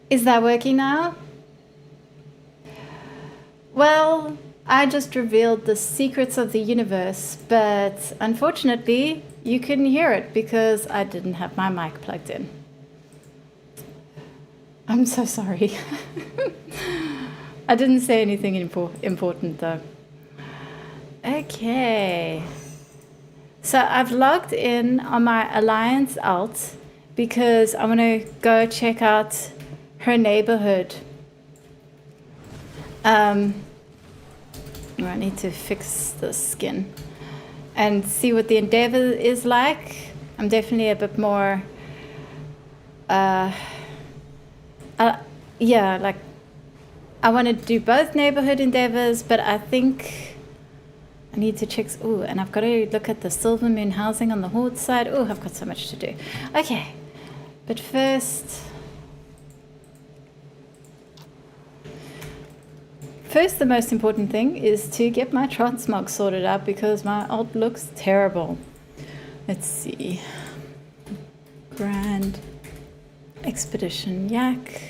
Is that working now? Well, I just revealed the secrets of the universe, but unfortunately, you couldn't hear it because I didn't have my mic plugged in. I'm so sorry. I didn't say anything important though. Okay. So I've logged in on my Alliance alt because I want to go check out her neighborhood. I need to fix the skin and see what the endeavor is like. I'm definitely a bit more, yeah, like I want to do both neighborhood endeavors, but I think I need to check. Ooh, and I've got to look at the Silvermoon housing on the Horde side. Ooh, I've got so much to do. Okay, but first, the most important thing is to get my transmog sorted out because my alt looks terrible. Let's see. Grand Expedition Yak.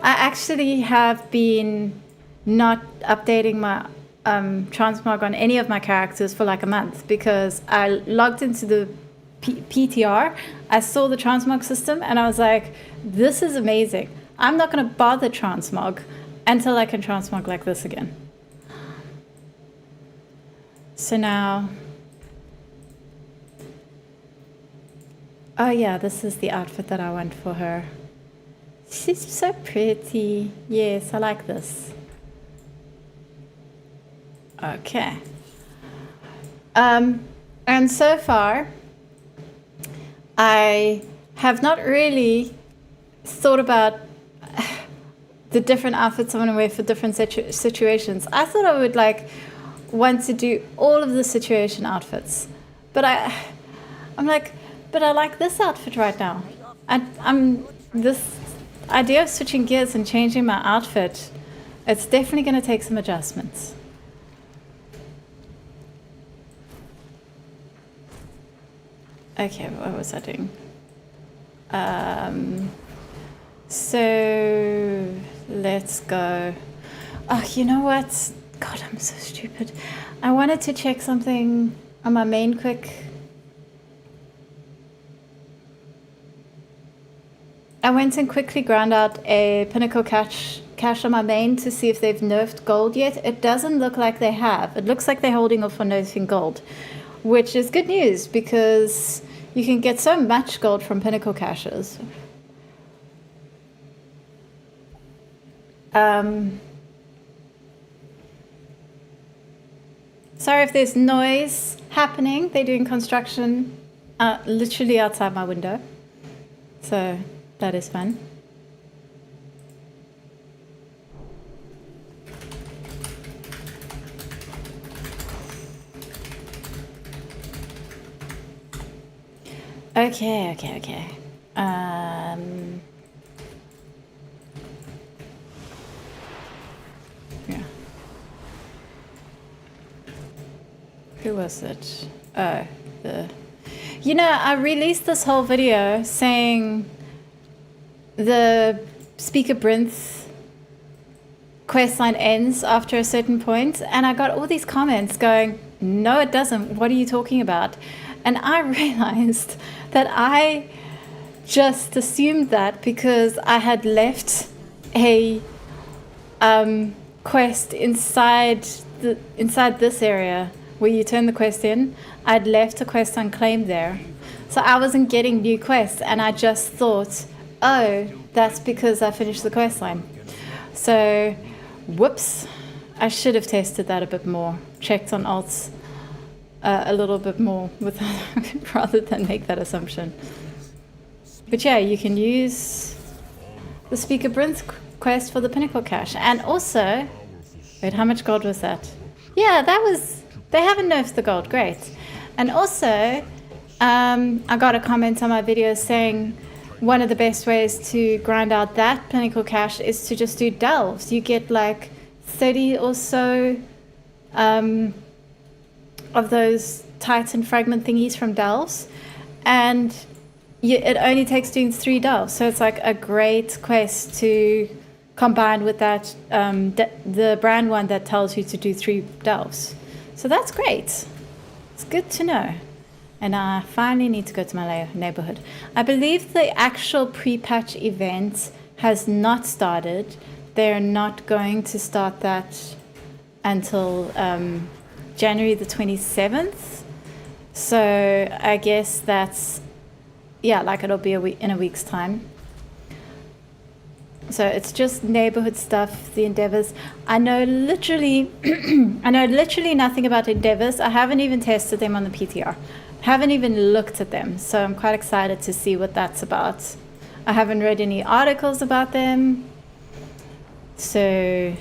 I actually have been not updating my transmog on any of my characters for like a month because I logged into the PTR, I saw the transmog system and I was like, this is amazing. I'm not going to bother transmog until I can transmog like this again. So now, oh yeah, this is the outfit that I want for her. She's so pretty. Yes, I like this. Okay. And so far, I have not really thought about the different outfits I want to wear for different situations. I thought I would like want to do all of the situation outfits, but I'm like, but I like this outfit right now. I'm this idea of switching gears and changing my outfit. It's definitely going to take some adjustments. Okay, what was I doing? So let's go. Oh, you know what? God, I'm so stupid. I wanted to check something on my main quick. I went and quickly ground out a pinnacle cache on my main to see if they've nerfed gold yet. It doesn't look like they have. It looks like they're holding off on nerfing gold, which is good news because you can get so much gold from pinnacle caches. Sorry if there's noise happening. They're doing construction literally outside my window. So that is fun. Okay. Yeah. Who was it? Oh, you know, I released this whole video saying the Speaker Brinth questline ends after a certain point, and I got all these comments going, no, it doesn't. What are you talking about? And I realized that I just assumed that because I had left a quest inside this area where you turn the quest in. I'd left a quest unclaimed there, so I wasn't getting new quests, and I just thought, oh, that's because I finished the quest line. So, whoops, I should have tested that a bit more, checked on alts a little bit more rather than make that assumption. But yeah, you can use the Speaker Brinth quest for the Pinnacle cache. And also, wait, how much gold was that? Yeah, they haven't nerfed the gold, great. And also, I got a comment on my video saying one of the best ways to grind out that Pinnacle cache is to just do delves. You get like 30 or so of those Titan fragment thingies from delves, and it only takes doing 3 delves, so it's like a great quest to combine with that the brand one that tells you to do 3 delves. So that's great. It's good to know. And I finally need to go to my neighborhood. I believe the actual pre-patch event has not started. They're not going to start that until January the 27th. So I guess that's, yeah, like it'll be in a week's time. So it's just neighborhood stuff, the endeavors. I know literally nothing about endeavors. I haven't even tested them on the PTR. Haven't even looked at them. So I'm quite excited to see what that's about. I haven't read any articles about them. So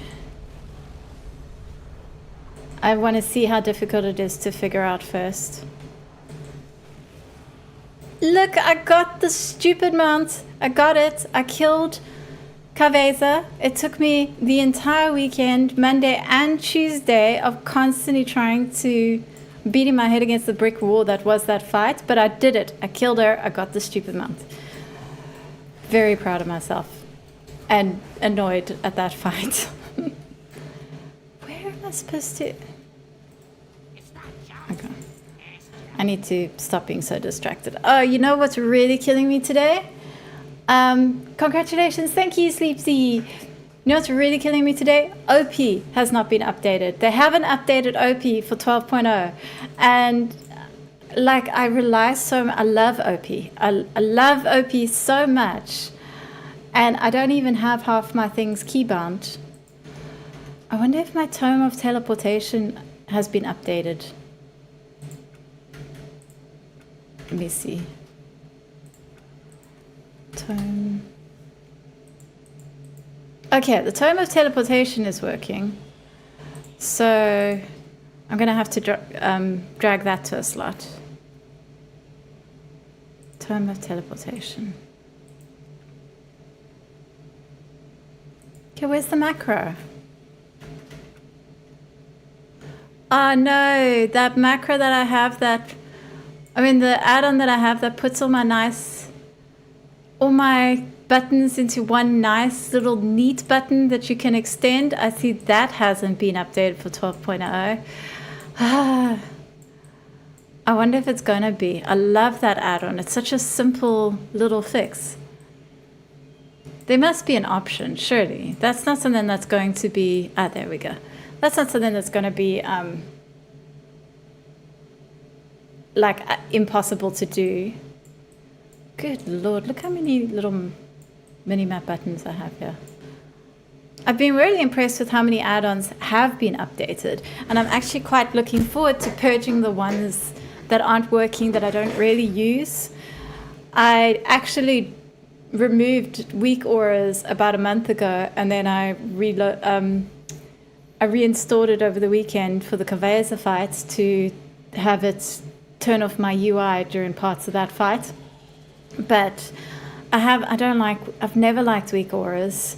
I want to see how difficult it is to figure out first. Look, I got the stupid mount. I got it. I killed Kaveza. It took me the entire weekend, Monday and Tuesday, of constantly trying to beating my head against the brick wall that was that fight, but I did it. I killed her. I got the stupid mount. Very proud of myself and annoyed at that fight. Where am I supposed to? Okay. I need to stop being so distracted. Oh, you know what's really killing me today? Congratulations. Thank you, Sleepsy. You know what's really killing me today? OP has not been updated. They haven't updated OP for 12.0. And like I love OP. I love OP so much. And I don't even have half my things keybound. I wonder if my Tome of Teleportation has been updated. Let me see. Tome. Okay, the Tome of Teleportation is working. So I'm going to have to drag that to a slot. Tome of Teleportation. Okay, where's the macro? Oh no, that macro that I have the add-on that I have that puts all my buttons into one nice little neat button that you can extend. I see that hasn't been updated for 12.0. I wonder if it's going to be. I love that add-on. It's such a simple little fix. There must be an option, surely. That's not something that's going to be... Ah, there we go. That's not something that's going to be impossible to do. Good Lord, look how many little mini-map buttons I have here. I've been really impressed with how many add-ons have been updated, and I'm actually quite looking forward to purging the ones that aren't working, that I don't really use. I actually removed weak auras about a month ago, and then I reinstalled it over the weekend for the Kaveza fight to have it turn off my UI during parts of that fight. But I've never liked weak auras,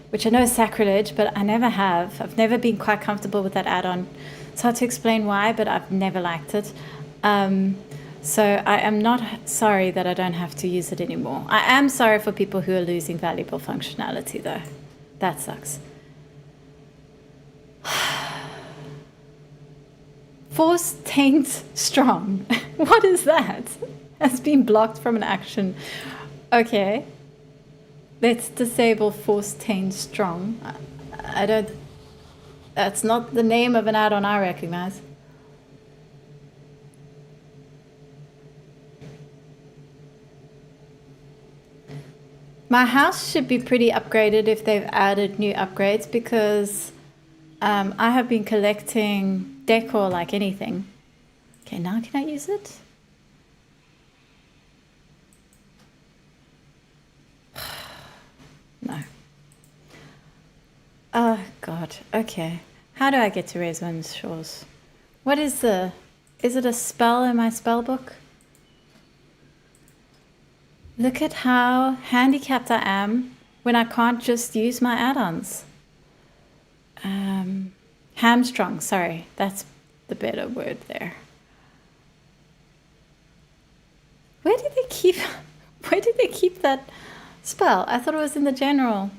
which I know is sacrilege, but I never have. I've never been quite comfortable with that add-on. It's hard to explain why, but I've never liked it. So I am not sorry that I don't have to use it anymore. I am sorry for people who are losing valuable functionality, though. That sucks. Force Taint Strong. What is that? Has been blocked from an action. Okay. Let's disable Force Taint Strong. That's not the name of an add-on I recognize. My house should be pretty upgraded if they've added new upgrades, because I have been collecting decor like anything. Okay, now can I use it? No. Oh, God. Okay. How do I get to Reson's Shores? What is is it a spell in my spell book? Look at how handicapped I am when I can't just use my add-ons. Hamstrung, sorry. That's the better word there. Where did they keep that spell? I thought it was in the general.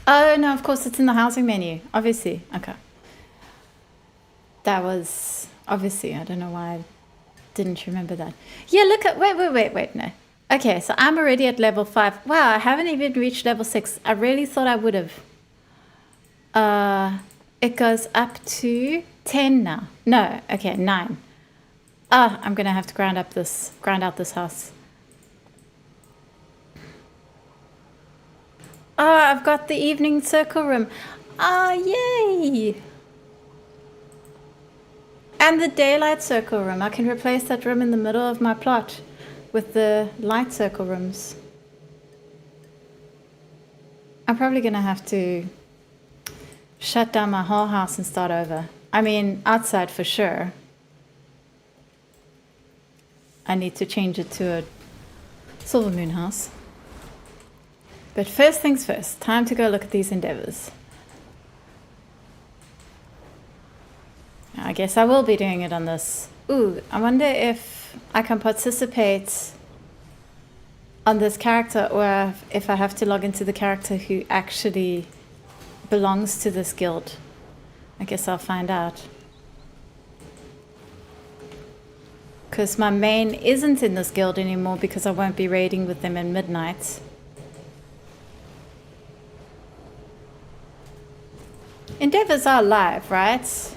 Oh no, of course it's in the housing menu, obviously. Okay. That was obviously, I don't know why I didn't remember that. Yeah, look at, wait, no. Okay, so I'm already at level 5. Wow, I haven't even reached level 6. I really thought I would have. It goes up to 10 now. No, okay, 9. I'm gonna have to grind out this house. I've got the evening circle room. Yay! And the daylight circle room. I can replace that room in the middle of my plot with the light circle rooms. I'm probably going to have to shut down my whole house and start over. I mean, outside for sure. I need to change it to a Silvermoon house. But first things first, time to go look at these endeavors. I guess I will be doing it on this. Ooh, I wonder if I can participate on this character or if I have to log into the character who actually belongs to this guild. I guess I'll find out. Because my main isn't in this guild anymore because I won't be raiding with them in midnight. Endeavors are live, right?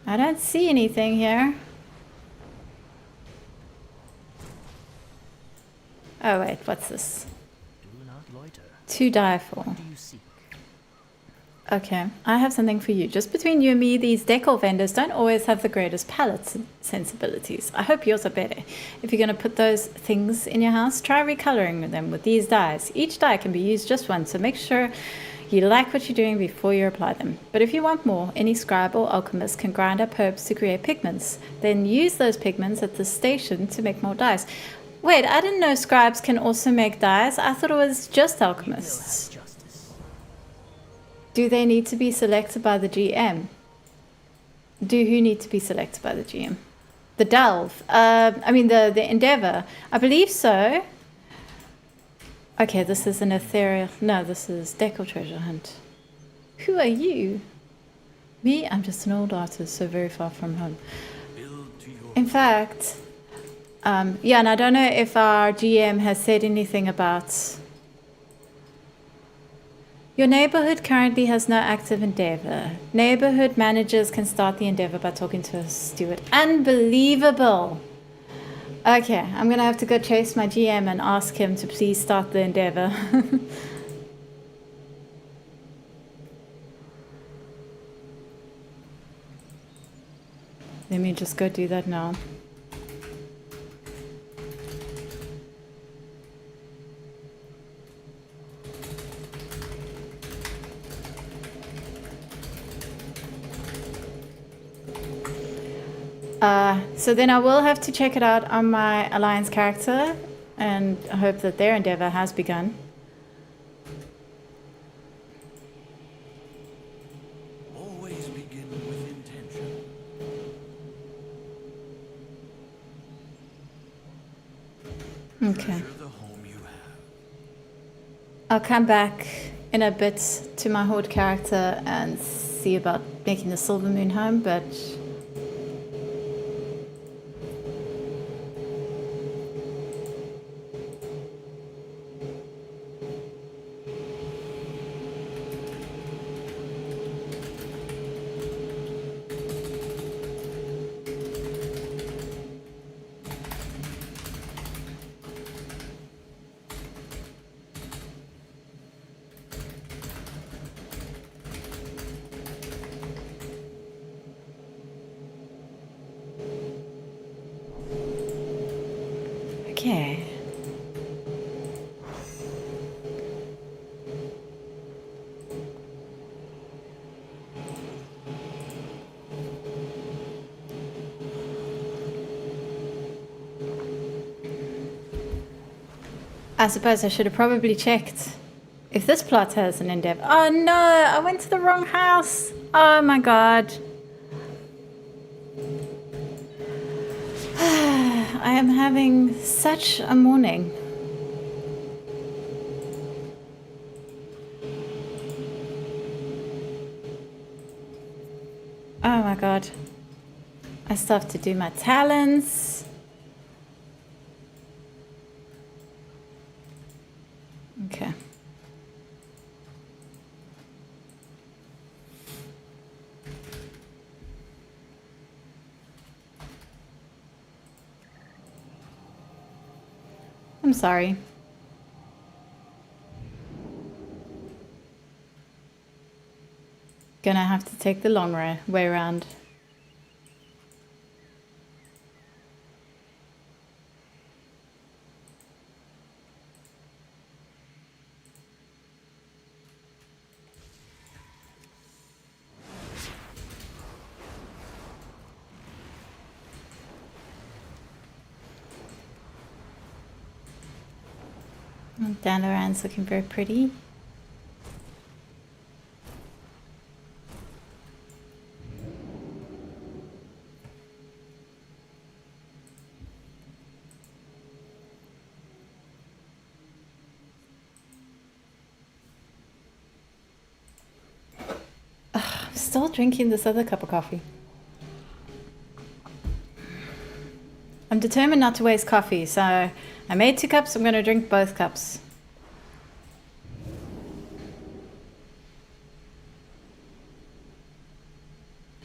I don't see anything here. Oh wait, what's this? Do not loiter. To die for. What do you seek? Okay, I have something for you. Just between you and me, these decor vendors don't always have the greatest palette sensibilities. I hope yours are better. If you're going to put those things in your house, try recoloring them with these dyes. Each dye can be used just once, so make sure you like what you're doing before you apply them. But if you want more, any scribe or alchemist can grind up herbs to create pigments. Then use those pigments at the station to make more dyes. Wait, I didn't know scribes can also make dyes. I thought it was just alchemists. Do they need to be selected by the GM? Who need to be selected by the GM? The delve. The endeavor. I believe so. Okay, this is an ethereal... No, this is Decor treasure hunt. Who are you? Me? I'm just an old artist, so very far from home. In fact... yeah, and I don't know if our GM has said anything about... Your neighborhood currently has no active endeavor. Neighborhood managers can start the endeavor by talking to a steward. Unbelievable! Okay, I'm gonna have to go chase my GM and ask him to please start the endeavor. Let me just go do that now. So then I will have to check it out on my Alliance character and hope that their endeavor has begun. Always begin with intention. Okay. Treasure the home you have. I'll come back in a bit to my Horde character and see about making the Silvermoon home, but... Okay. I suppose I should have probably checked if this plot has an endeavor. Oh no, I went to the wrong house. Oh my god. I am having such a morning. Oh my god. I still have to do my talents. Okay. I'm sorry. Gonna have to take the long way around. Dandeliron's looking very pretty. I'm still drinking this other cup of coffee. I'm determined not to waste coffee, so I made 2 cups. I'm going to drink both cups.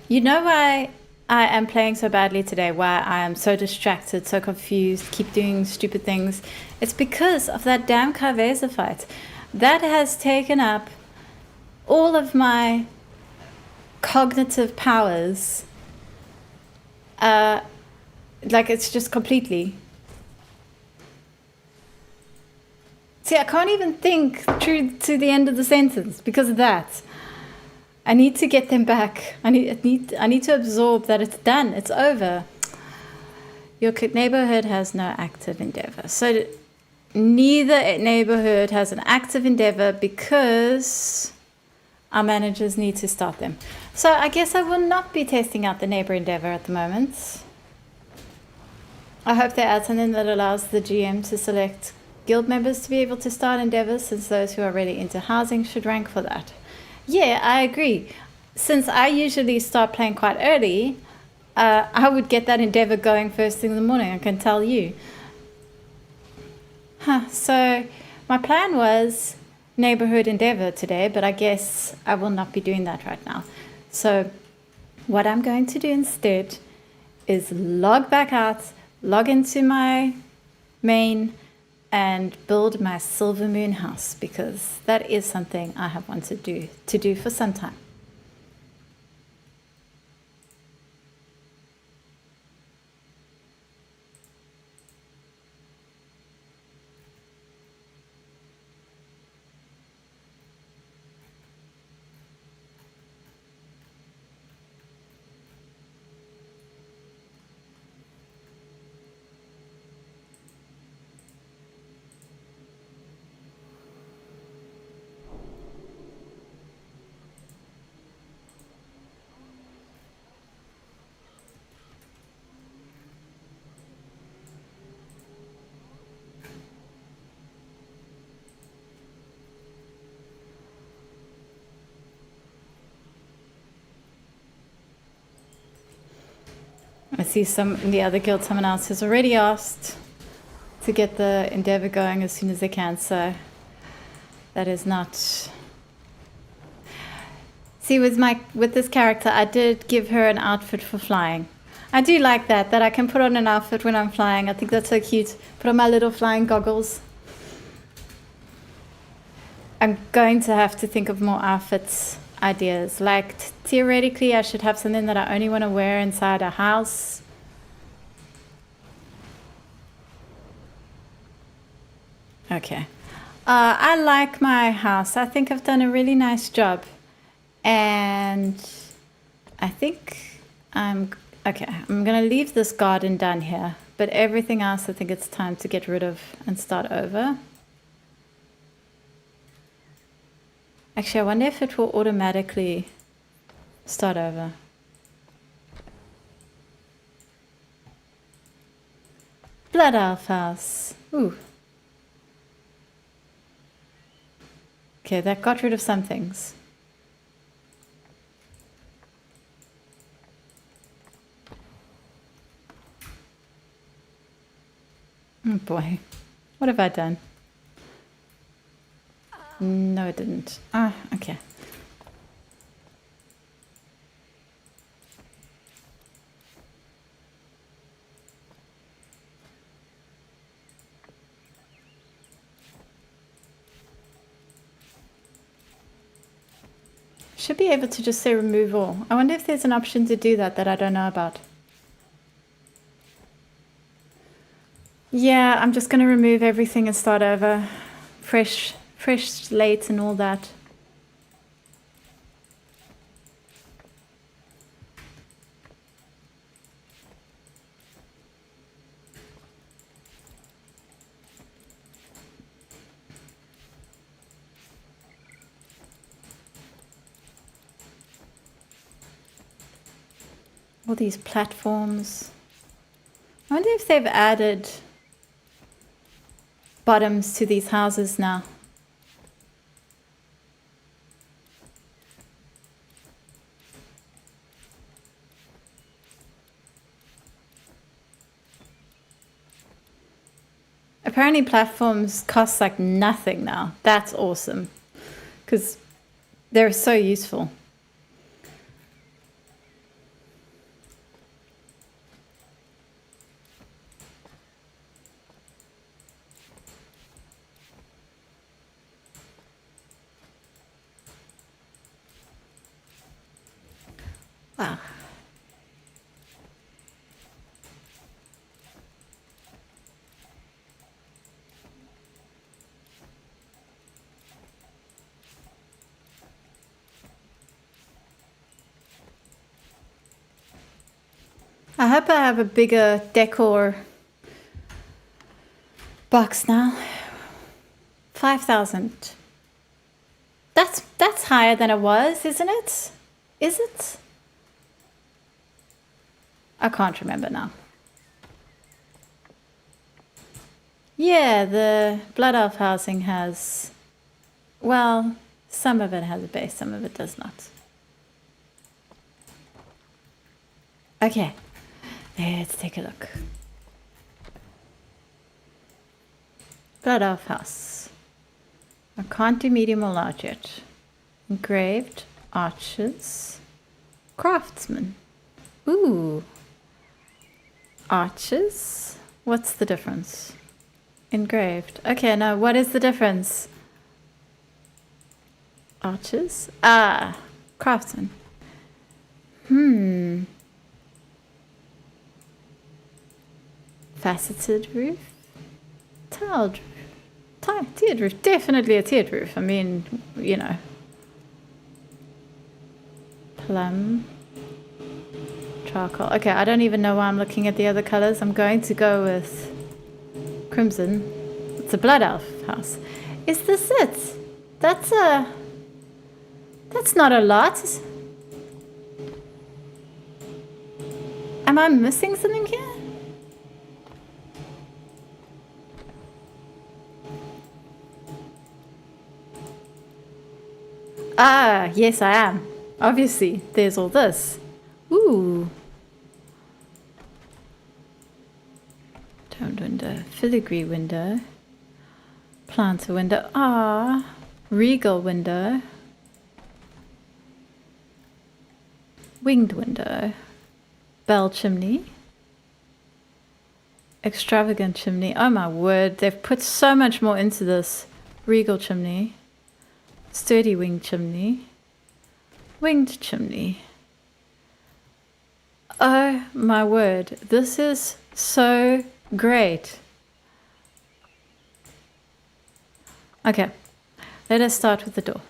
You know why I am playing so badly today? Why I am so distracted, so confused, keep doing stupid things? It's because of that damn Carvesa fight. That has taken up all of my cognitive powers. Like, it's just completely. See, I can't even think through to the end of the sentence because of that. I need to get them back. I need to absorb that it's done. It's over. Your neighborhood has no active endeavor. So neither neighborhood has an active endeavor because our managers need to start them. So I guess I will not be testing out the neighbor endeavor at the moment. I hope they add something that allows the GM to select guild members to be able to start endeavors, since those who are already into housing should rank for that. Yeah, I agree. Since I usually start playing quite early, I would get that endeavor going first thing in the morning, I can tell you. So my plan was neighborhood endeavor today, but I guess I will not be doing that right now. So what I'm going to do instead is log back out, log into my main, and build my Silvermoon house, because that is something I have wanted to do for some time. I see some in the other guild, someone else has already asked to get the endeavor going as soon as they can, so that is not... See, with this character, I did give her an outfit for flying. I do like that I can put on an outfit when I'm flying. I think that's so cute. Put on my little flying goggles. I'm going to have to think of more outfits ideas. Like, theoretically, I should have something that I only want to wear inside a house. Okay. I like my house. I think I've done a really nice job. And I think I'm going to leave this garden done here. But everything else, I think it's time to get rid of and start over. Actually, I wonder if it will automatically start over. Blood Elf House. Ooh. Okay, that got rid of some things. Oh boy. What have I done? No, it didn't. Ah, okay. Should be able to just say remove all. I wonder if there's an option to do that I don't know about. Yeah, I'm just going to remove everything and start over. Fresh slate and all that. All these platforms. I wonder if they've added bottoms to these houses now. Apparently platforms cost like nothing now. That's awesome. Because they're so useful. Wow. I hope I have a bigger decor box now. 5,000. That's higher than it was, isn't it? Is it? I can't remember now. Yeah, the Blood Elf housing has, well, some of it has a base, some of it does not. Okay, let's take a look. Blood Elf house. I can't do medium or large yet. Engraved, archers, craftsman. Ooh. Archers? What's the difference? Engraved. Okay, now what is the difference? Archers? Ah, craftsman. Faceted roof? Tiled roof? Tiered roof. Definitely a tiered roof. I mean, you know. Plum. Charcoal. Okay, I don't even know why I'm looking at the other colors. I'm going to go with crimson. It's a Blood Elf house. Is this it? That's not a lot. Am I missing something here? Ah, yes I am. Obviously, there's all this. Ooh. Toned window, filigree window, planter window, regal window, winged window, bell chimney, extravagant chimney. Oh my word, they've put so much more into this. Regal chimney, sturdy winged chimney, winged chimney. Oh my word, this is so great. Okay, let us start with the door.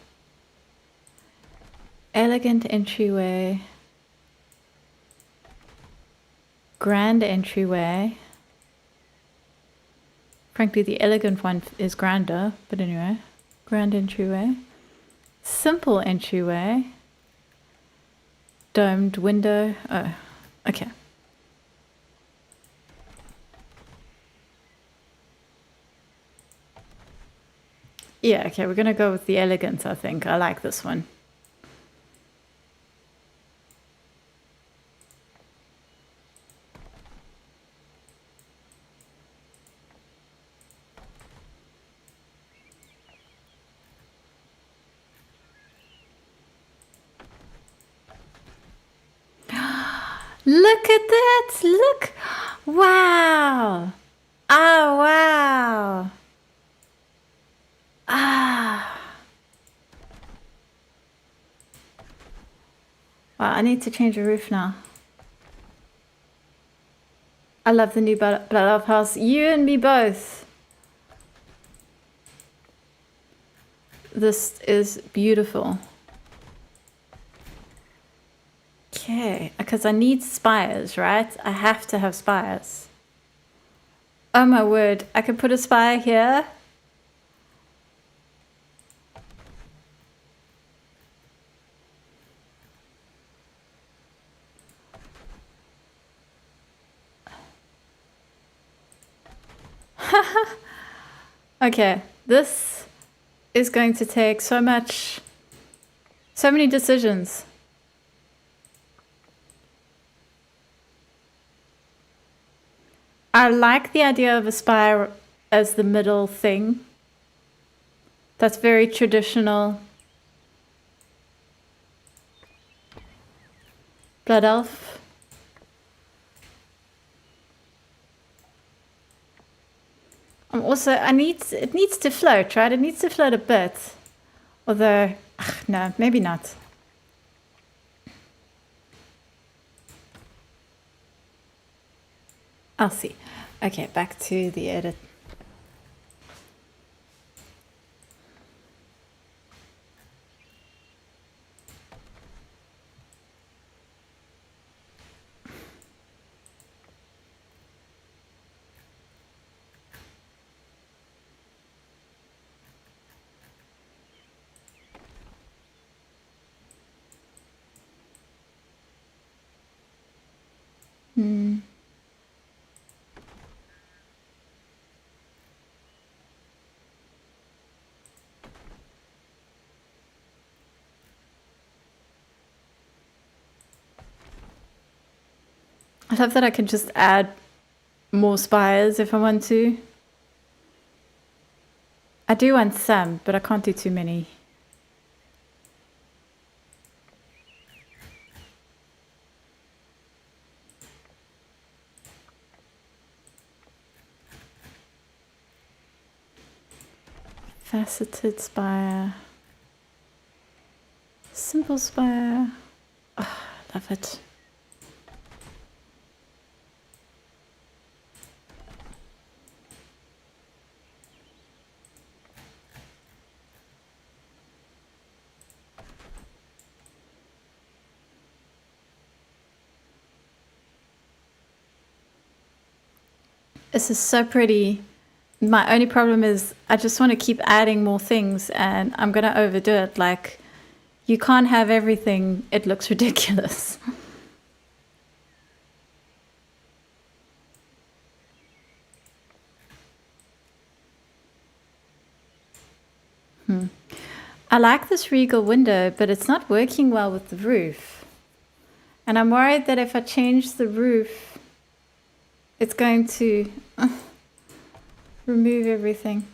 Elegant entryway, grand entryway. Frankly, the elegant one is grander, but anyway, grand entryway. Simple entryway. Domed window. Oh, okay. Yeah, okay, we're gonna go with the elegant, I think. I like this one. Look at that! Look! Wow! Oh, wow! Ah! Wow, I need to change the roof now. I love the new Blood Elf house. You and me both. This is beautiful. Okay, because I need spires, right? I have to have spires. Oh my word, I could put a spire here. Okay, this is going to take so many decisions. I like the idea of a spire as the middle thing. That's very traditional. Blood Elf. Also, it needs to float, right? It needs to float a bit. Although, no, maybe not. I'll see. Okay, back to the edit. I love that I can just add more spires if I want to. I do want some, but I can't do too many. Faceted spire. Simple spire. Oh, love it. This is so pretty. My only problem is I just want to keep adding more things and I'm going to overdo it. Like, you can't have everything. It looks ridiculous. I like this regal window, but it's not working well with the roof. And I'm worried that if I change the roof, it's going to remove everything.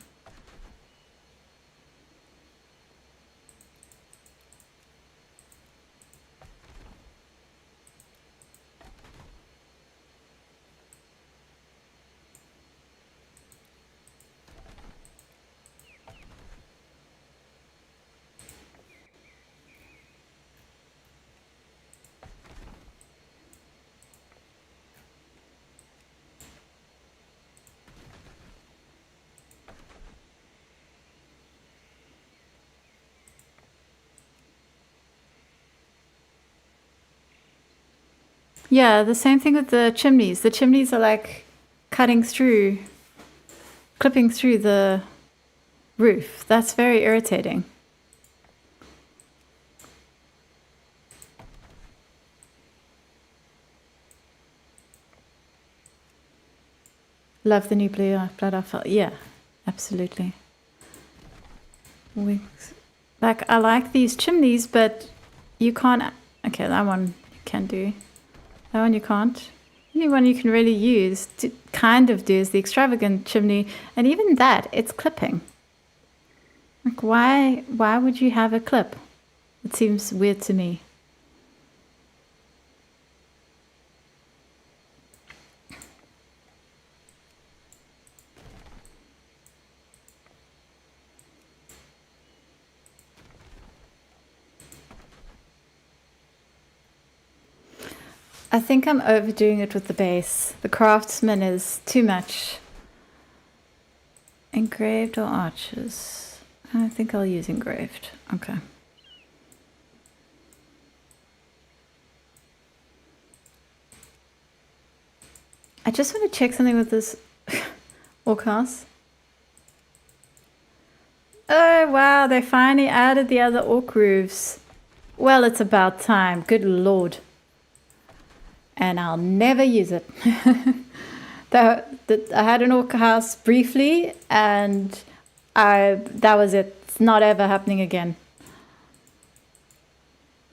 Yeah, the same thing with the chimneys. The chimneys are like clipping through the roof. That's very irritating. Love the new blue blood alpha. Yeah, absolutely. Like, I like these chimneys, but you can't. Okay, that one you can do. That one you can't. The only one you can really use to kind of do is the extravagant chimney, and even that, it's clipping. Like, why would you have a clip? It seems weird to me. I think I'm overdoing it with the base. The craftsman is too much. Engraved or arches? I think I'll use engraved. Okay. I just want to check something with this orc house. Oh wow, they finally added the other orc roofs. Well, it's about time. Good lord. And I'll never use it. I had an orc house briefly, and that was it. It's not ever happening again.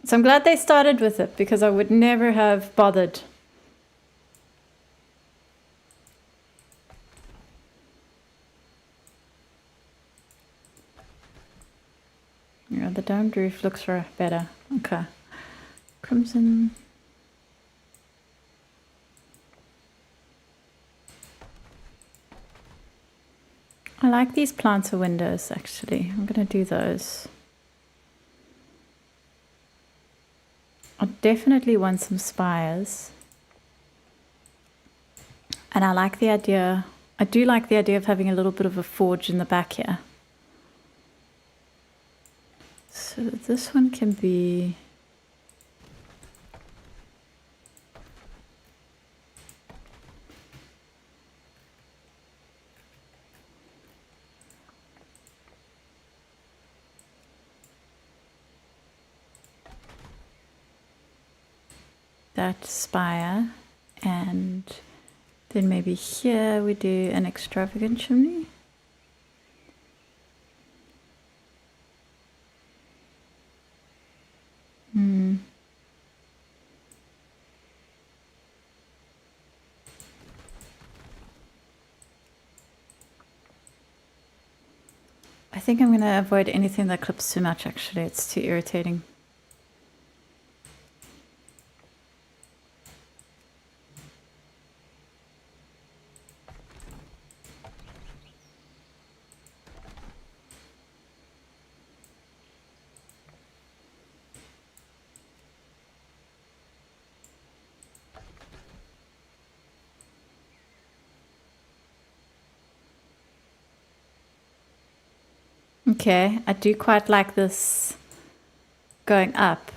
So I'm glad they started with it, because I would never have bothered. Yeah, the domed roof looks better. Okay. Crimson. I like these planter windows, actually. I'm going to do those. I definitely want some spires. And I like the idea, I do like the idea of having a little bit of a forge in the back here. So this one can be... that spire, and then maybe here we do an extravagant chimney. I think I'm going to avoid anything that clips too much, actually. It's too irritating. Okay, I do quite like this going up.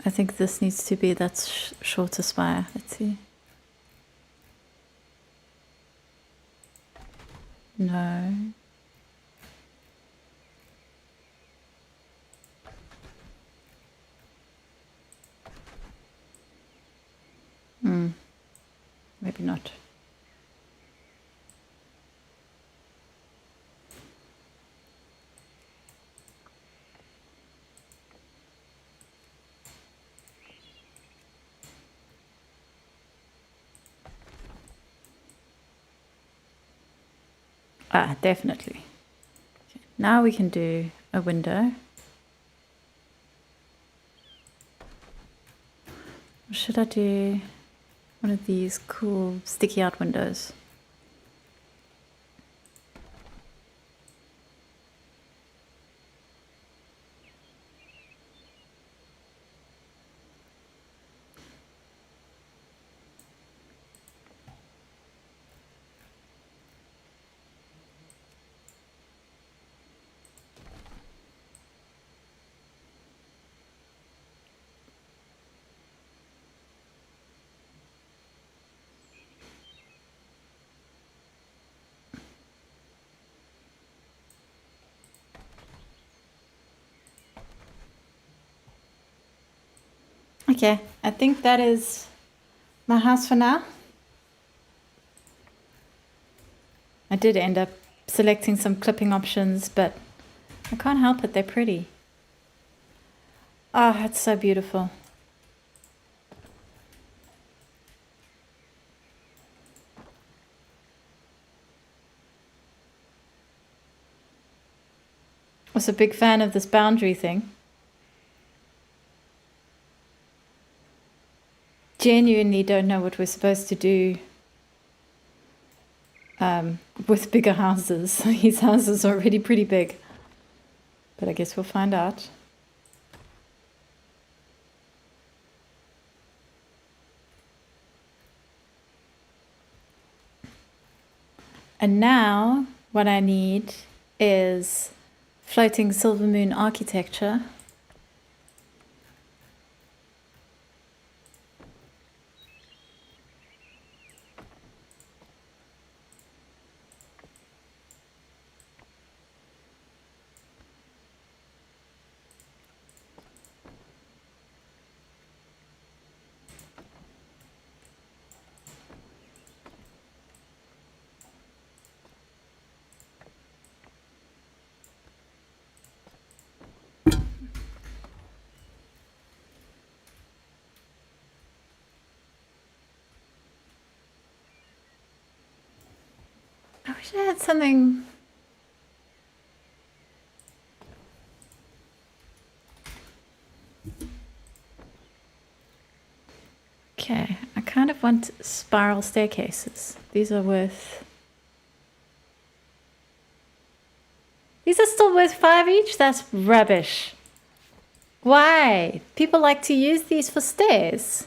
I think this needs to be that shorter spire. Let's see. No. Maybe not. Ah, definitely. Okay, now we can do a window. Or should I do one of these cool sticky out windows? Okay, I think that is my house for now. I did end up selecting some clipping options, but I can't help it, they're pretty. Oh, it's so beautiful. I was a big fan of this boundary thing. Genuinely don't know what we're supposed to do with bigger houses. His house is already pretty big, but I guess we'll find out. And now what I need is floating Silvermoon architecture. I wish I had something. Okay, I kind of want spiral staircases. These are still worth 5 each? That's rubbish. Why? People like to use these for stairs.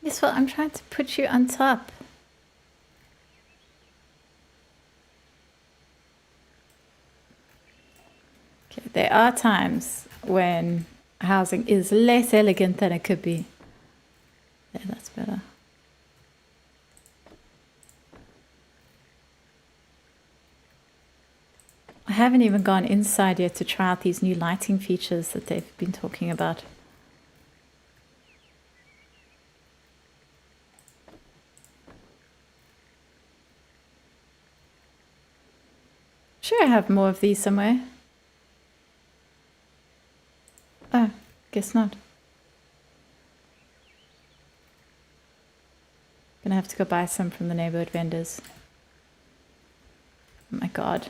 Yes, well, I'm trying to put you on top. Okay, there are times when housing is less elegant than it could be. Yeah, that's better. I haven't even gone inside yet to try out these new lighting features that they've been talking about. Sure, I have more of these somewhere. Oh, guess not. Gonna have to go buy some from the neighborhood vendors. Oh my god.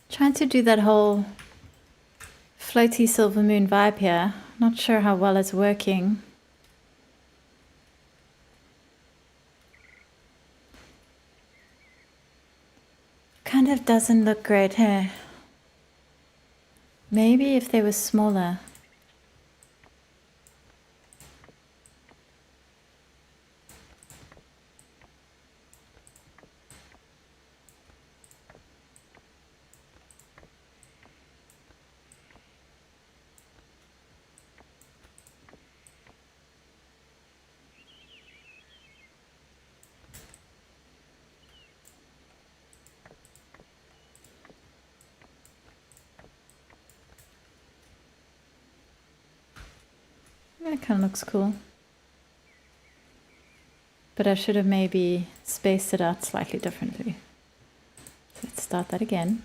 Trying to do that whole floaty Silvermoon vibe here. Not sure how well it's working. Kind of doesn't look great here. Maybe if they were smaller. kind of looks cool. But I should have maybe spaced it out slightly differently. So let's start that again.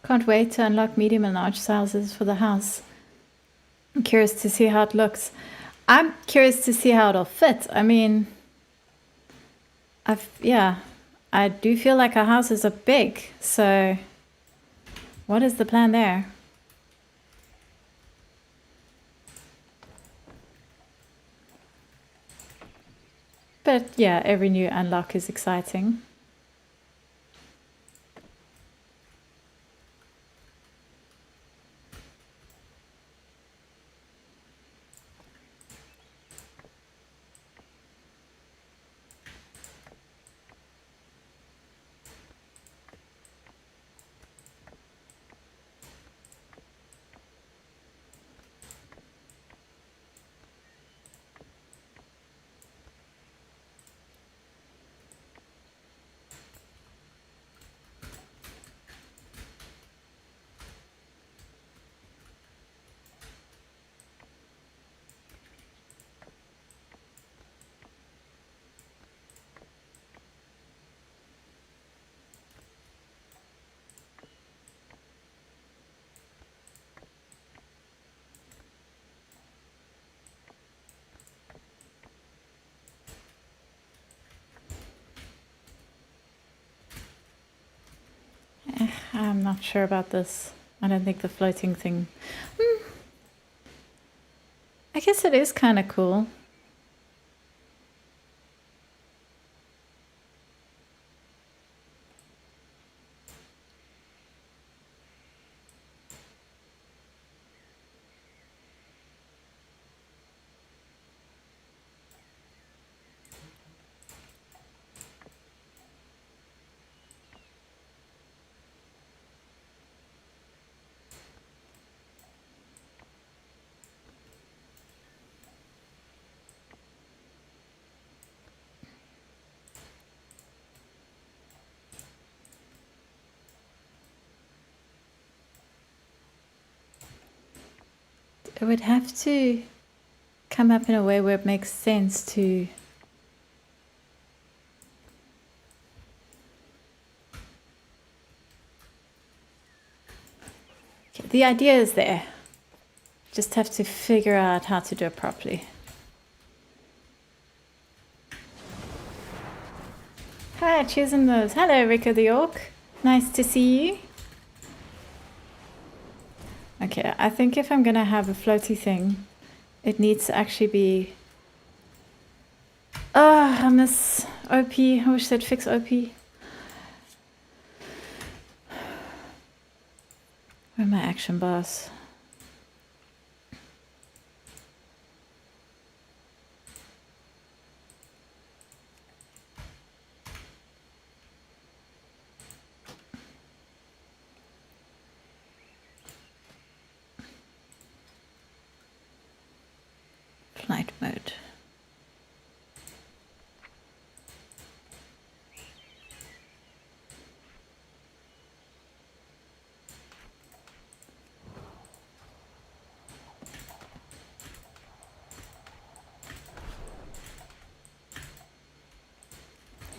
Can't wait to unlock medium and large sizes for the house. I'm curious to see how it looks. I'm curious to see how it'll fit. I mean, I do feel like our houses are big. So what is the plan there? But yeah, every new unlock is exciting. I'm not sure about this. I don't think the floating thing... I guess it is kind of cool. It would have to come up in a way where it makes sense to... Okay, the idea is there. Just have to figure out how to do it properly. Hi, choosing those. Hello, Rico the Orc. Nice to see you. Okay, I think if I'm gonna have a floaty thing, it needs to actually be... Oh, I miss OP. I wish they'd fix OP. Where are my action bars? Flight mode.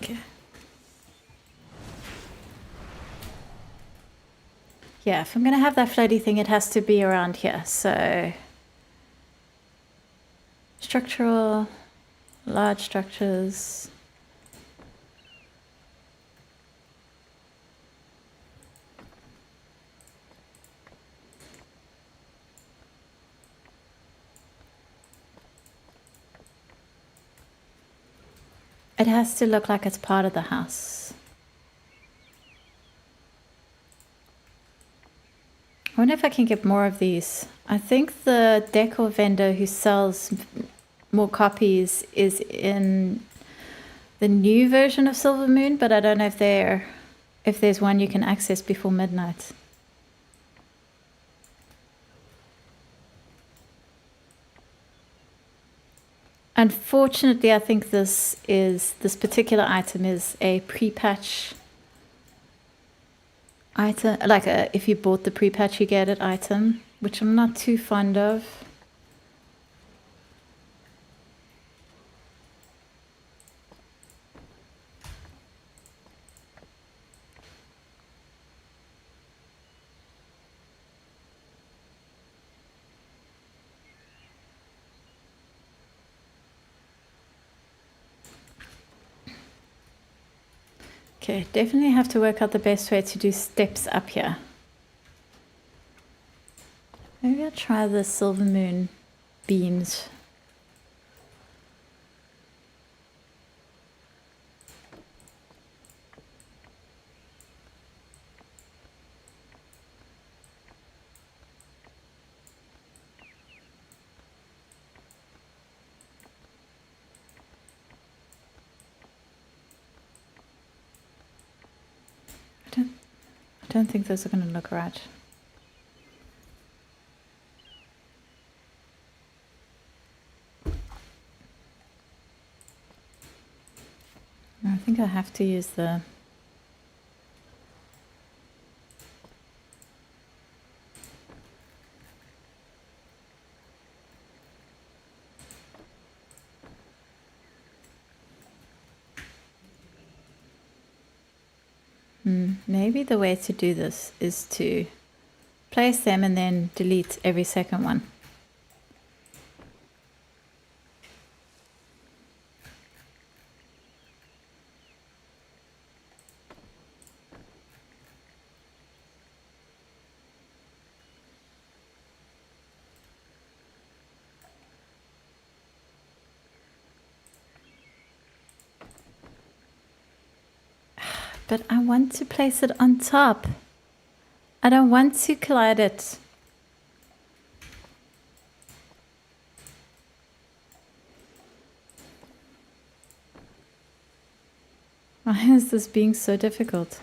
Okay. Yeah, if I'm gonna have that floaty thing, it has to be around here. So structural, large structures. It has to look like it's part of the house. I wonder if I can get more of these. I think the Decor vendor who sells more copies is in the new version of Silvermoon, but I don't know if there's one you can access before midnight. Unfortunately, I think this particular item is a pre-patch item, like if you bought the pre-patch you get it item, which I'm not too fond of. Okay, definitely have to work out the best way to do steps up here. Maybe I'll try the Silvermoon beams. I don't think those are going to look right. I think I have to use the... Maybe the way to do this is to place them and then delete every second one. But I want to place it on top. I don't want to collide it. Why is this being so difficult?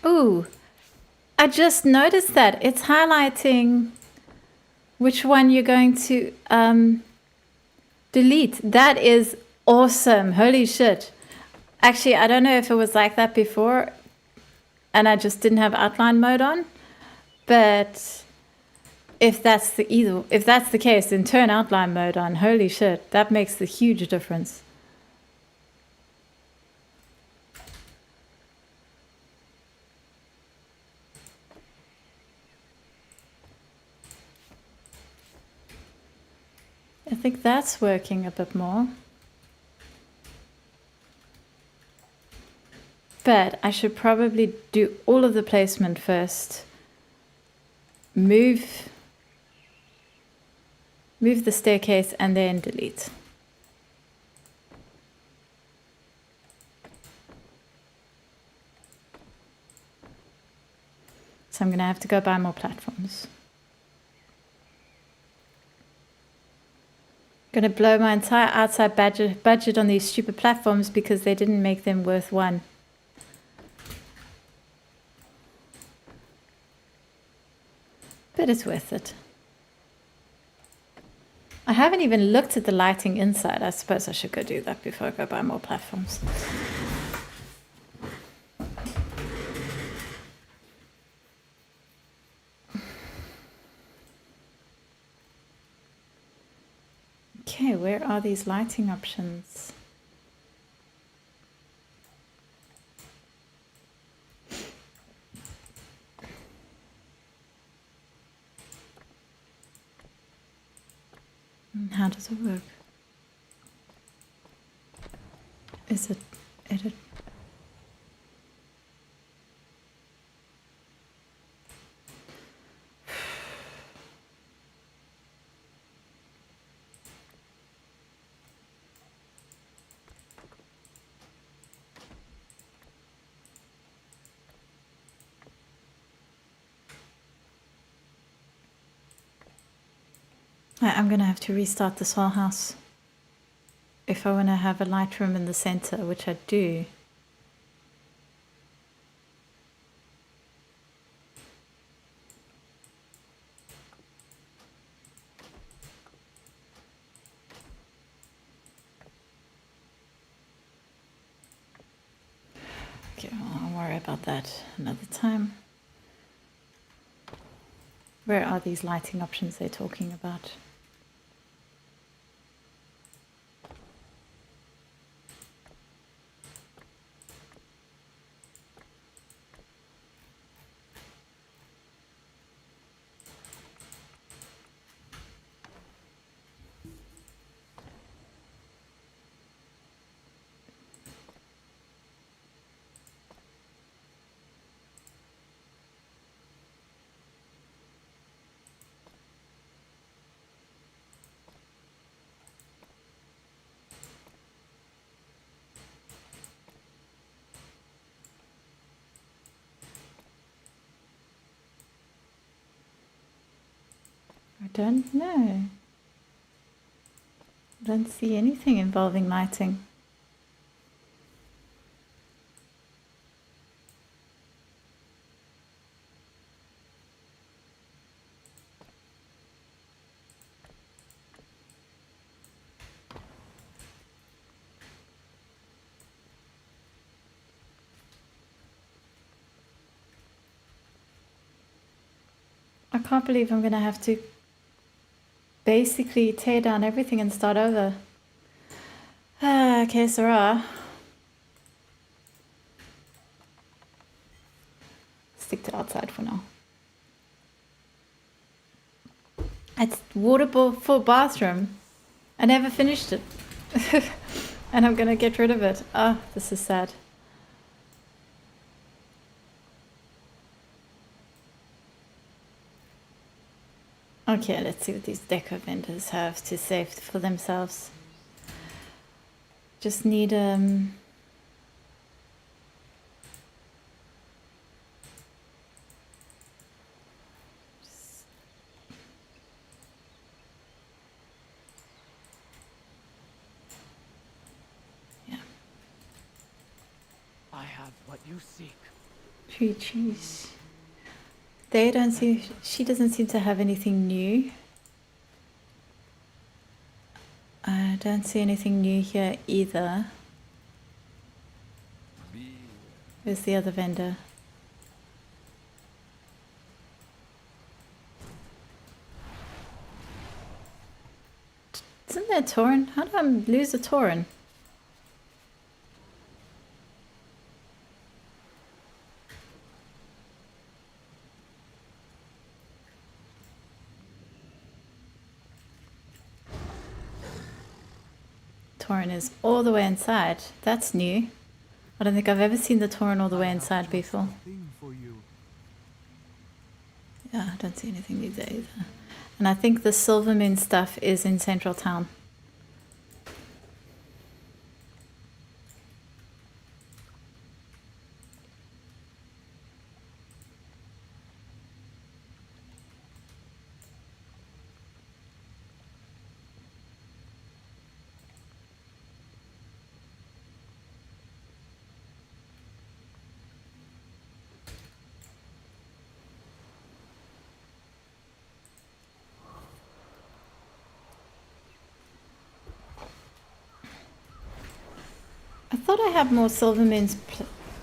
Ooh, I just noticed that it's highlighting which one you're going to delete. That is awesome. Holy shit. Actually, I don't know if it was like that before and I just didn't have outline mode on, but if that's the case, then turn outline mode on. Holy shit, that makes a huge difference. I think that's working a bit more. But I should probably do all of the placement first. Move the staircase and then delete. So I'm going to have to go buy more platforms. Going to blow my entire outside budget on these stupid platforms because they didn't make them worth one. But it's worth it. I haven't even looked at the lighting inside. I suppose I should go do that before I go buy more platforms. Okay, where are these lighting options? How does it work? Is it edit? I'm gonna have to restart this whole house if I want to have a light room in the center, which I do. Okay, well, I'll worry about that another time. Where are these lighting options they're talking about? I don't know. I don't see anything involving lighting. I can't believe I'm gonna have to basically tear down everything and start over. Okay, Sarah. Stick to outside for now. It's waterfall bathroom. I never finished it. And I'm gonna get rid of it. Oh, this is sad. Okay, let's see what these Decor vendors have to say for themselves. Just need yeah. I have what you seek. Tree cheese. They don't see. She doesn't seem to have anything new. I don't see anything new here either. Where's the other vendor? Isn't there a Tauren? How do I lose a Tauren? Tauren is all the way inside. That's new. I don't think I've ever seen the Tauren all the way inside before. Yeah, I don't see anything new there either. And I think the Silvermoon stuff is in Central Town. I thought I had more Silvermoon's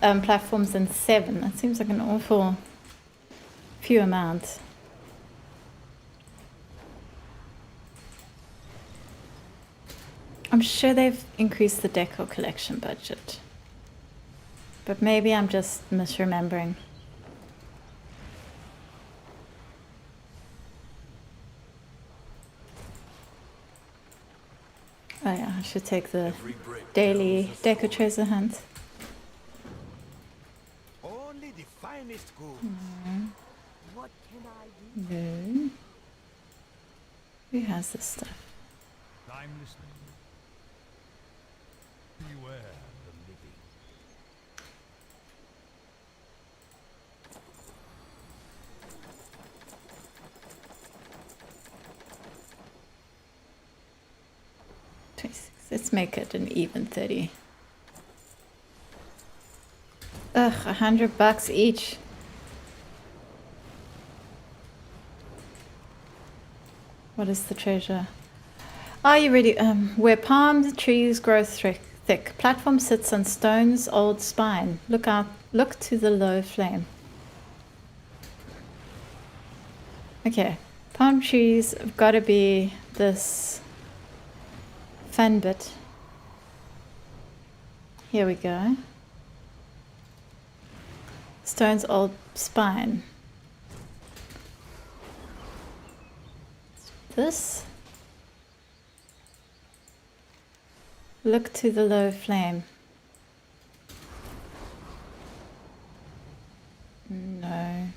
platforms than 7. That seems like an awful few amount. I'm sure they've increased the Decor collection budget. But maybe I'm just misremembering. Oh yeah, I should take the Every brick daily tells a Decor story. treasure hunt. Only the finest gold. What can I do? No. Who has this stuff? I'm listening. Beware the living. Let's make it an even 30. Ugh, $100 each. What is the treasure? Are you ready? Where palm trees grow thick, platform sits on stone's old spine. Look out! Look to the low flame. Okay, palm trees have got to be this fun bit. Here we go. Stone's old spine. This. Look to the low flame. No.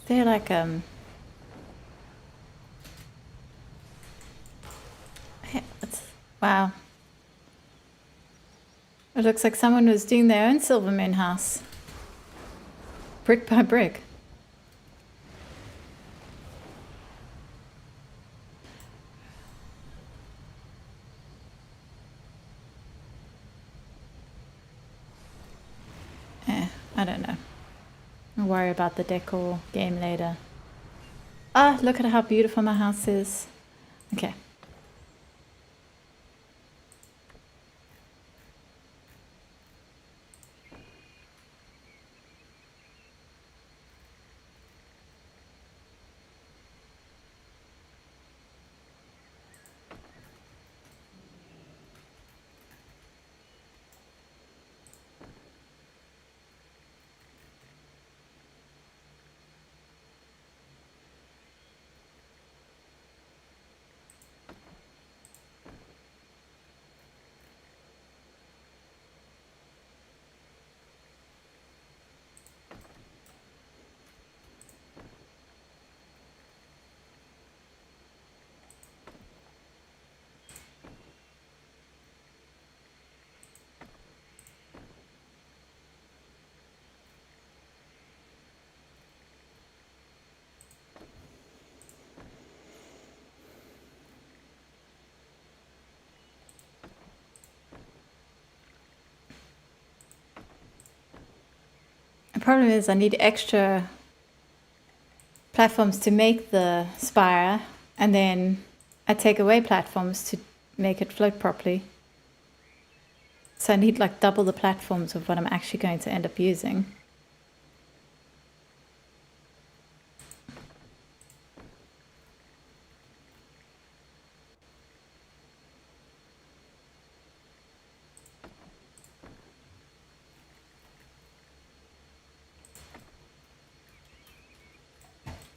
They're like wow. It looks like someone was doing their own Silvermoon house. Brick by brick. I don't know. I'll worry about the decor game later. Ah, look at how beautiful my house is. Okay. The problem is I need extra platforms to make the spire, and then I take away platforms to make it float properly. So I need like double the platforms of what I'm actually going to end up using.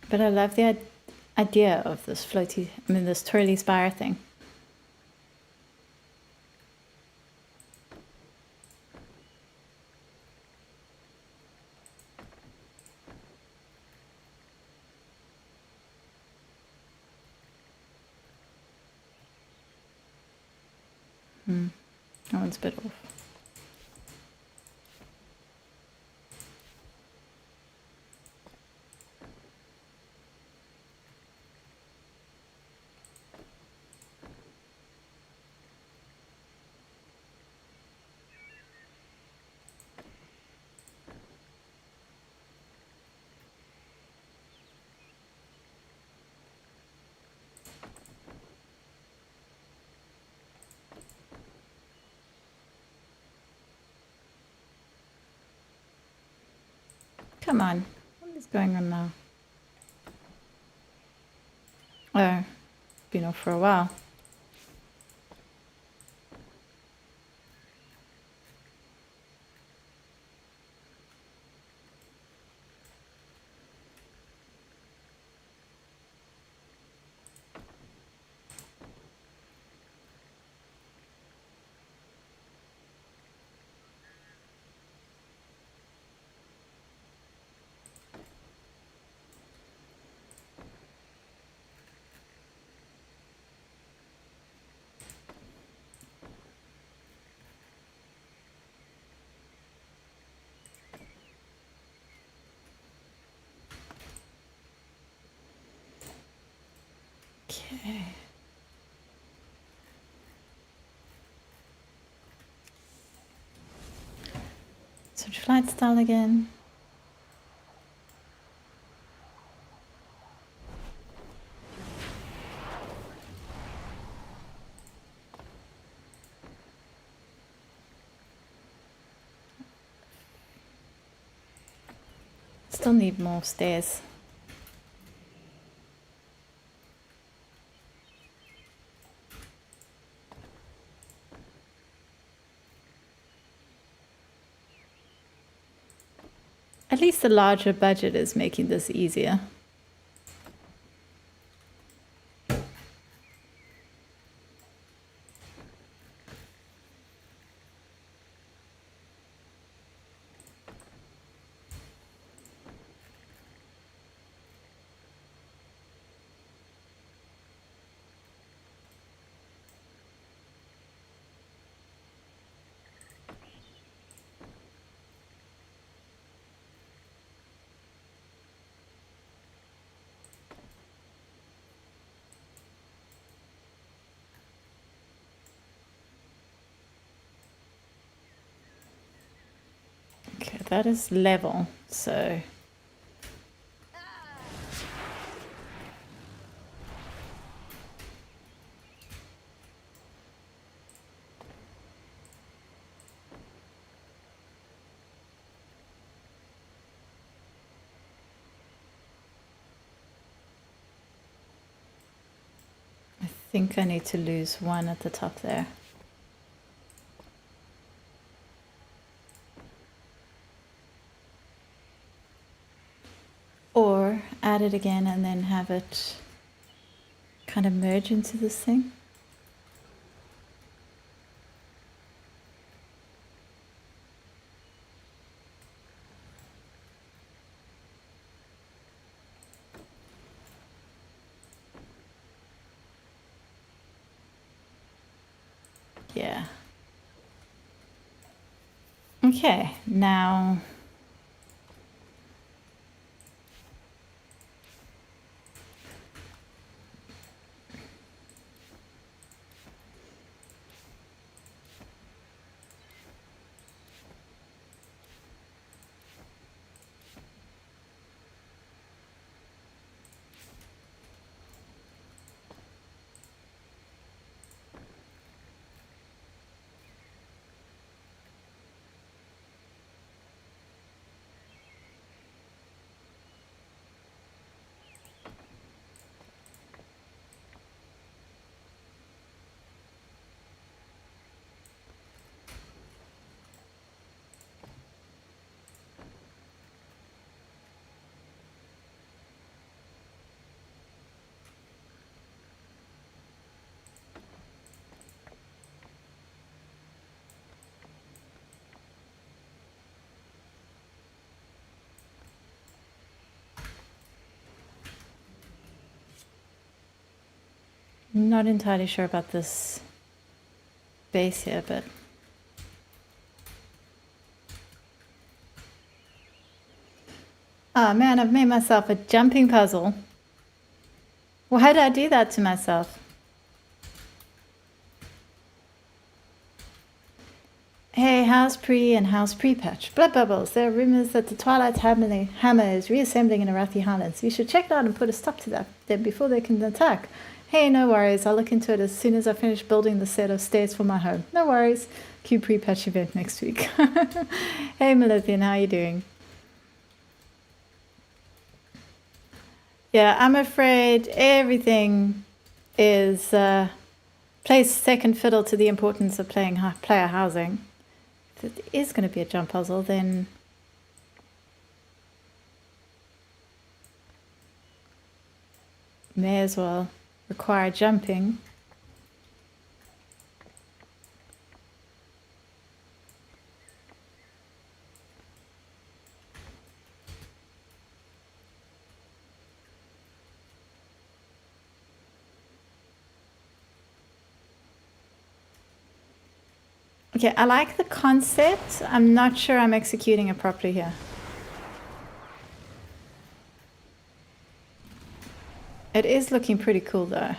But I love the idea of this this twirly spire thing. That one's a bit off. Come on. What is going on now? Oh, been off for a while. Okay. Switch flight style again. Still need more stairs. At least the larger budget is making this easier. Okay, that is level, so I think I need to lose one at the top there. Or add it again and then have it kind of merge into this thing. Yeah. Okay, now I'm not entirely sure about this base here, but oh man, I've made myself a jumping puzzle. Why did I do that to myself? Hey, how's Pre and how's Prepatch? Blood Bubbles, there are rumors that the Twilight Hammer is reassembling in Arathi Highlands. You should check it out and put a stop to that then before they can attack. Hey, no worries. I'll look into it as soon as I finish building the set of stairs for my home. No worries. Cue Prepatch event next week. Hey, Melithian, how are you doing? Yeah, I'm afraid everything is plays second fiddle to the importance of player housing. If it is going to be a jump puzzle, then may as well require jumping. Okay, I like the concept. I'm not sure I'm executing it properly here. It is looking pretty cool though.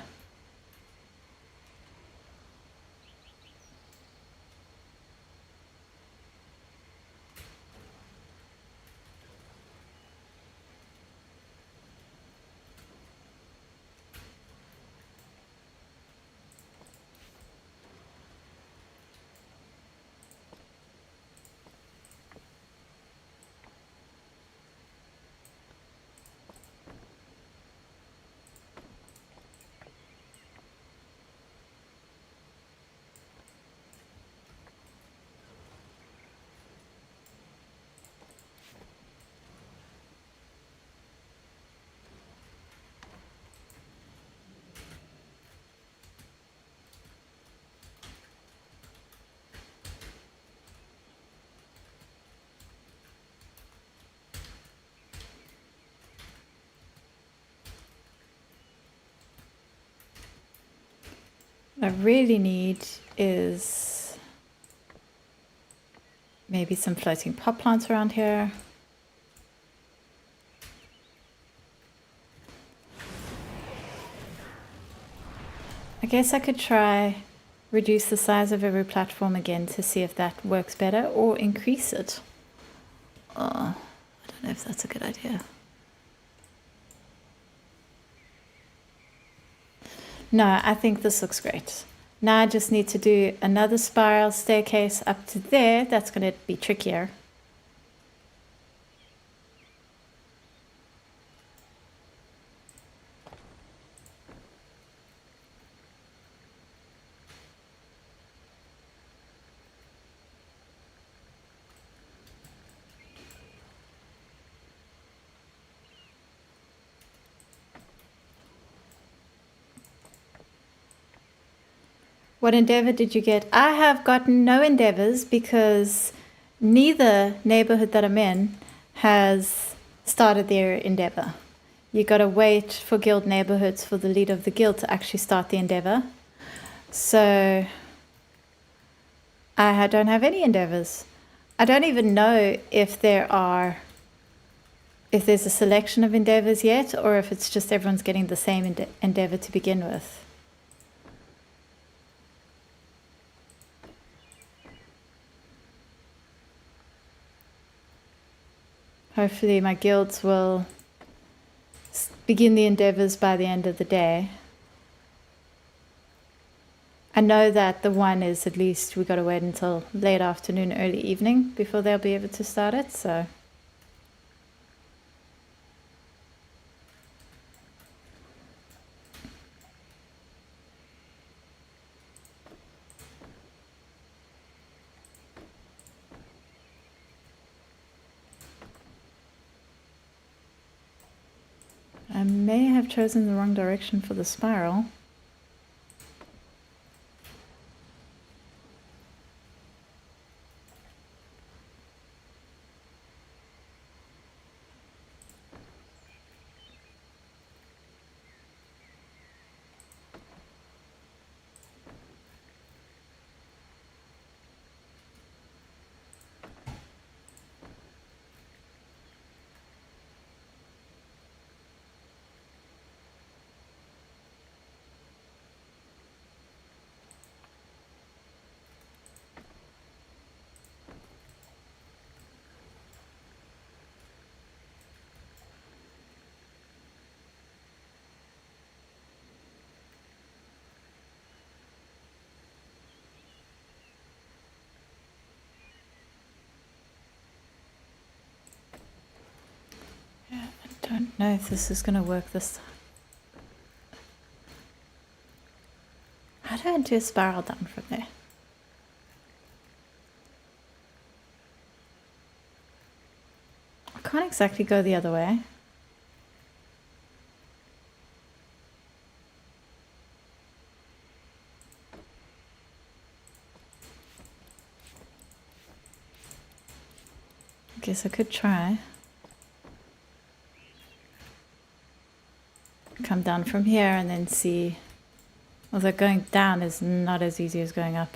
What I really need is maybe some floating pot plants around here. I guess I could try reduce the size of every platform again to see if that works better, or increase it. Oh, I don't know if that's a good idea. No, I think this looks great. Now I just need to do another spiral staircase up to there. That's going to be trickier. What endeavor did you get? I have gotten no endeavors because neither neighborhood that I'm in has started their endeavor. You got to wait for guild neighborhoods for the leader of the guild to actually start the endeavor. So I don't have any endeavors. I don't even know if there's a selection of endeavors yet, or if it's just everyone's getting the same endeavor to begin with. Hopefully my guilds will begin the endeavors by the end of the day. I know that the one is at least we got to wait until late afternoon, early evening before they'll be able to start it, so. I may have chosen the wrong direction for the spiral. don't know if this is going to work this time. How do I do a spiral down from there? I can't exactly go the other way. I guess I could try. Come down from here and then see. Although going down is not as easy as going up.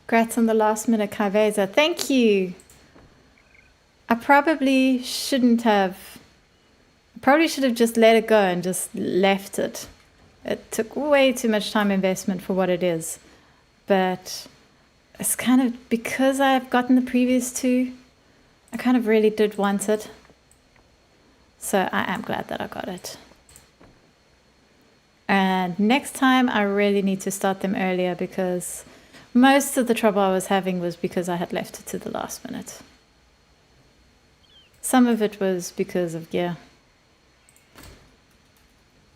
Congrats on the last minute, Kaiveza. Thank you. I probably should have just let it go and just left it. It took way too much time investment for what it is. But it's kind of, because I've gotten the previous two, I kind of really did want it. So I am glad that I got it. And next time I really need to start them earlier, because most of the trouble I was having was because I had left it to the last minute. Some of it was because of gear.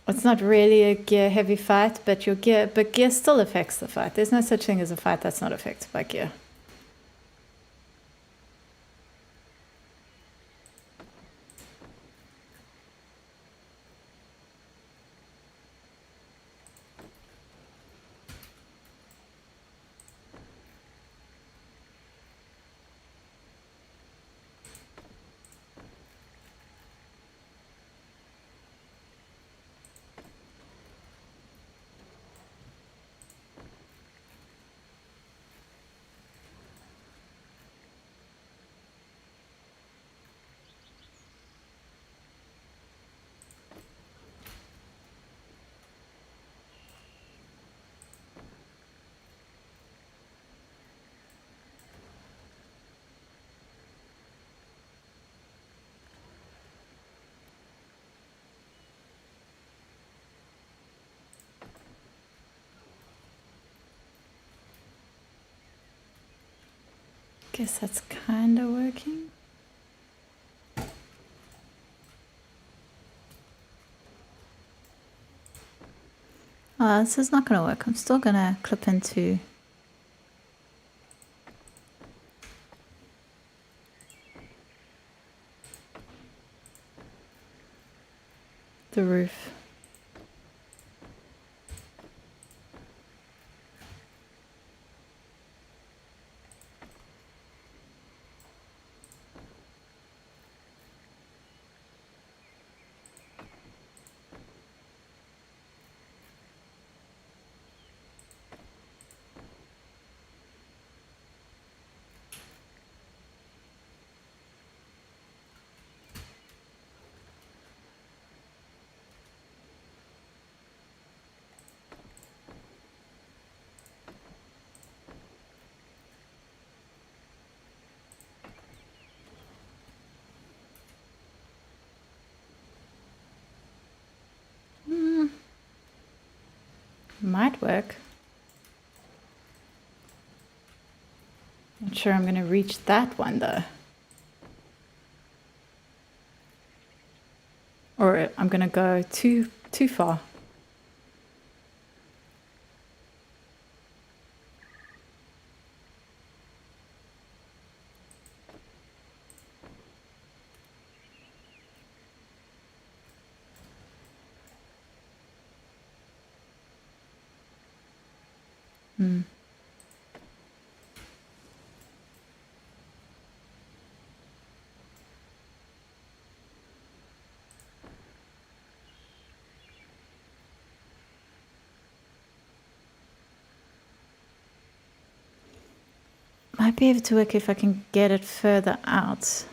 It's not really a gear heavy fight, but gear still affects the fight. There's no such thing as a fight that's not affected by gear. Guess that's kind of working. Oh, this is not going to work. I'm still going to clip into the roof. Might work. Not sure I'm going to reach that one though. Or I'm going to go too far. Might be able to work if I can get it further out.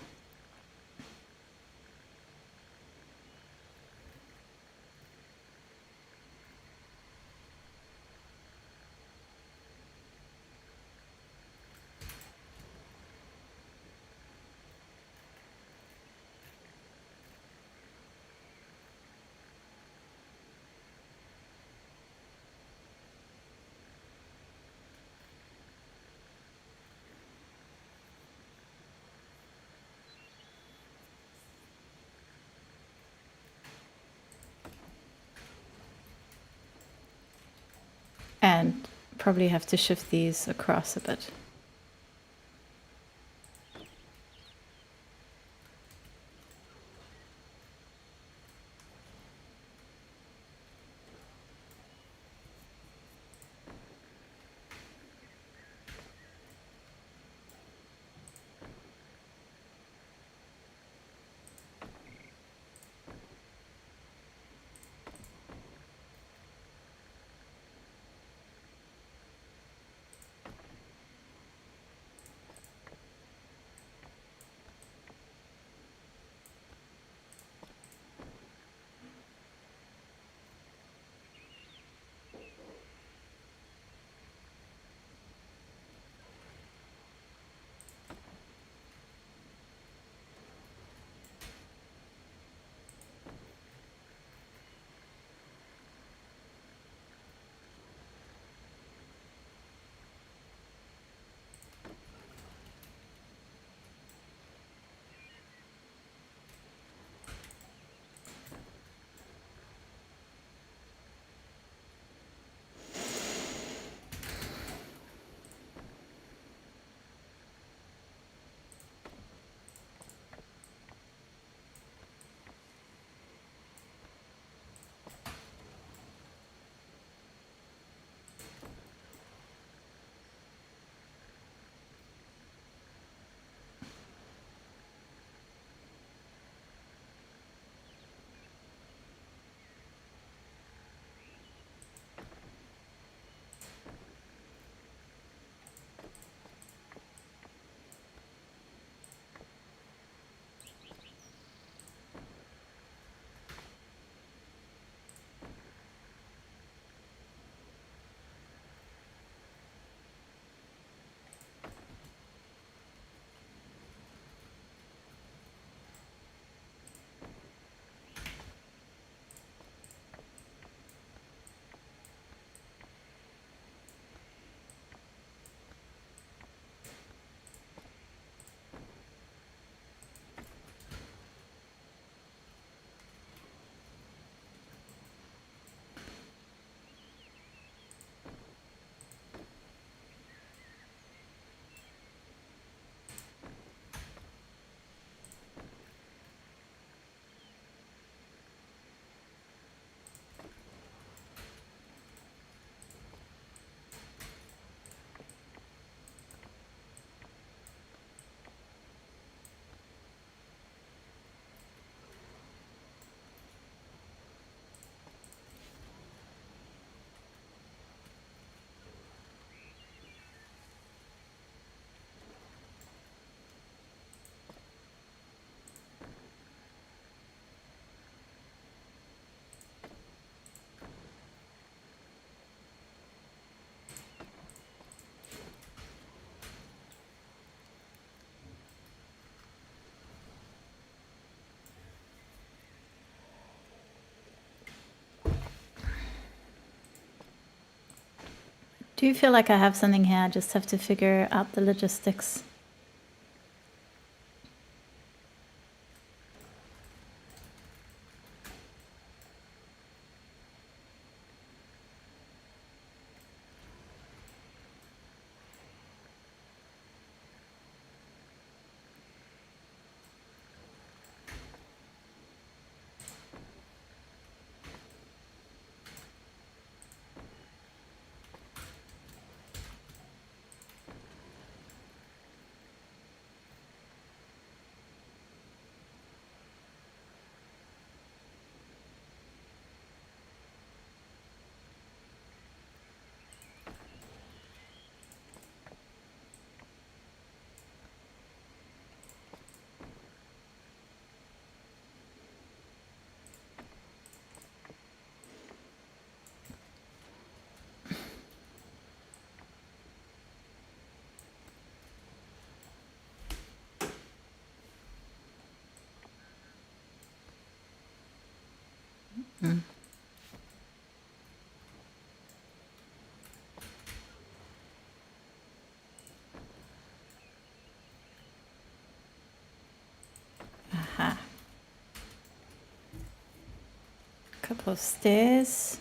And probably have to shift these across a bit. Do you feel like I have something here? I just have to figure out the logistics. Aha. Couple of stairs.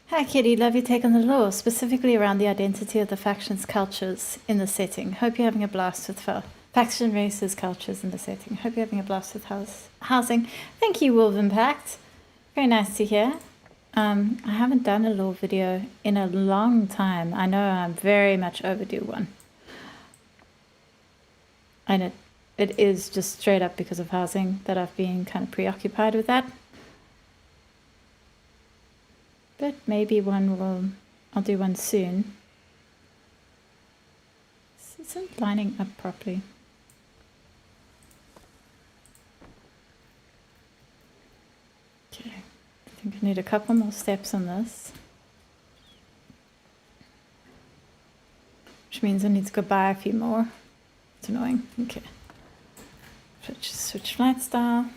Hi Kitty, love your take on the law, specifically around the identity of the factions' cultures in the setting. Hope you're having a blast with faction races, cultures in the setting. Hope you're having a blast with housing. Thank you, Wolf Impact. Very nice to hear. I haven't done a law video in a long time. I know I'm very much overdue one. And it is just straight up because of housing that I've been kind of preoccupied with that. But maybe I'll do one soon. This isn't lining up properly. Okay, I think I need a couple more steps on this. Which means I need to go buy a few more. It's annoying. Okay. Switch flight style.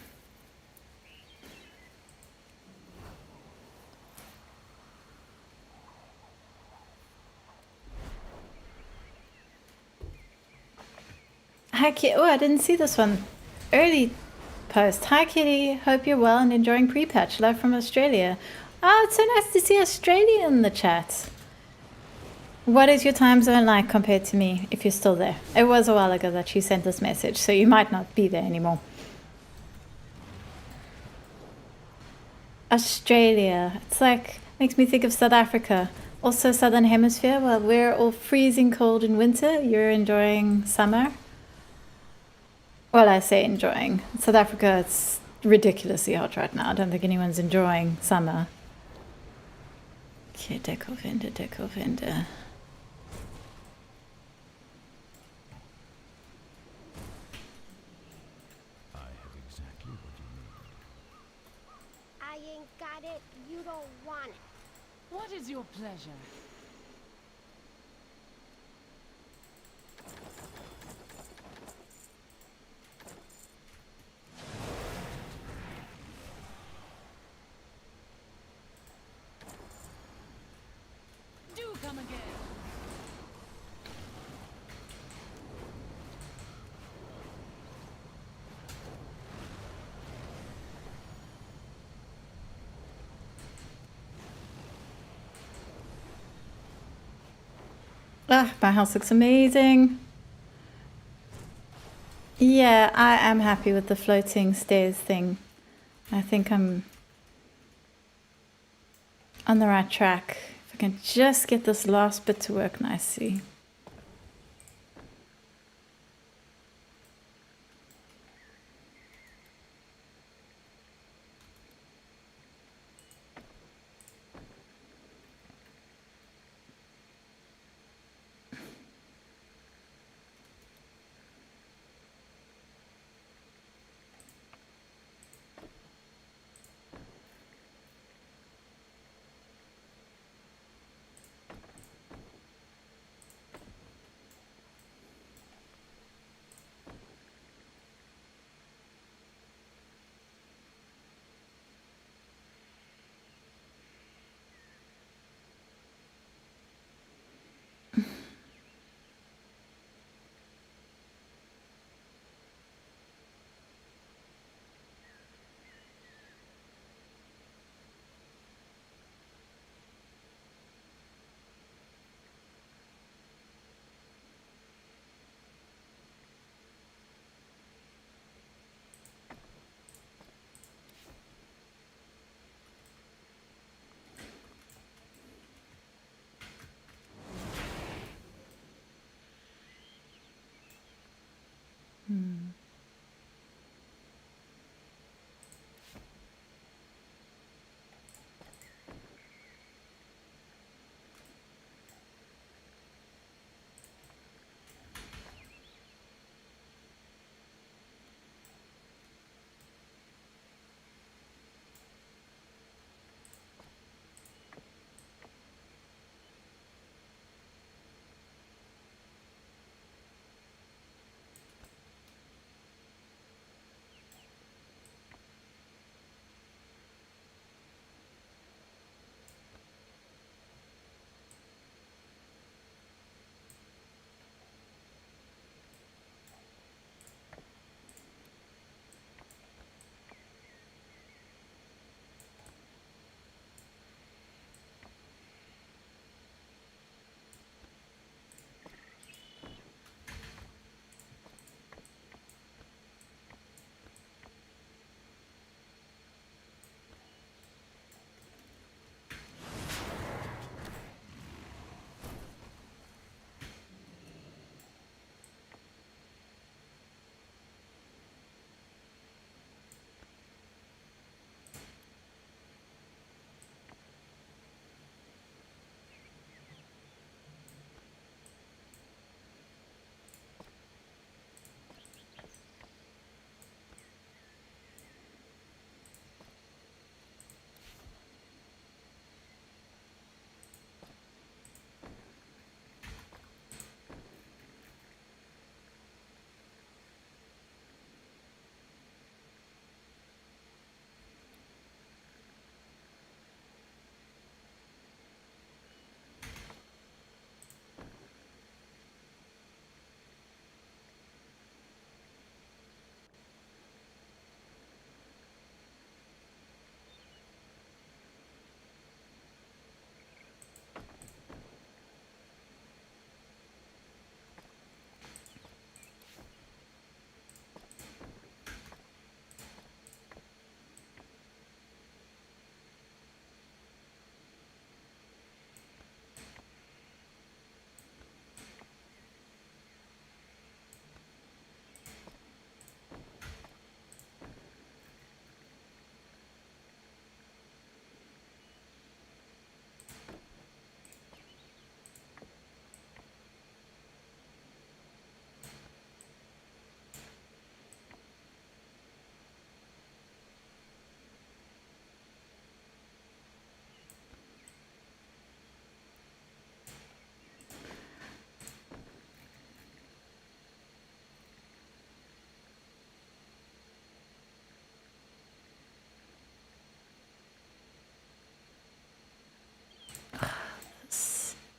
Hi Kitty. Oh, I didn't see this one. Early post. Hi Kitty. Hope you're well and enjoying Prepatch. Love from Australia. Oh, it's so nice to see Australia in the chat. What is your time zone like compared to me, if you're still there? It was a while ago that you sent this message, so you might not be there anymore. Australia. It's like, makes me think of South Africa. Also Southern Hemisphere. Well, we're all freezing cold in winter. You're enjoying summer. Well, I say enjoying. South Africa, it's ridiculously hot right now. I don't think anyone's enjoying summer. Okay, Decor vendor. don't want it. What is your pleasure? Do come again. Ah, my house looks amazing. Yeah, I am happy with the floating stairs thing. I think I'm on the right track. If I can just get this last bit to work nicely.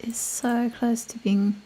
is so close to being...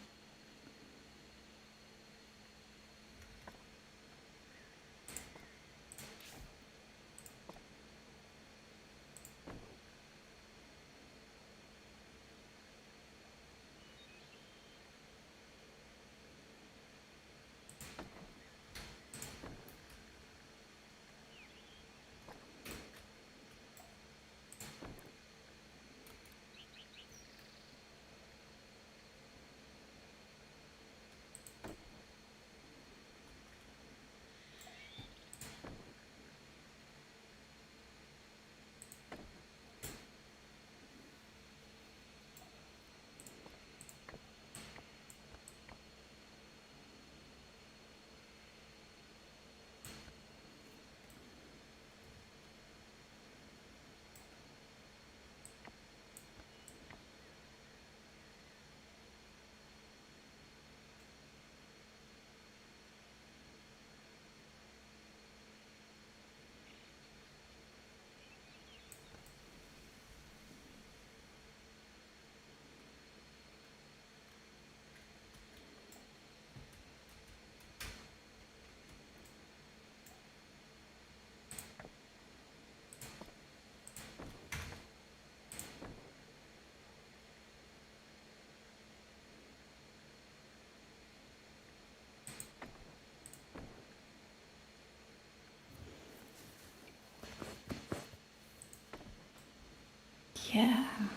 Yeah, I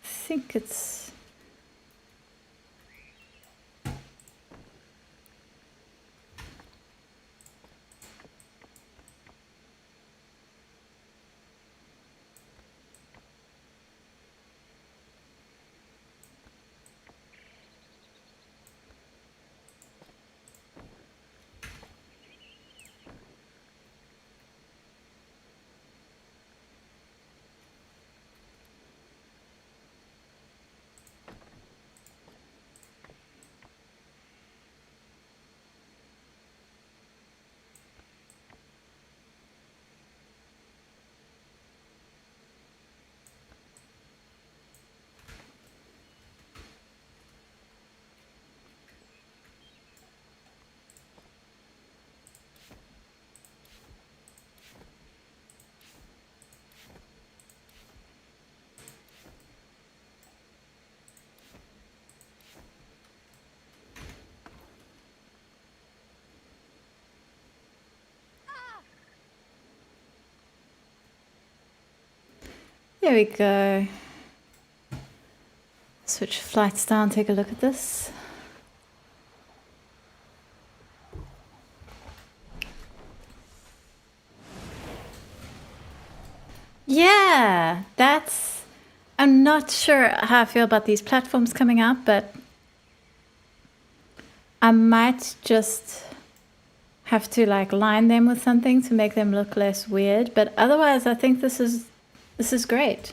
think it's... There we go. Switch flights down, take a look at this. Yeah, that's... I'm not sure how I feel about these platforms coming out, but I might just have to like line them with something to make them look less weird. But otherwise, I think this is great.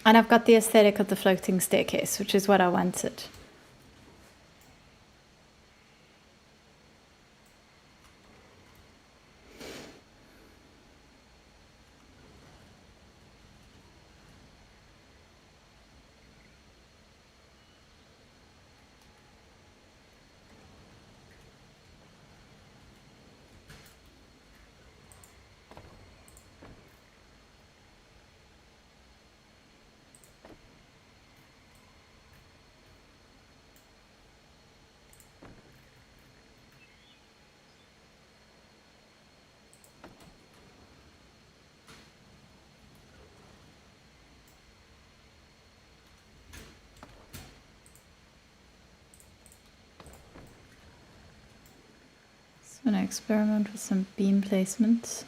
And I've got the aesthetic of the floating staircase, which is what I wanted. I'm going to experiment with some beam placement.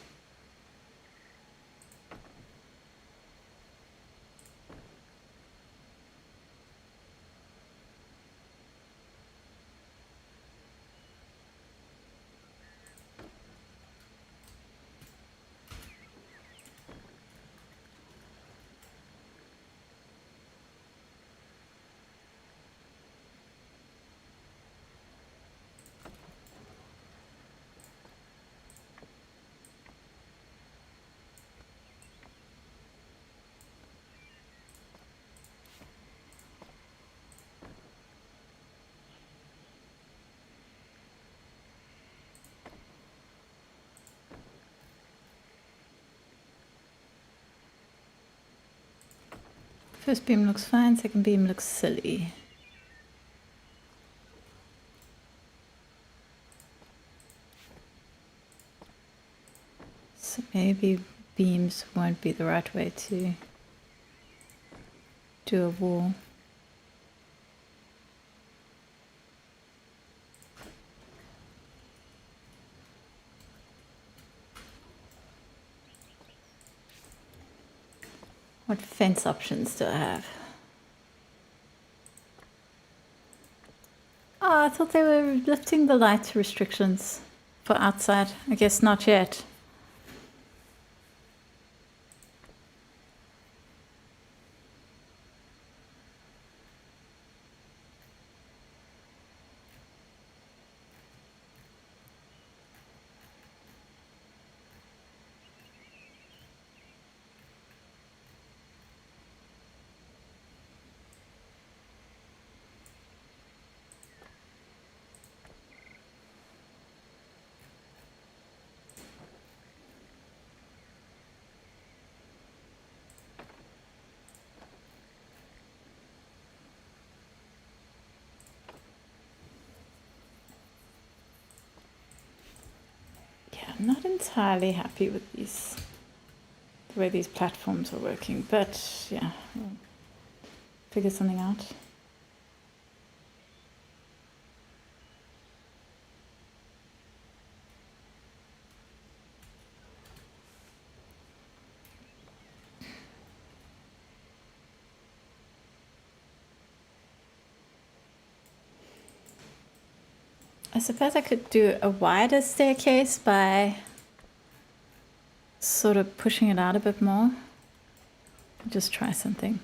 First beam looks fine, second beam looks silly. So maybe beams won't be the right way to do a wall. What fence options do I have? Oh, I thought they were lifting the light restrictions for outside. I guess not yet. I'm not entirely happy with these, the way these platforms are working, but yeah, we'll figure something out. I suppose I could do a wider staircase by sort of pushing it out a bit more. Just try something.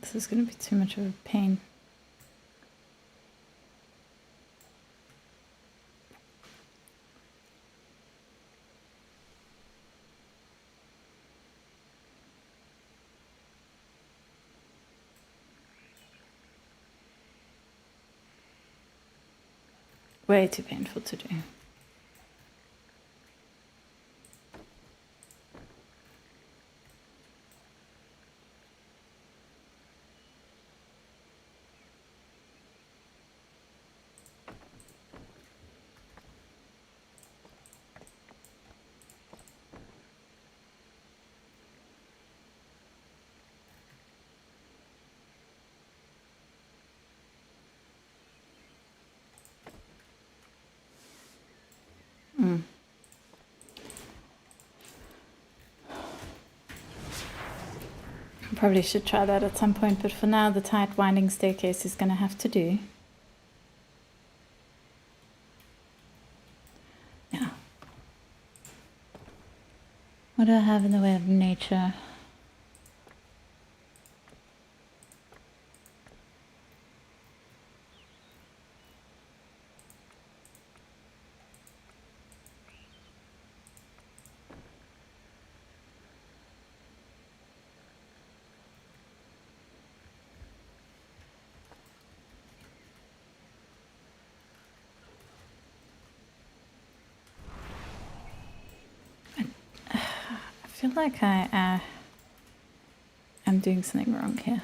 This is going to be too much of a pain. Way too painful to do. Probably should try that at some point, but for now the tight winding staircase is going to have to do. Now, what do I have in the way of nature? I feel like I am doing something wrong here.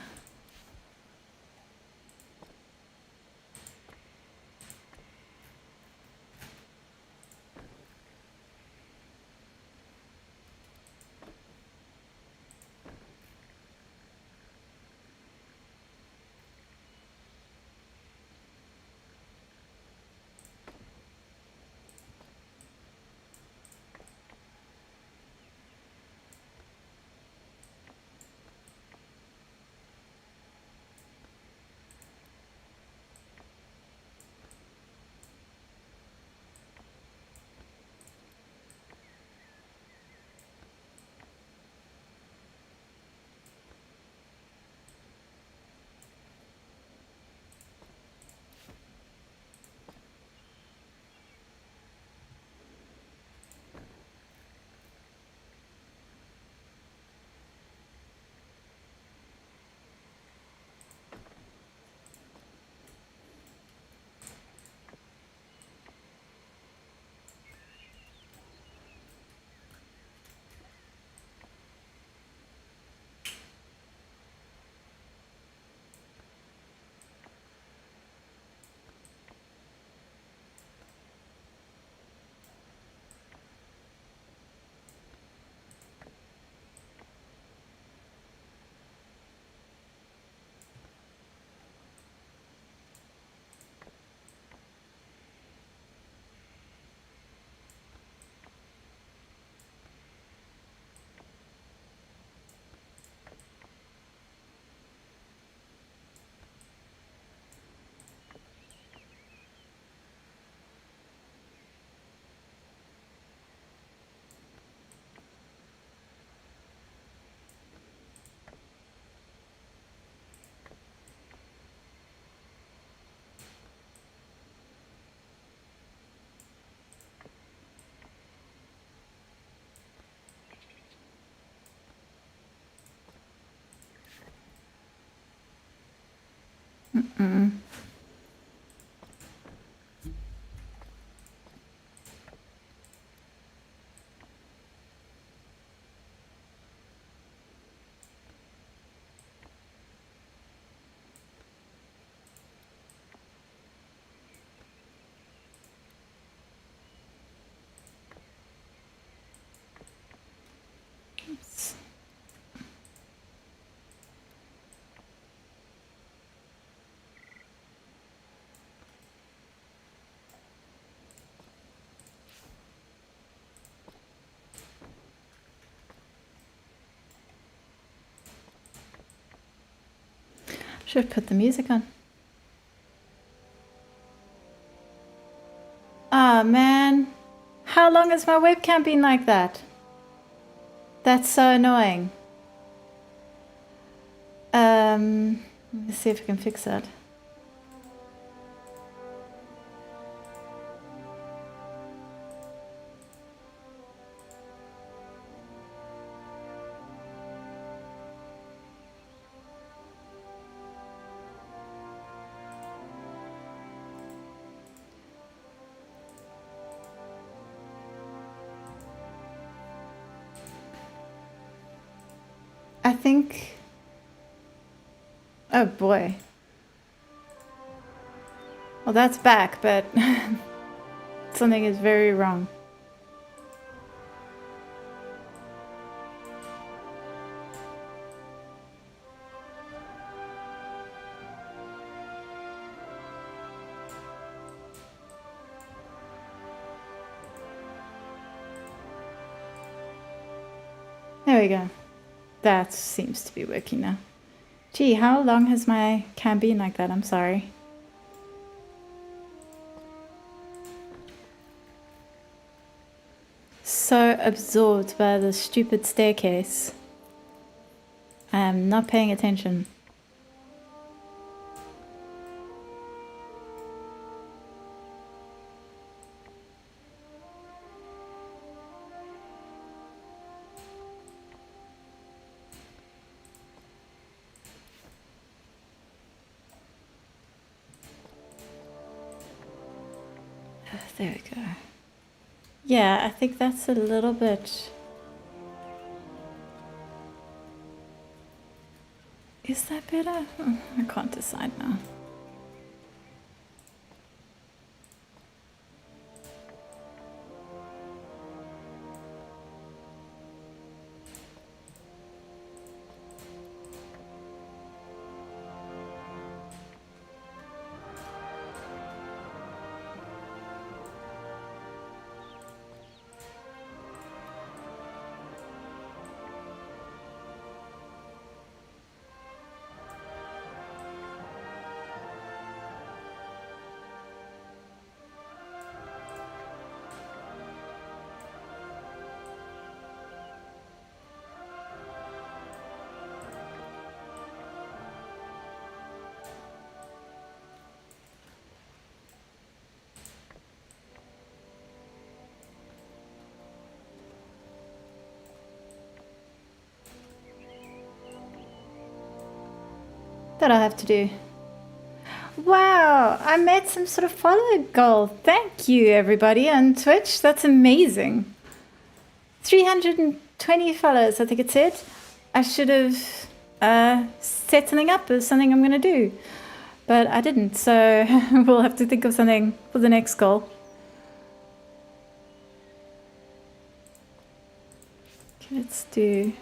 Oops. Should have put the music on. Ah, man. How long has my webcam been like that? That's so annoying. Let's see if I can fix that. I think... Oh boy. Well, that's back, but something is very wrong. There we go. That seems to be working now. Gee, how long has my cam been like that? I'm sorry. So absorbed by the stupid staircase. I am not paying attention. There we go. Yeah, I think that's a little bit... Is that better? Oh, I can't decide now. That I'll have to do. Wow, I made some sort of follower goal. Thank you, everybody on Twitch. That's amazing. 320 followers, I think it said. I should have set something up as something I'm going to do. But I didn't, so we'll have to think of something for the next goal. Okay, let's do...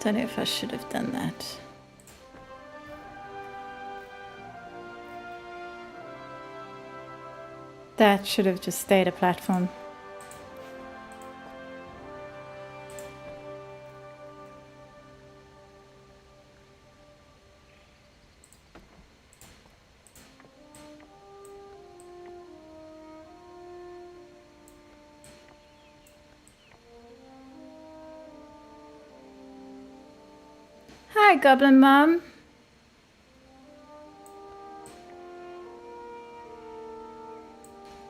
Don't know if I should have done that. That should have just stayed a platform. Hi, Goblin Mom.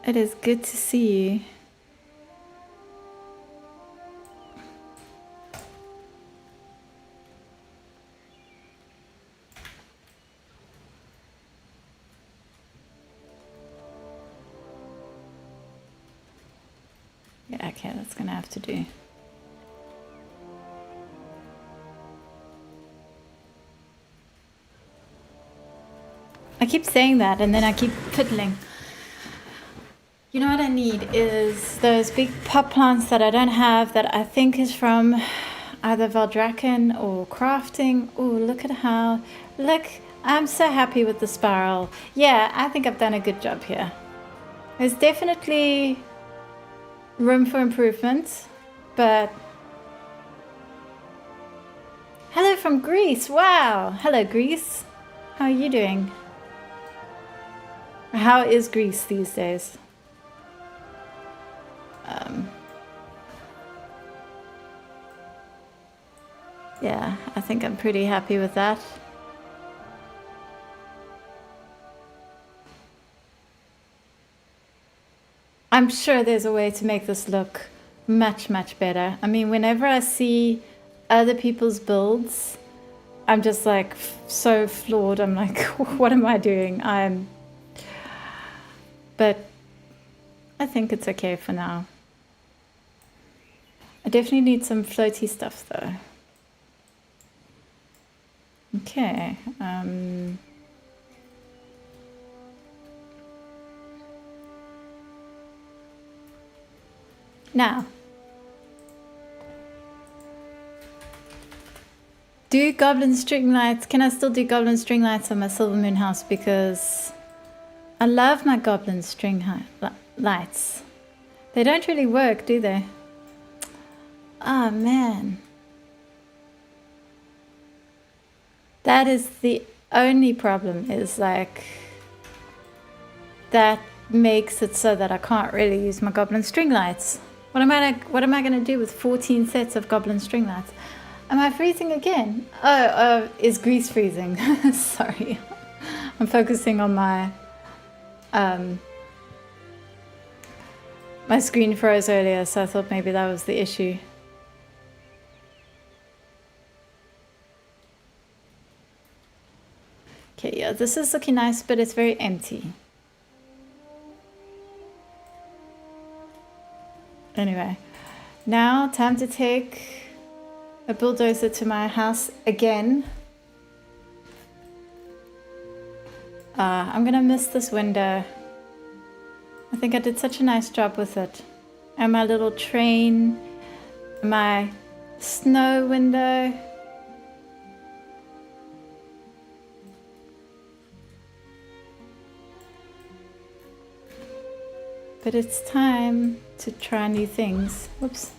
It is good to see you. Yeah, okay, that's gonna have to do. I keep saying that and then I keep fiddling. You know what I need is those big pot plants that I don't have that I think is from either Valdraken or crafting. Oh, look at how, look, I'm so happy with the spiral. Yeah, I think I've done a good job here. There's definitely room for improvement, but hello from Greece. Wow. Hello, Greece. How are you doing? How is Greece these days? Yeah, I think I'm pretty happy with that. I'm sure there's a way to make this look much, much better. I mean, whenever I see other people's builds, I'm just like so flawed. I'm like, what am I doing? But I think it's okay for now. I definitely need some floaty stuff though. Okay. Now, do goblin string lights. Can I still do goblin string lights on my Silvermoon house? Because I love my goblin string lights. They don't really work, do they? Oh man. That is the only problem, is like that makes it so that I can't really use my goblin string lights. What am I going to do with 14 sets of goblin string lights? Am I freezing again? Oh, is Greece freezing? Sorry. I'm focusing on my my screen froze earlier, so I thought maybe that was the issue. Okay, yeah, this is looking nice, but it's very empty. Anyway, now time to take a bulldozer to my house again. I'm gonna miss this window. I think I did such a nice job with it. And my little train, my snow window. But it's time to try new things. Whoops.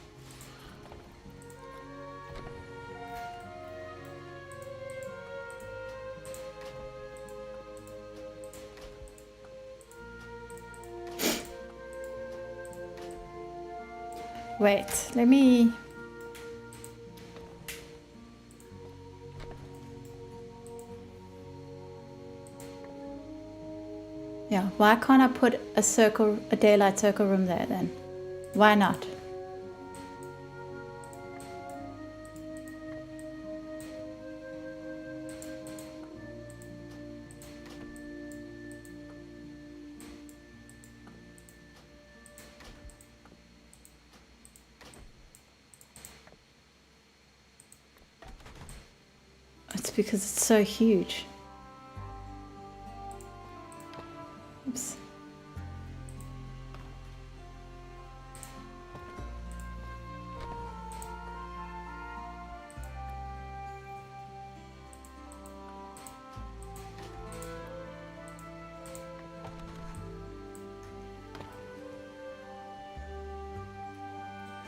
Wait, let me... Yeah, why can't I put a daylight circle room there then? Why not? It's because it's so huge. Oops.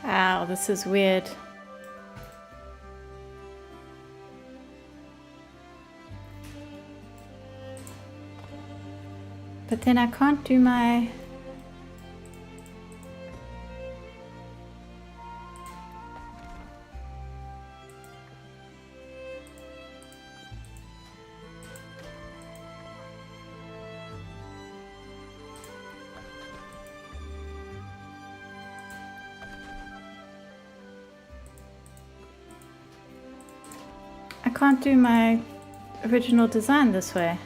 Ow, this is weird. But then I can't do my... can't do my original design this way.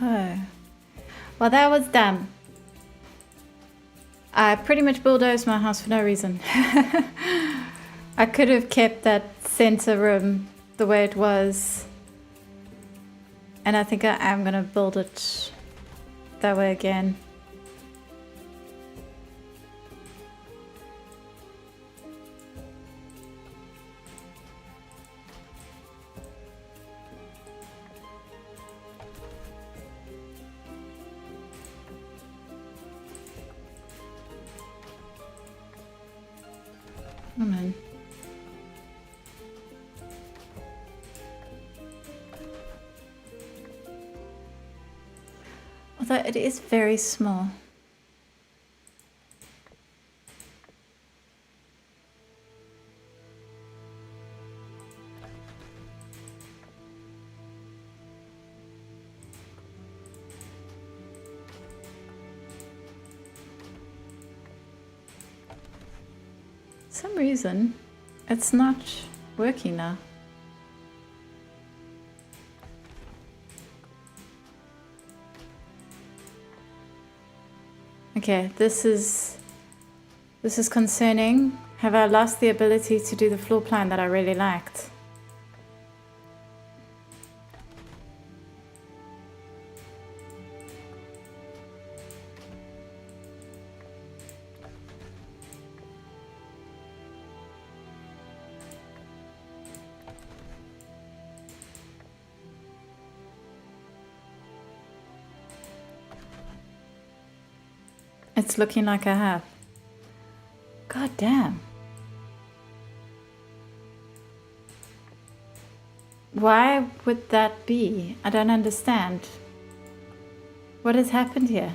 Oh, well, that was dumb. I pretty much bulldozed my house for no reason. I could have kept that center room the way it was, and I think I am gonna build it that way again. Come on. Although it is very small. For some reason, it's not working now. Okay, this is concerning. Have I lost the ability to do the floor plan that I really liked? It's looking like I have. God damn. Why would that be? I don't understand. What has happened here?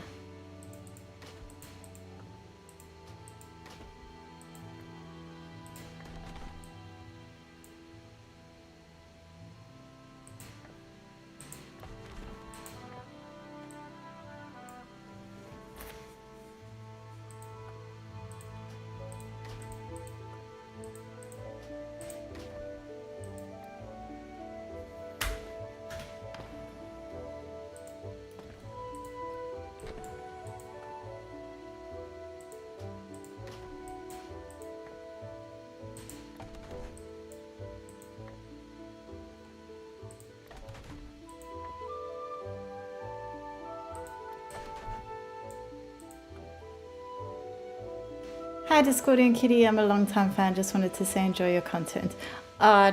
Hi Discordian Kitty, I'm a long time fan, just wanted to say enjoy your content.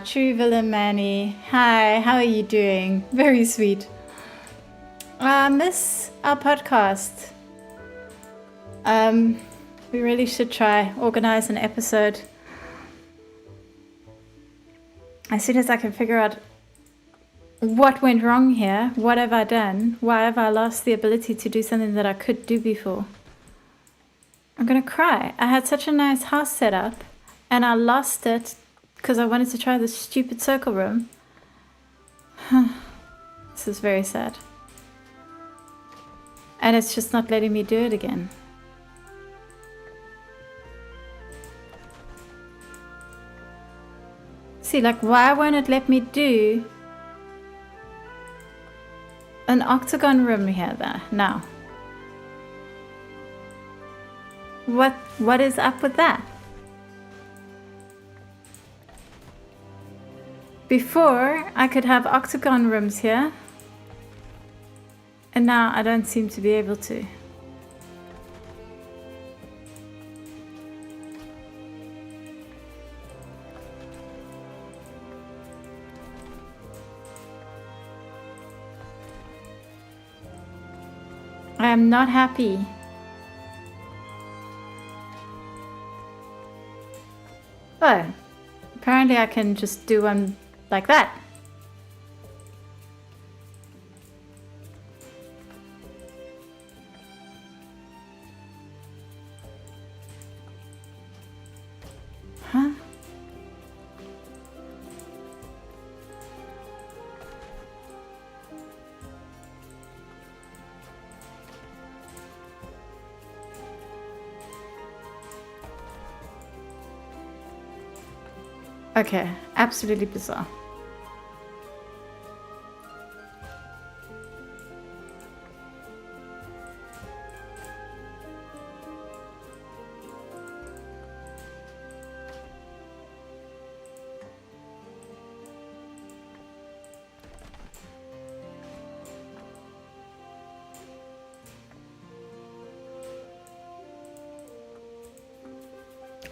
True Villain Manny, hi, how are you doing? Very sweet. Miss our podcast. We really should try organize an episode. As soon as I can figure out what went wrong here, what have I done, why have I lost the ability to do something that I could do before? I'm gonna cry. I had such a nice house set up and I lost it because I wanted to try this stupid circle room. This is very sad. And it's just not letting me do it again. See, like, why won't it let me do an octagon room here there now? What is up with that? Before, I could have octagon rooms here, and now I don't seem to be able to. I am not happy. Oh, apparently I can just do one like that. Huh? Okay, absolutely bizarre.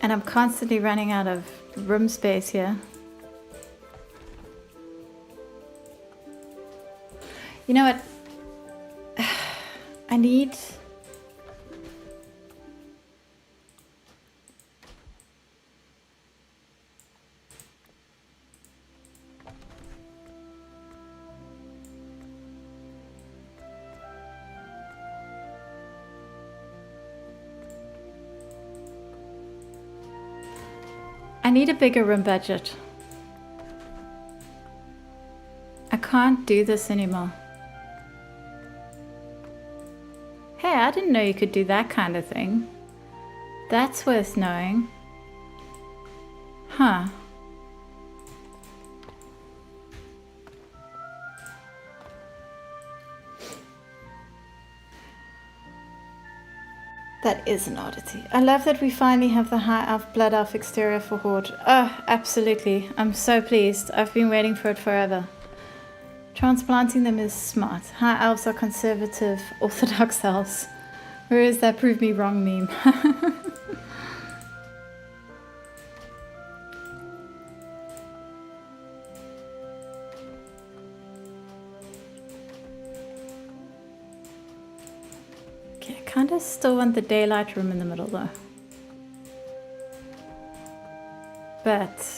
And I'm constantly running out of room space here. You know what? I need... I need a bigger room budget. I can't do this anymore. Hey, I didn't know you could do that kind of thing. That's worth knowing. Huh. That is an oddity. I love that we finally have the High Elf Blood Elf exterior for Horde. Oh, absolutely. I'm so pleased. I've been waiting for it forever. Transplanting them is smart. High Elves are conservative, orthodox elves. Where is that prove me wrong meme? Okay, I kind of still want the daylight room in the middle though. But...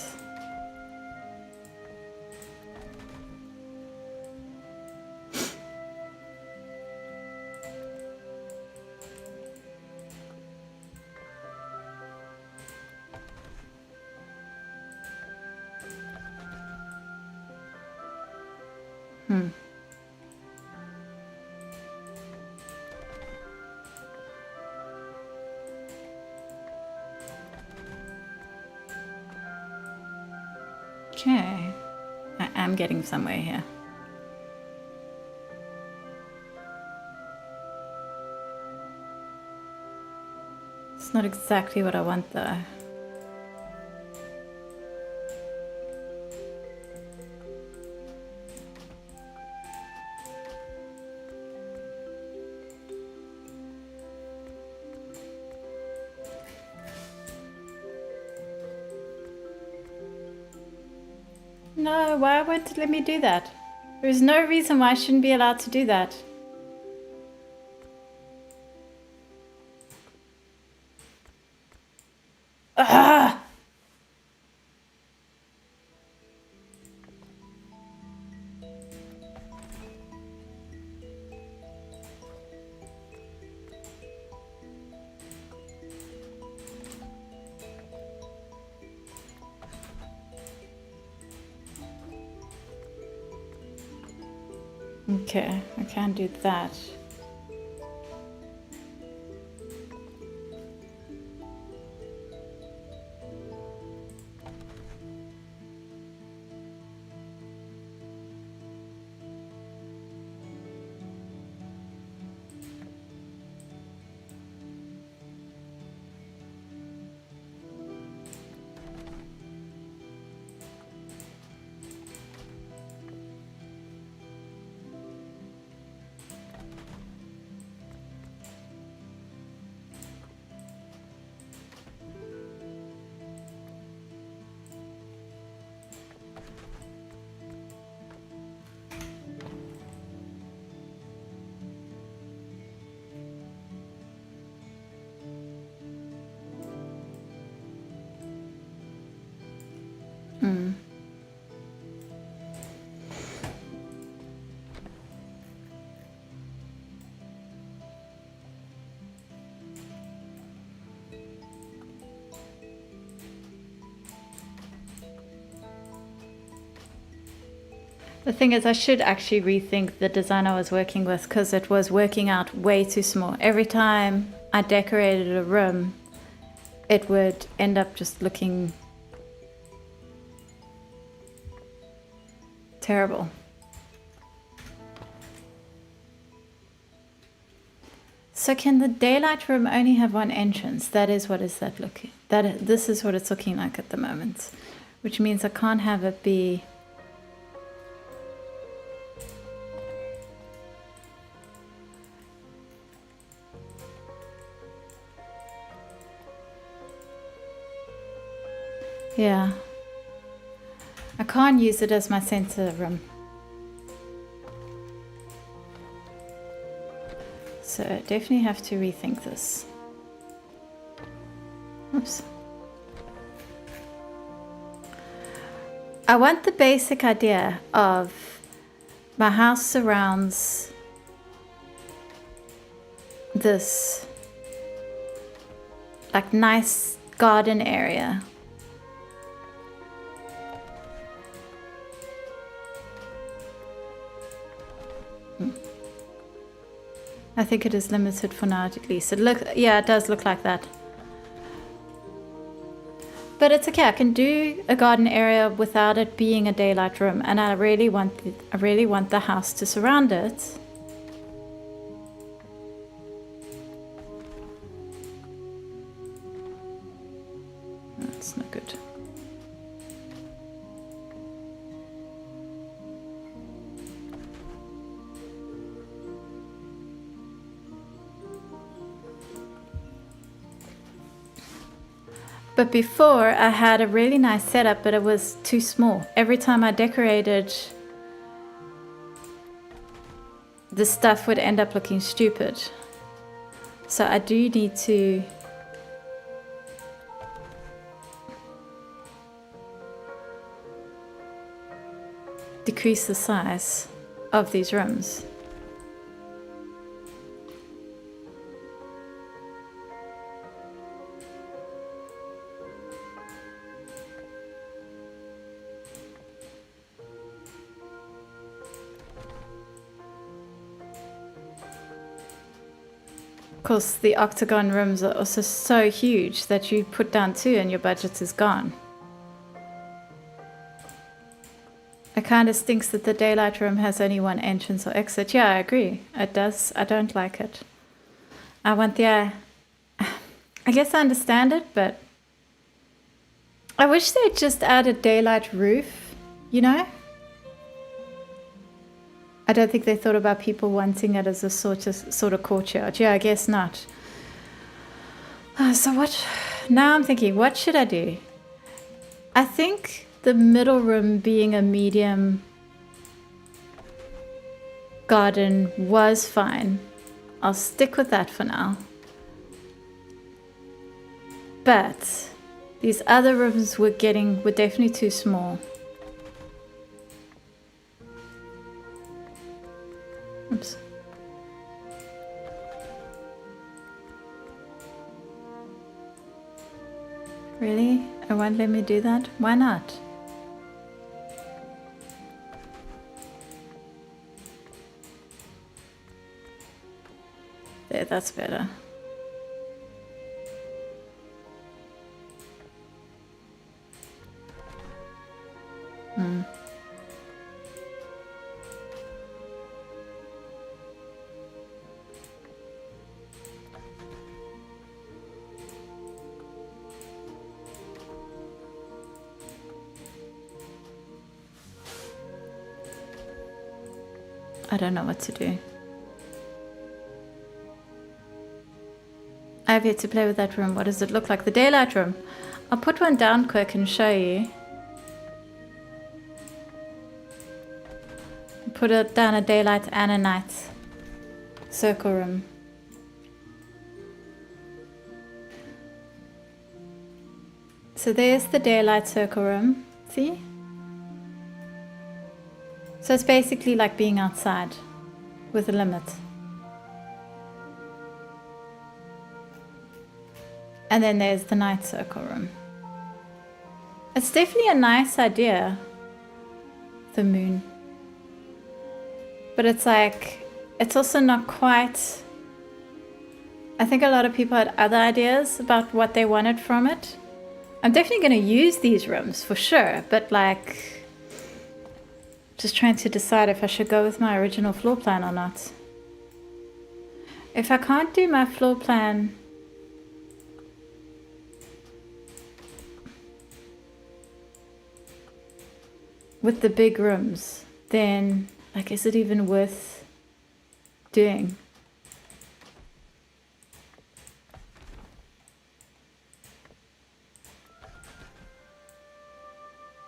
Okay, I am getting somewhere here. It's not exactly what I want though. No, why won't it let me do that? There's no reason why I shouldn't be allowed to do that. Ah! Okay, I can't do that. The thing is, I should actually rethink the design I was working with because it was working out way too small. Every time I decorated a room, it would end up just looking terrible. So can the daylight room only have one entrance? That is what is that looking? This is what it's looking like at the moment, which means I can't have it be. Yeah, I can't use it as my center room. So I definitely have to rethink this. Oops. I want the basic idea of my house surrounds this like nice garden area. I think it is limited for now at least. Yeah, it does look like that. But it's okay. I can do a garden area without it being a daylight room, and I really want the house to surround it. That's not good. But before, I had a really nice setup, but it was too small. Every time I decorated, the stuff would end up looking stupid. So I do need to decrease the size of these rooms. Of course, the octagon rooms are also so huge that you put down two and your budget is gone. It kind of stinks that the daylight room has only one entrance or exit. Yeah, I agree. It does. I don't like it. I want the... I guess I understand it, but... I wish they'd just add a daylight roof, you know? I don't think they thought about people wanting it as a sort of courtyard. Yeah, I guess not. So what? Now I'm thinking, what should I do? I think the middle room being a medium garden was fine. I'll stick with that for now. But these other rooms were definitely too small. Oops. Really? It won't let me do that? Why not? There, that's better. I don't know what to do. I have yet to play with that room. What does it look like? The daylight room. I'll put one down quick and show you. Put it down a daylight and a night circle room. So there's the daylight circle room. See? So it's basically like being outside with a limit. And then there's the night circle room. It's definitely a nice idea, the moon. But it's like, it's also not quite... I think a lot of people had other ideas about what they wanted from it. I'm definitely going to use these rooms for sure, but like... just trying to decide if I should go with my original floor plan or not. If I can't do my floor plan... with the big rooms, then like, is it even worth doing?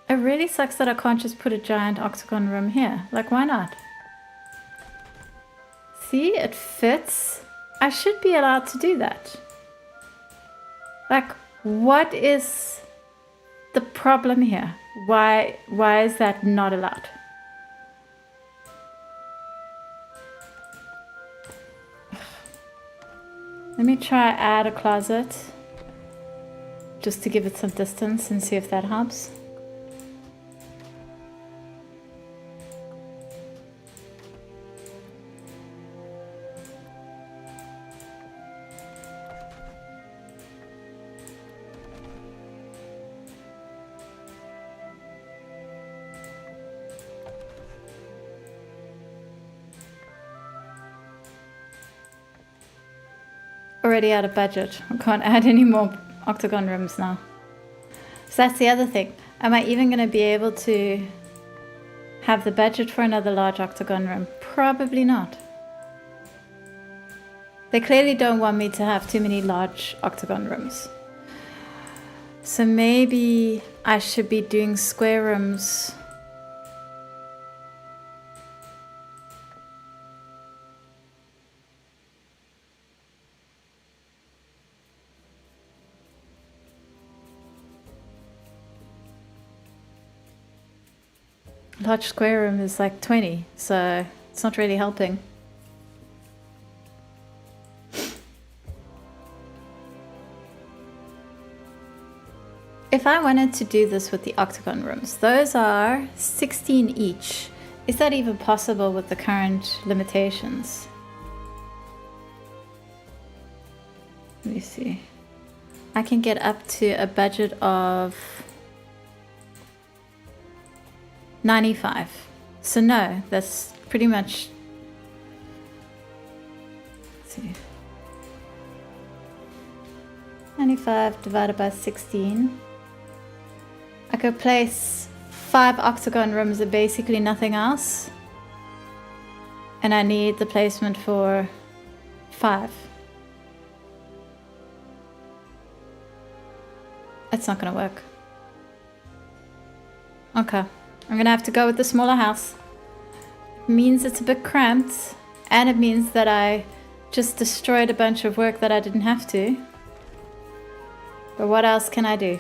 It really sucks that I can't just put a giant octagon room here. Like, why not? See, it fits. I should be allowed to do that. Like, what is the problem here? Why is that not allowed? Let me try add a closet just to give it some distance and see if that helps. Already out of budget. I can't add any more octagon rooms now. So that's the other thing. Am I even going to be able to have the budget for another large octagon room? Probably not. They clearly don't want me to have too many large octagon rooms. So maybe I should be doing square rooms. Large square room is like 20, so it's not really helping. If I wanted to do this with the octagon rooms, those are 16 each. Is that even possible with the current limitations? Let me see. I can get up to a budget of 95. So no, that's pretty much... Let's see. 95 divided by 16. I could place 5 octagon rooms and basically nothing else. And I need the placement for 5. It's not gonna work. Okay. I'm gonna have to go with the smaller house. It means it's a bit cramped, and it means that I just destroyed a bunch of work that I didn't have to. But what else can I do?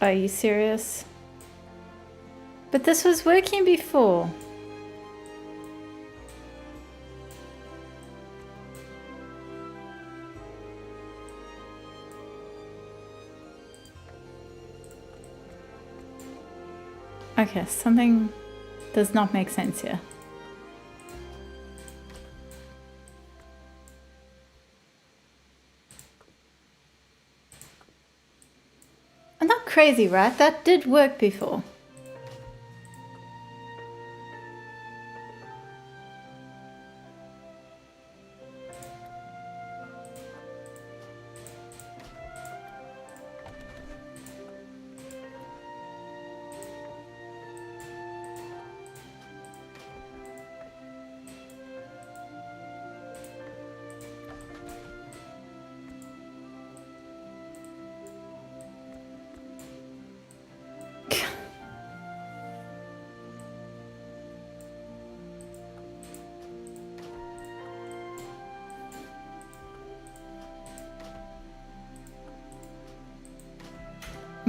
Are you serious? But this was working before. Okay, something does not make sense here. I'm not crazy, right? That did work before.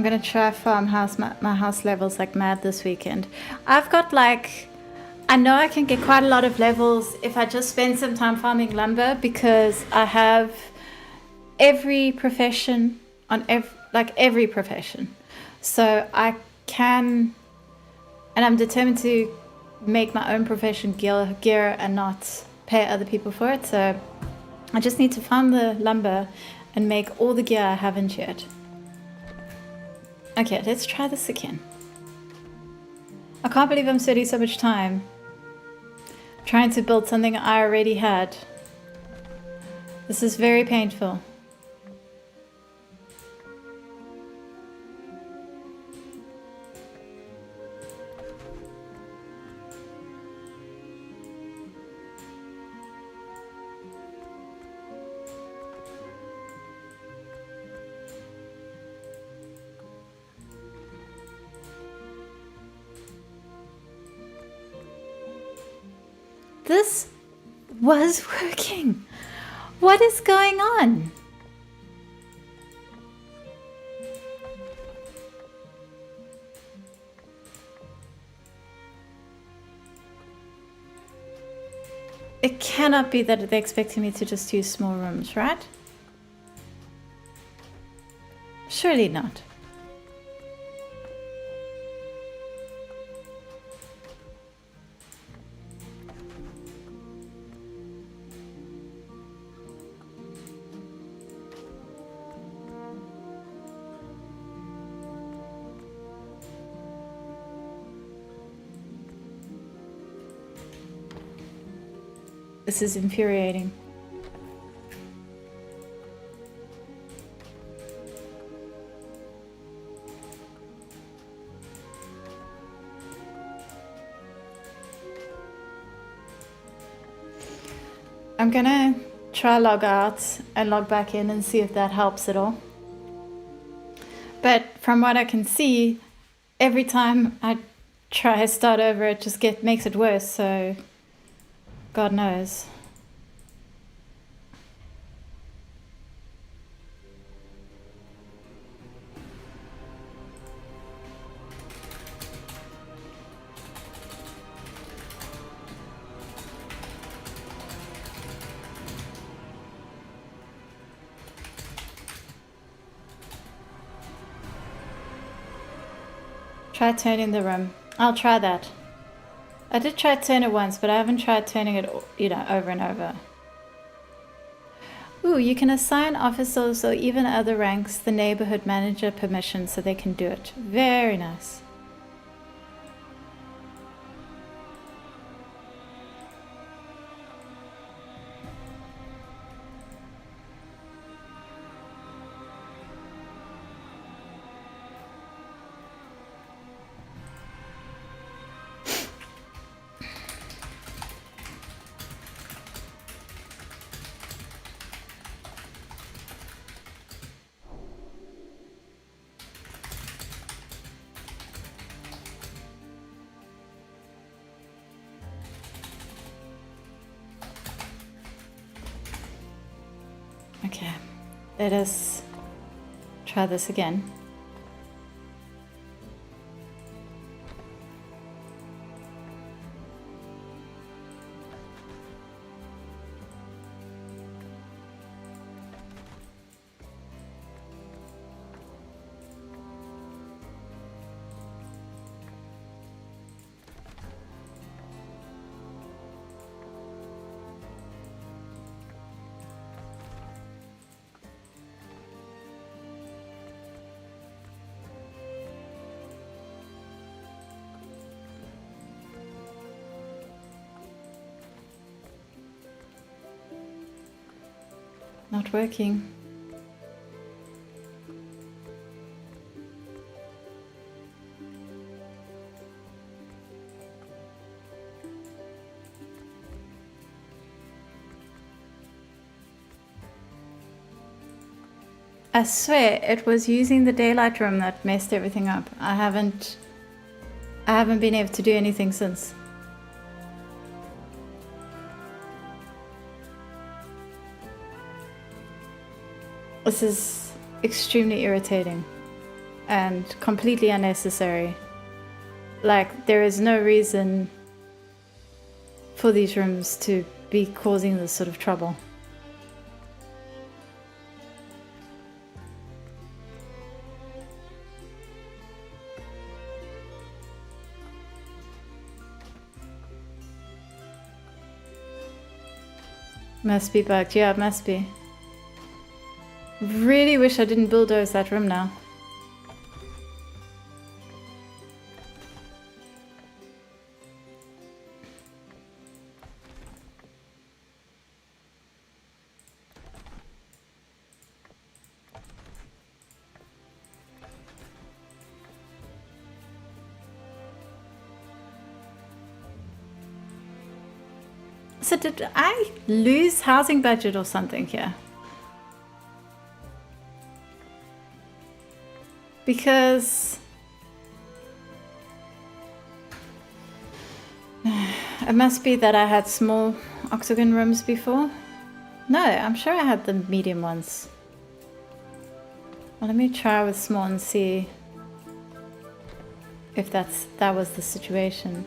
I'm gonna try farmhouse my house levels like mad this weekend. I've got like, I know I can get quite a lot of levels if I just spend some time farming lumber because I have every profession on every profession. So I can, and I'm determined to make my own profession gear and not pay other people for it. So I just need to farm the lumber and make all the gear I haven't yet. Okay, let's try this again. I can't believe I'm spending so much time trying to build something I already had. This is very painful. This was working. What is going on? It cannot be that they're expecting me to just use small rooms, right? Surely not. This is infuriating. I'm gonna try log out and log back in and see if that helps at all. But from what I can see, every time I try to start over, it just makes it worse, so God knows. Try turning the room. I'll try that. I did try to turn it once, but I haven't tried turning it, over and over. Ooh, you can assign officers or even other ranks the neighborhood manager permission so they can do it. Very nice. Okay, let us try this again. Not working. I swear it was using the daylight room that messed everything up. I haven't been able to do anything since. This is extremely irritating. and completely unnecessary. Like, there is no reason for these rooms to be causing this sort of trouble. Must be bugged. Yeah, it must be. Really wish I didn't bulldoze that room now. So did I lose housing budget or something here? Because it must be that I had small octagon rooms before. No, I'm sure I had the medium ones. Well, let me try with small and see if that was the situation.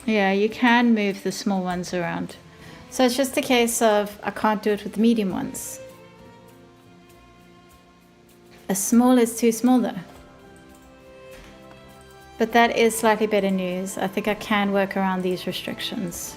Yeah, you can move the small ones around. So it's just a case of I can't do it with the medium ones. A small is too small though. But that is slightly better news. I think I can work around these restrictions.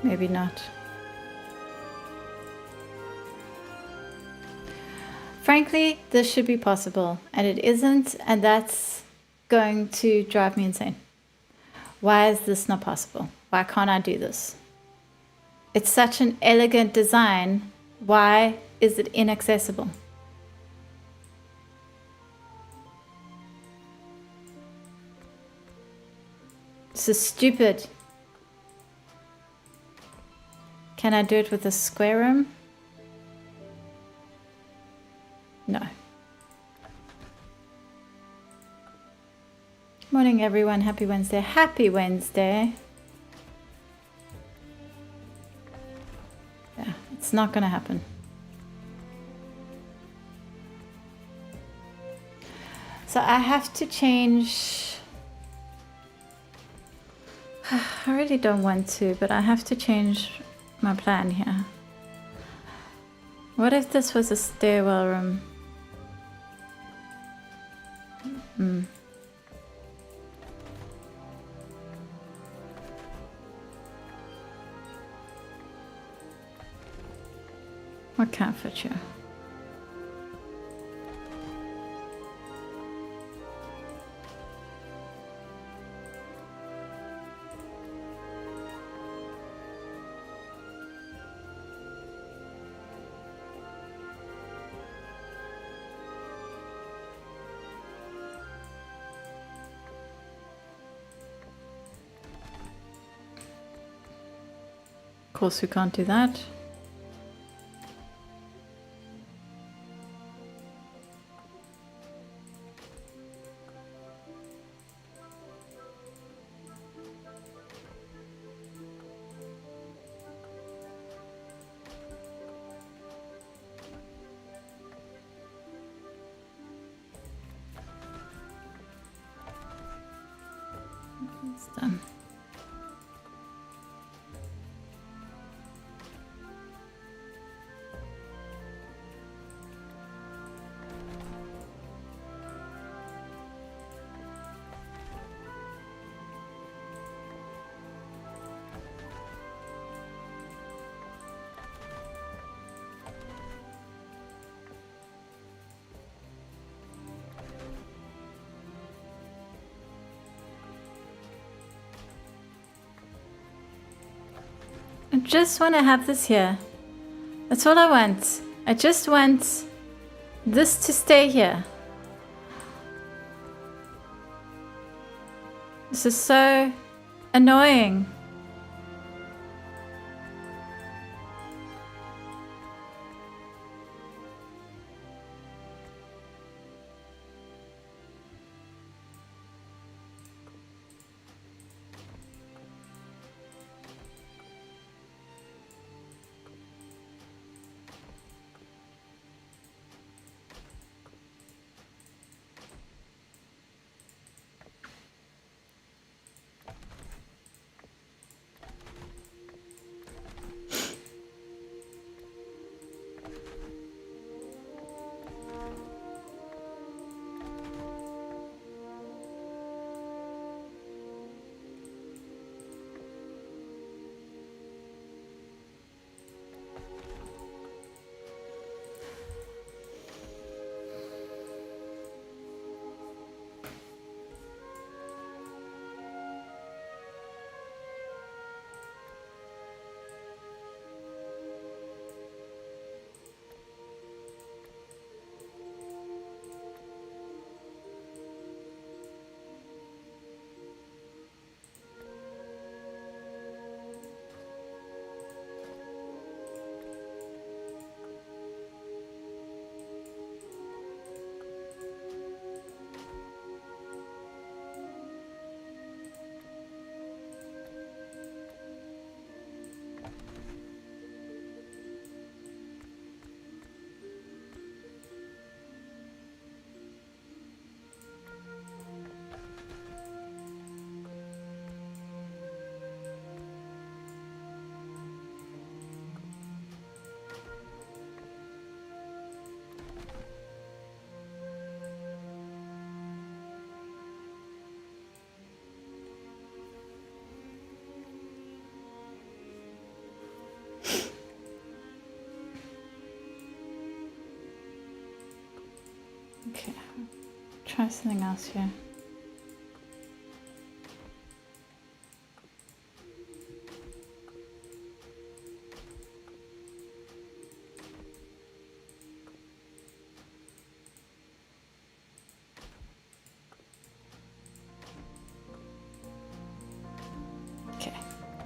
Maybe not. Frankly, this should be possible, and it isn't, and that's going to drive me insane. Why is this not possible? Why can't I do this? It's such an elegant design. Why is it inaccessible? This is stupid. Can I do it with a square room? No. Morning everyone, happy Wednesday. Happy Wednesday. Yeah, it's not gonna happen. So I have to change. I really don't want to, but I have to change my plan here. What if this was a stairwell room? What can't fit you? Of course we can't do that. It's done. I just want to have this here. That's all I want. I just want this to stay here. This is so annoying. Okay, try something else here. Okay,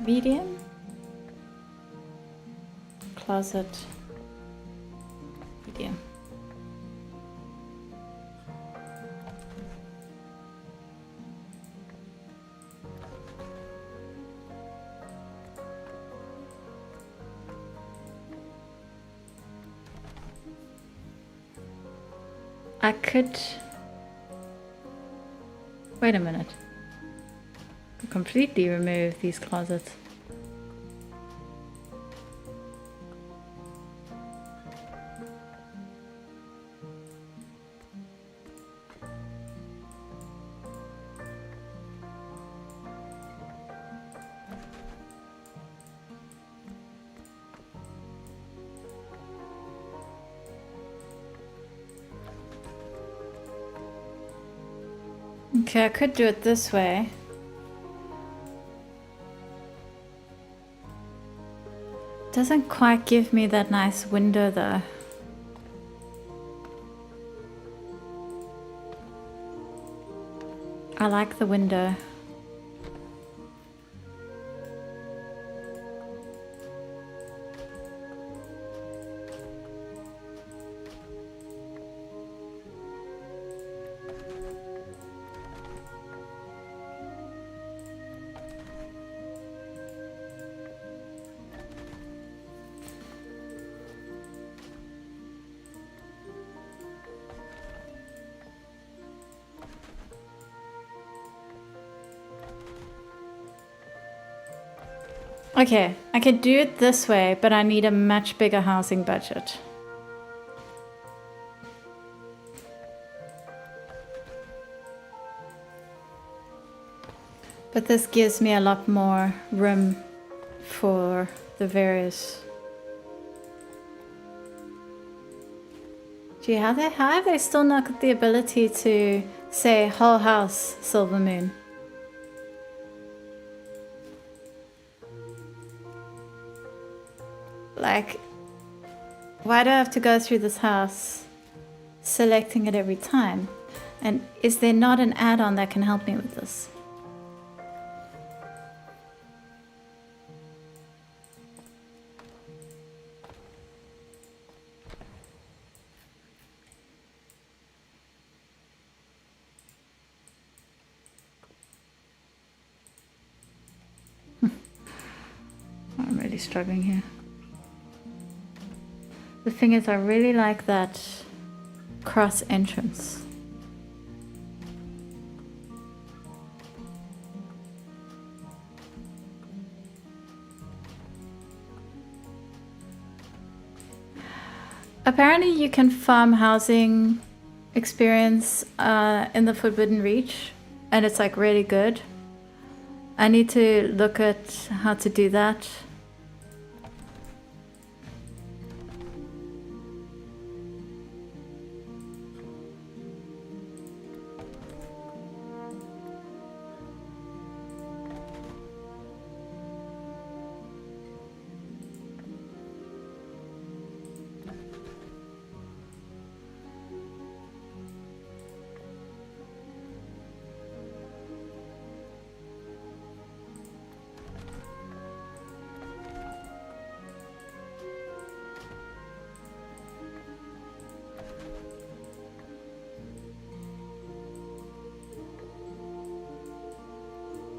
medium, closet, medium. I could... Wait a minute. Completely remove these closets. Okay, I could do it this way. Doesn't quite give me that nice window though. I like the window. Okay, I could do it this way, but I need a much bigger housing budget. But this gives me a lot more room for the various... Gee, how have they still not got the ability to say whole house Silvermoon? Like, why do I have to go through this house selecting it every time? And is there not an add-on that can help me with this? I'm really struggling here. The thing is, I really like that cross entrance. Apparently you can farm housing experience in the Forbidden Reach, and it's like really good. I need to look at how to do that.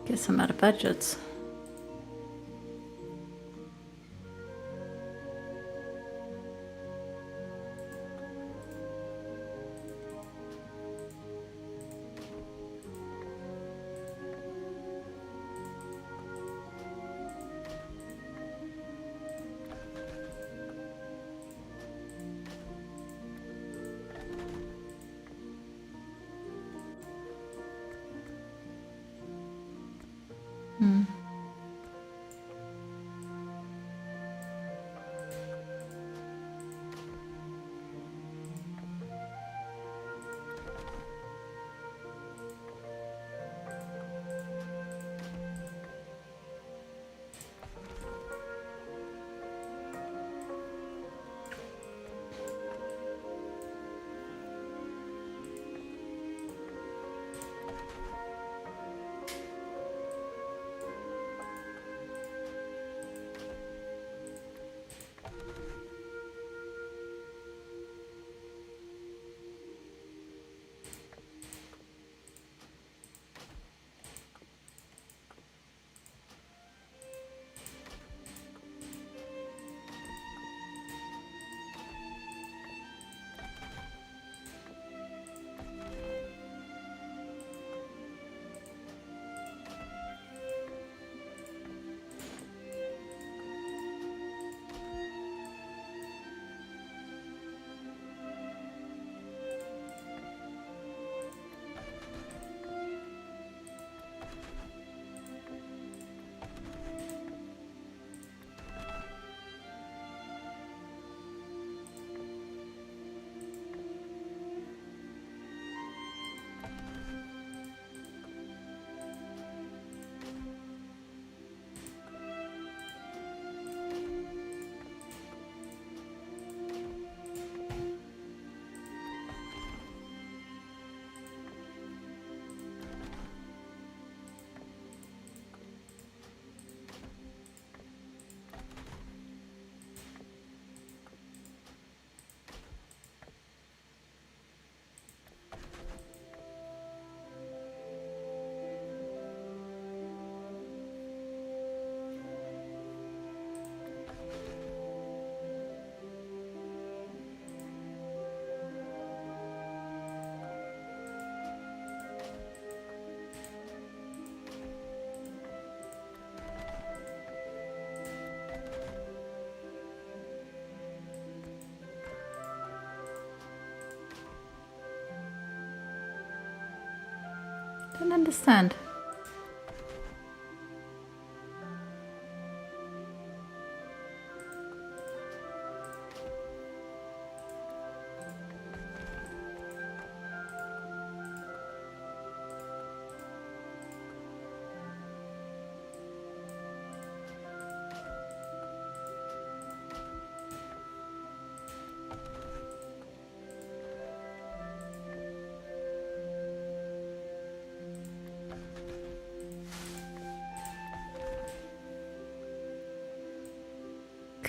Guess I'm out of budgets. Don't understand.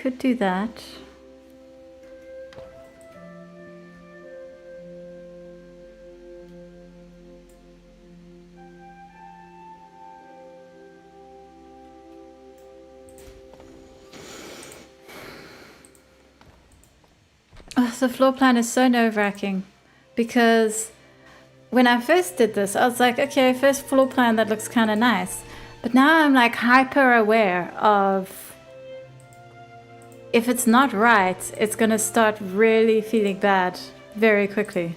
could do that. Oh, the floor plan is so nerve-wracking because when I first did this, I was like, okay, first floor plan that looks kind of nice. But now I'm like hyper aware of if it's not right, it's gonna start really feeling bad very quickly.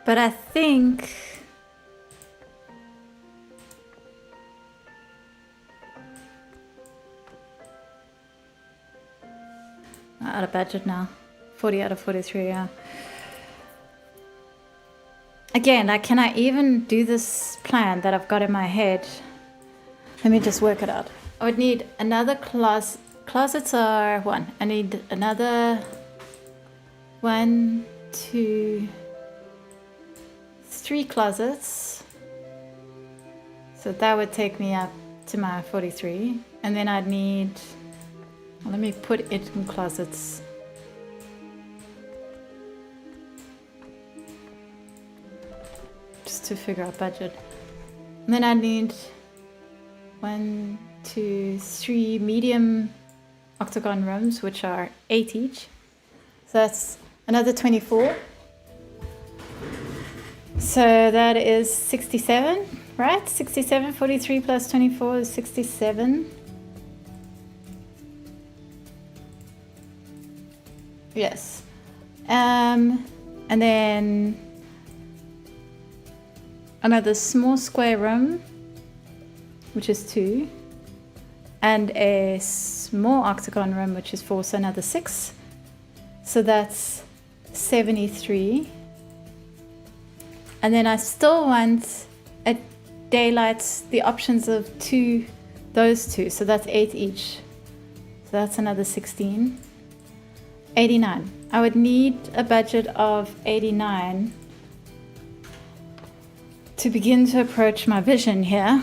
But I think out of budget now. 40 out of 43, yeah. Again, like, can I even do this plan that I've got in my head? Let me just work it out. I would need another closet. Closets are 1. I need another 1, 2, 3 closets. So that would take me up to my 43. And then I'd need, well, let me put it in closets. Just to figure out budget. And then I'd need 1, 2, 3 medium octagon rooms, which are 8 each. So that's another 24. So that is 67, right? 67, 43 plus 24 is 67. Yes. And then another small square room, which is 2. And a small octagon room, which is 4, so another 6. So that's 73. And then I still want a daylight, the options of 2, those 2. So that's 8 each. So that's another 16. 89. I would need a budget of 89 to begin to approach my vision here.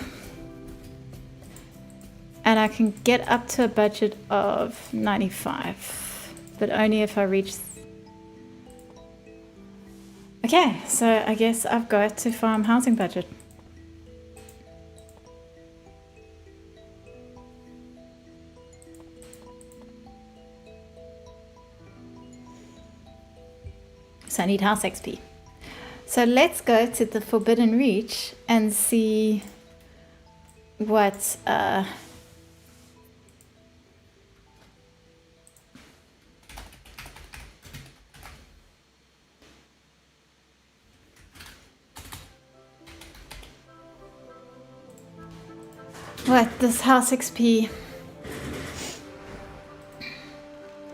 And I can get up to a budget of 95, but only if I reach. Okay, so I guess I've got to farm housing budget. So I need house XP. So let's go to the Forbidden Reach and see what this house XP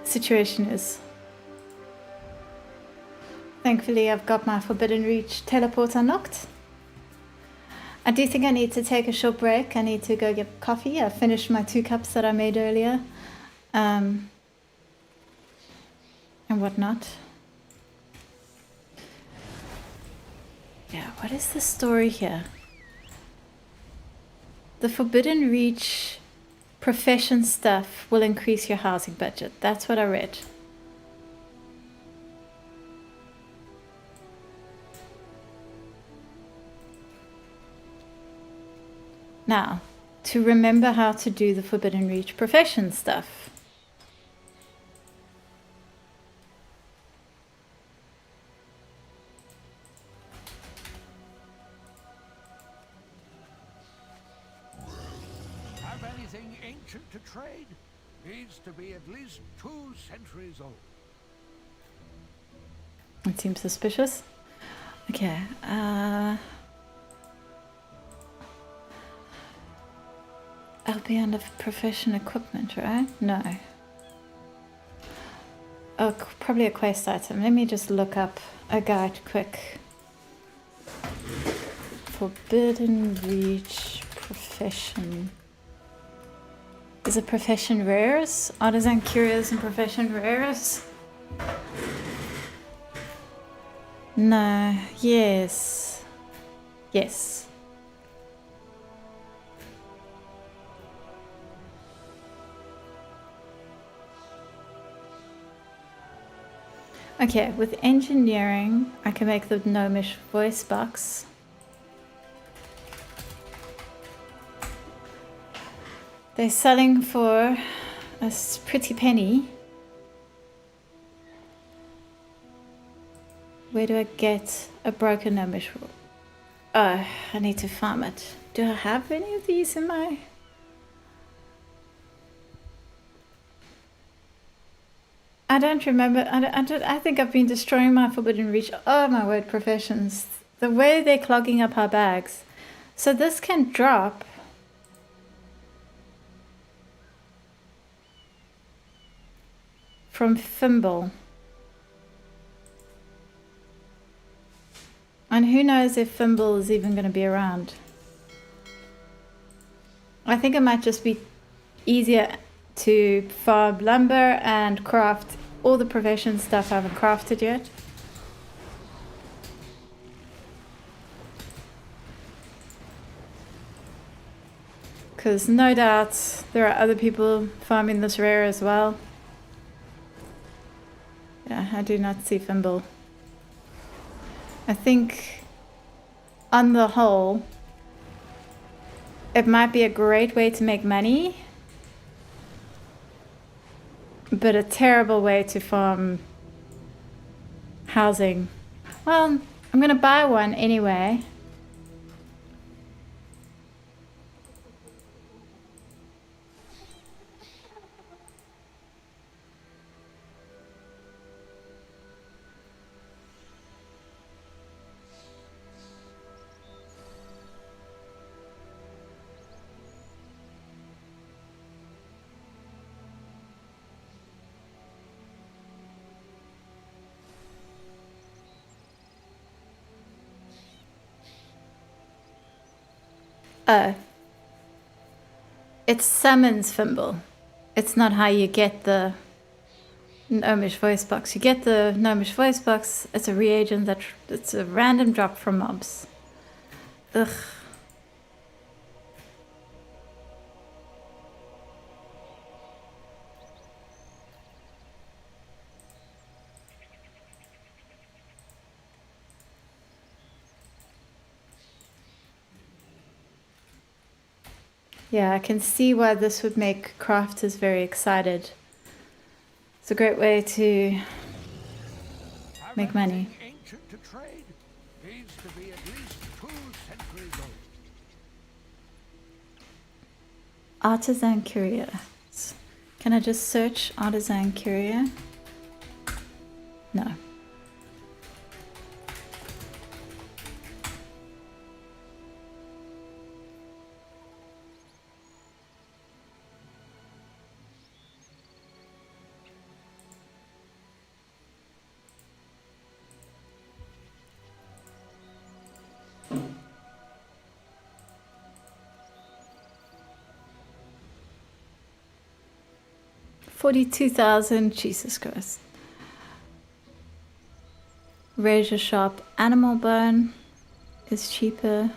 situation is. Thankfully, I've got my Forbidden Reach teleport unlocked. I do think I need to take a short break. I need to go get coffee. I finished my 2 cups that I made earlier. And whatnot. Yeah, what is the story here? The Forbidden Reach profession stuff will increase your housing budget. That's what I read. Now, to remember how to do the Forbidden Reach profession stuff. Have anything ancient to trade? Needs to be at least 2 centuries old. It seems suspicious. Okay. I'll be under profession equipment, right? No. Oh, probably a quest item. Let me just look up a guide quick. Forbidden Reach profession. Is it profession rares? Artisan curios and profession rares? No. Yes. Yes. Okay, with engineering, I can make the gnomish voice box. They're selling for a pretty penny. Where do I get a broken gnomish? Oh, I need to farm it. Do I have any of these in my... I don't remember. I think I've been destroying my Forbidden Reach. Oh my word, professions. The way they're clogging up our bags. So this can drop. From Fimble. And who knows if Fimble is even going to be around. I think it might just be easier to farm lumber and craft all the profession stuff I haven't crafted yet. Because no doubt there are other people farming this rare as well. Yeah, I do not see Fimble. I think on the whole, it might be a great way to make money, but a terrible way to farm housing. Well, I'm gonna buy one anyway. It summons Fimble. It's not how you get the gnomish voice box. You get the gnomish voice box, it's a reagent it's a random drop from mobs. Ugh. Yeah, I can see why this would make crafters very excited. It's a great way to make money. Ancient to trade needs to be at least 2 centuries old. Artisan Curio. Can I just search Artisan Curio? No. $42,000, Jesus Christ. Razor sharp animal bone is cheaper.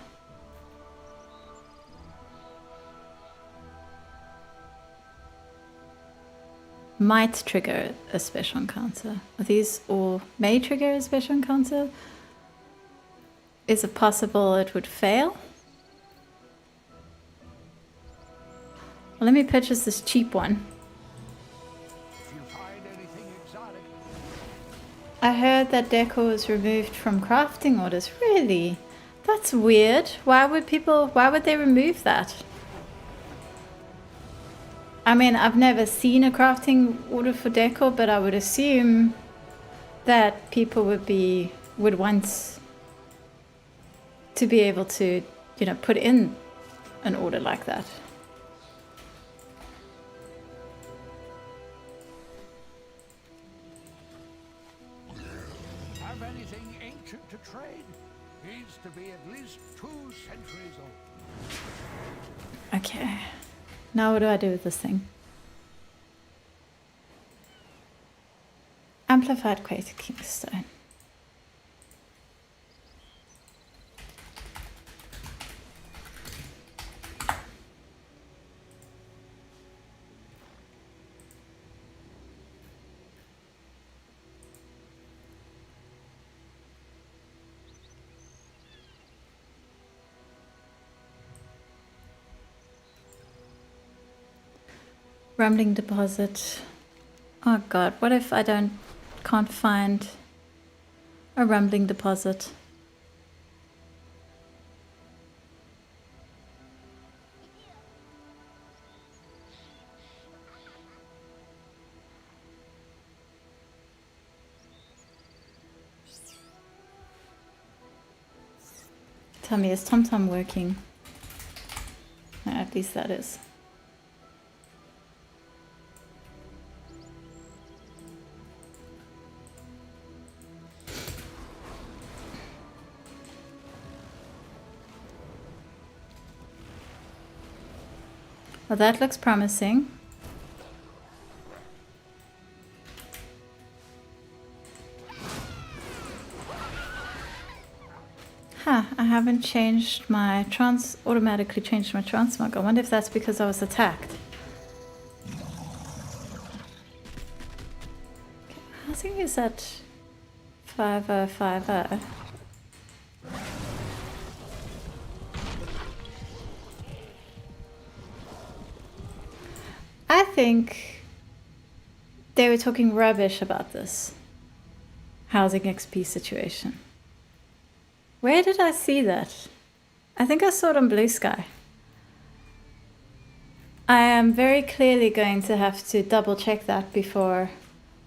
Might trigger a special encounter. Are these or may trigger a special encounter? Is it possible it would fail? Well, let me purchase this cheap one. I heard that Decor was removed from crafting orders. Really? That's weird. Why would they remove that? I mean, I've never seen a crafting order for Decor, but I would assume that people would want to be able to, you know, put in an order like that. Have anything ancient to trade? Needs to be at least 2 centuries old. Okay. Now what do I do with this thing? Amplified Quake Kingstone. Rumbling deposit. Oh god, what if I can't find a rumbling deposit? Tell me, is TomTom working? No, at least that is. Well, that looks promising. Huh, I haven't changed my automatically changed my transmog. I wonder if that's because I was attacked. I think it's at 5050. I think they were talking rubbish about this housing XP situation. Where did I see that? I think I saw it on Blue Sky. I am very clearly going to have to double check that before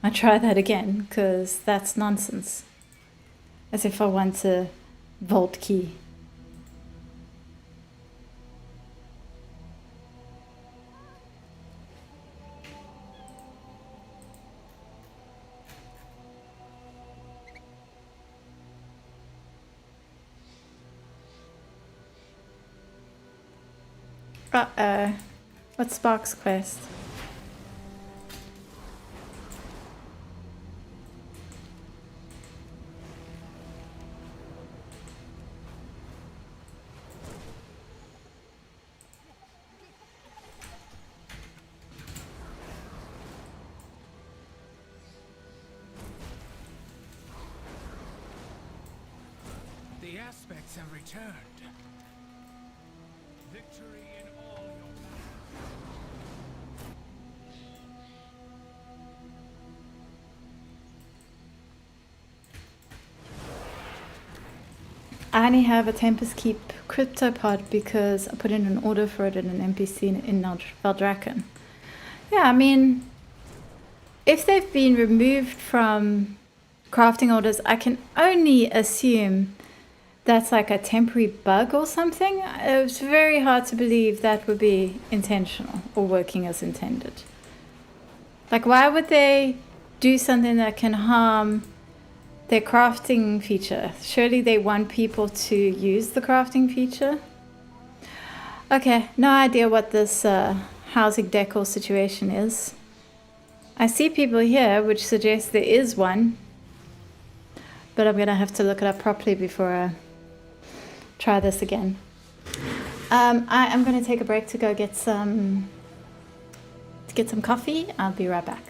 I try that again, because that's nonsense. As if I want a vault key. Uh-oh. What's Spark's quest? The aspects have returned. Victory in all your I only have a Tempest Keep CryptoPod because I put in an order for it in an NPC in Valdraken. Yeah, I mean, if they've been removed from crafting orders, I can only assume that's like a temporary bug or something. It's very hard to believe that would be intentional or working as intended. Like, why would they do something that can harm their crafting feature? Surely they want people to use the crafting feature. Okay, no idea what this housing decor situation is. I see people here, which suggests there is one, but I'm gonna have to look it up properly before I try this again. I am gonna take a break to go get some coffee. I'll be right back.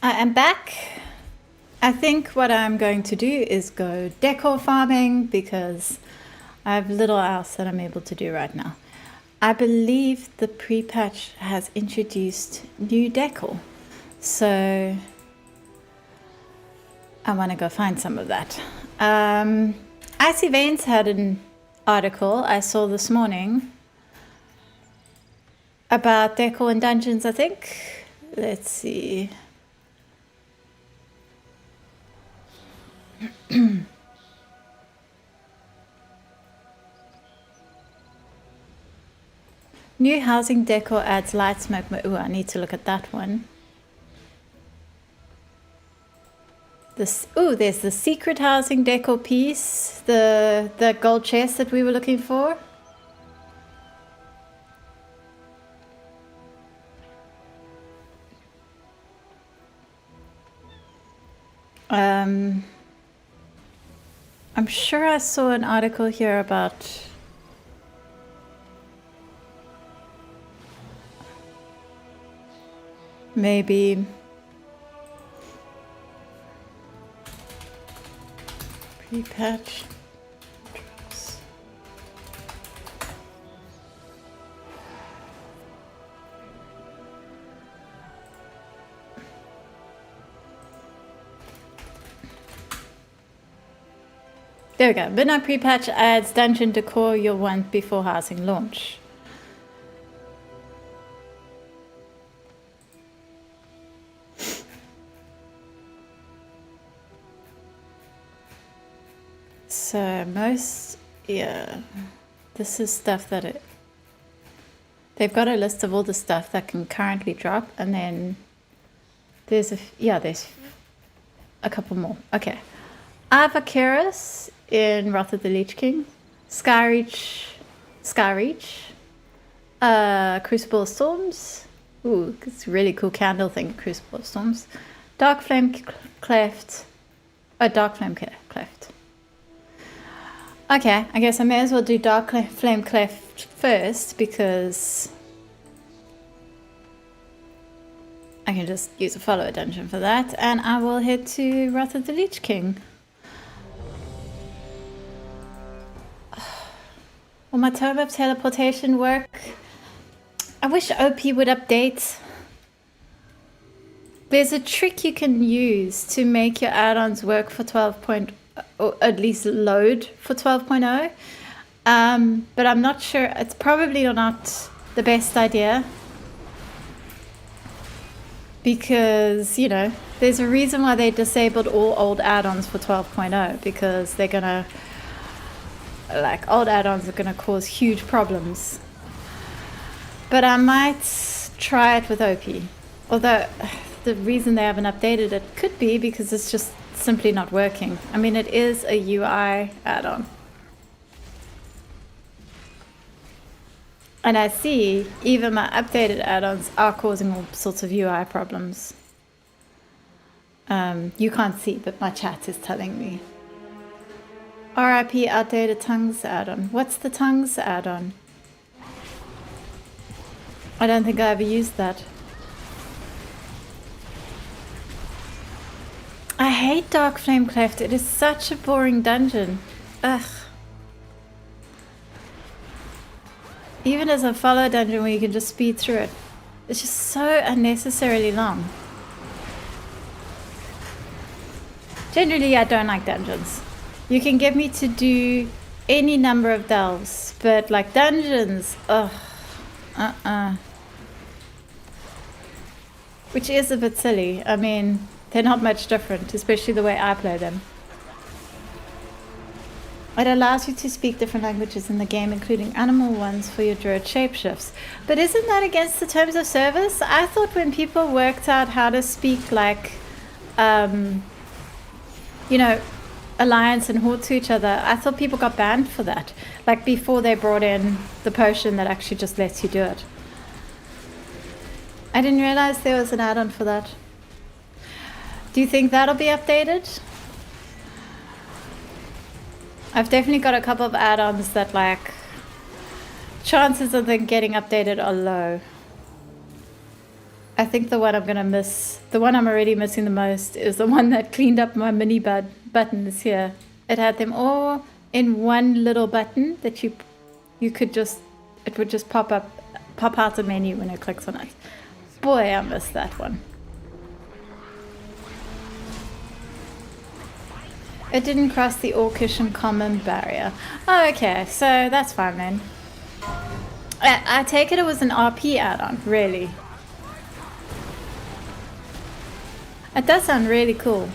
I am back. I think what I'm going to do is go decor farming because I have little else that I'm able to do right now. I believe the Prepatch has introduced new decor, so I want to go find some of that. Icy Veins had an article I saw this morning about decor and dungeons, I think. Let's see. New housing decor adds light smoke. Ooh, I need to look at that one. This, ooh, there's the secret housing decor piece, the gold chest that we were looking for. I'm sure I saw an article here about maybe Prepatch. There we go. Midnight Prepatch adds dungeon decor you'll want before housing launch. So most, yeah, this is stuff that they've got a list of all the stuff that can currently drop, and then there's there's a couple more. Okay. Avacaris in Wrath of the Lich King, Skyreach, Crucible of Storms. Ooh, it's a really cool candle thing, Crucible of Storms. Dark Flame Cleft, Dark Flame Cleft. Okay, I guess I may as well do Dark Flame Cleft first because I can just use a follower dungeon for that, and I will head to Wrath of the Lich King. Will my Tome of Teleportation work? I wish OP would update. There's a trick you can use to make your add-ons work for 12.0, or at least load for 12.0. But I'm not sure. It's probably not the best idea. Because, you know, there's a reason why they disabled all old add-ons for 12.0. Because they're going to... like, old add-ons are going to cause huge problems. But I might try it with OP. Although, the reason they haven't updated it could be because it's just simply not working. I mean, it is a UI add-on. And I see even my updated add-ons are causing all sorts of UI problems. You can't see, but my chat is telling me. RIP outdated tongues add-on. What's the tongues add-on? I don't think I ever used that. I hate Dark Flame Cleft. It is such a boring dungeon. Ugh. Even as a follow dungeon where you can just speed through it. It's just so unnecessarily long. Generally, I don't like dungeons. You can get me to do any number of delves, but like dungeons, ugh. Which is a bit silly. I mean, they're not much different, especially the way I play them. It allows you to speak different languages in the game, including animal ones for your druid shapeshifts. But isn't that against the terms of service? I thought when people worked out how to speak like, you know, Alliance and Horde to each other, I thought people got banned for that. Like before they brought in the potion that actually just lets you do it. I didn't realize there was an add-on for that. Do you think that'll be updated? I've definitely got a couple of add-ons that like chances of them getting updated are low. I think the one I'm gonna miss, the one I'm already missing the most, is the one that cleaned up my mini buttons here. It had them all in one little button that you could just, it would just pop out the menu when it clicks on it. Boy, I missed that one. It didn't cross the Orcish and Common barrier. Oh, okay, so that's fine then. I take it was an RP add-on, really. It does sound really cool.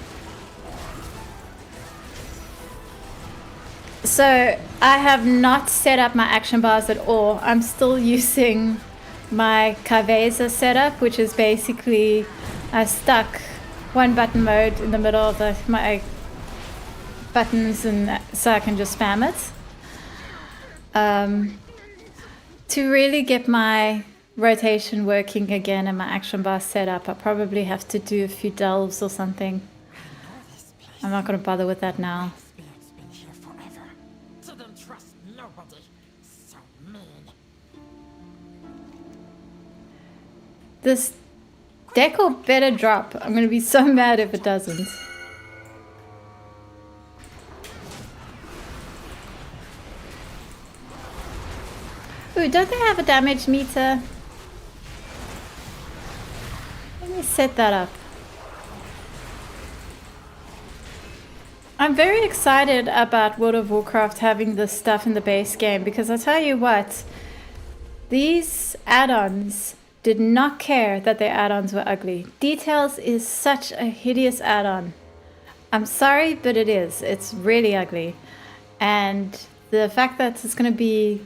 So I have not set up my action bars at all. I'm still using my Kaveza setup, which is basically I stuck one button mode in the middle of my buttons, and so I can just spam it. To really get my rotation working again and my action bar set up, I probably have to do a few delves or something. I'm not going to bother with that now. Beard's been here forever. Didn't trust nobody. So mean. This Decor better drop. I'm going to be so mad if it doesn't. Ooh, don't they have a damage meter? Let me set that up. I'm very excited about World of Warcraft having this stuff in the base game, because I tell you what, these add-ons did not care that their add-ons were ugly. Details is such a hideous add-on. I'm sorry, but it is. It's really ugly. And the fact that it's going to be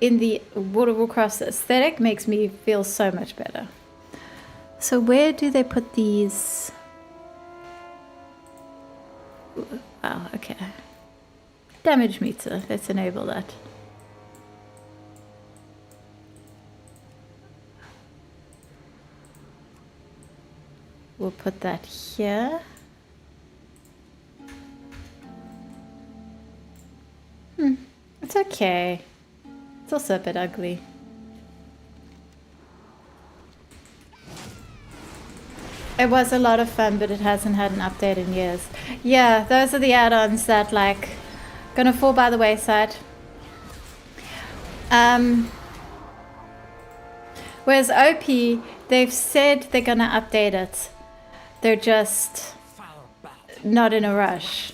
in the World of Warcraft aesthetic makes me feel so much better. So where do they put these? Wow, okay. Damage meter, let's enable that. We'll put that here. It's okay. It's also a bit ugly. It was a lot of fun, but it hasn't had an update in years. Yeah, those are the add-ons that, like, gonna fall by the wayside. Whereas OP, they've said they're gonna update it. They're just not in a rush.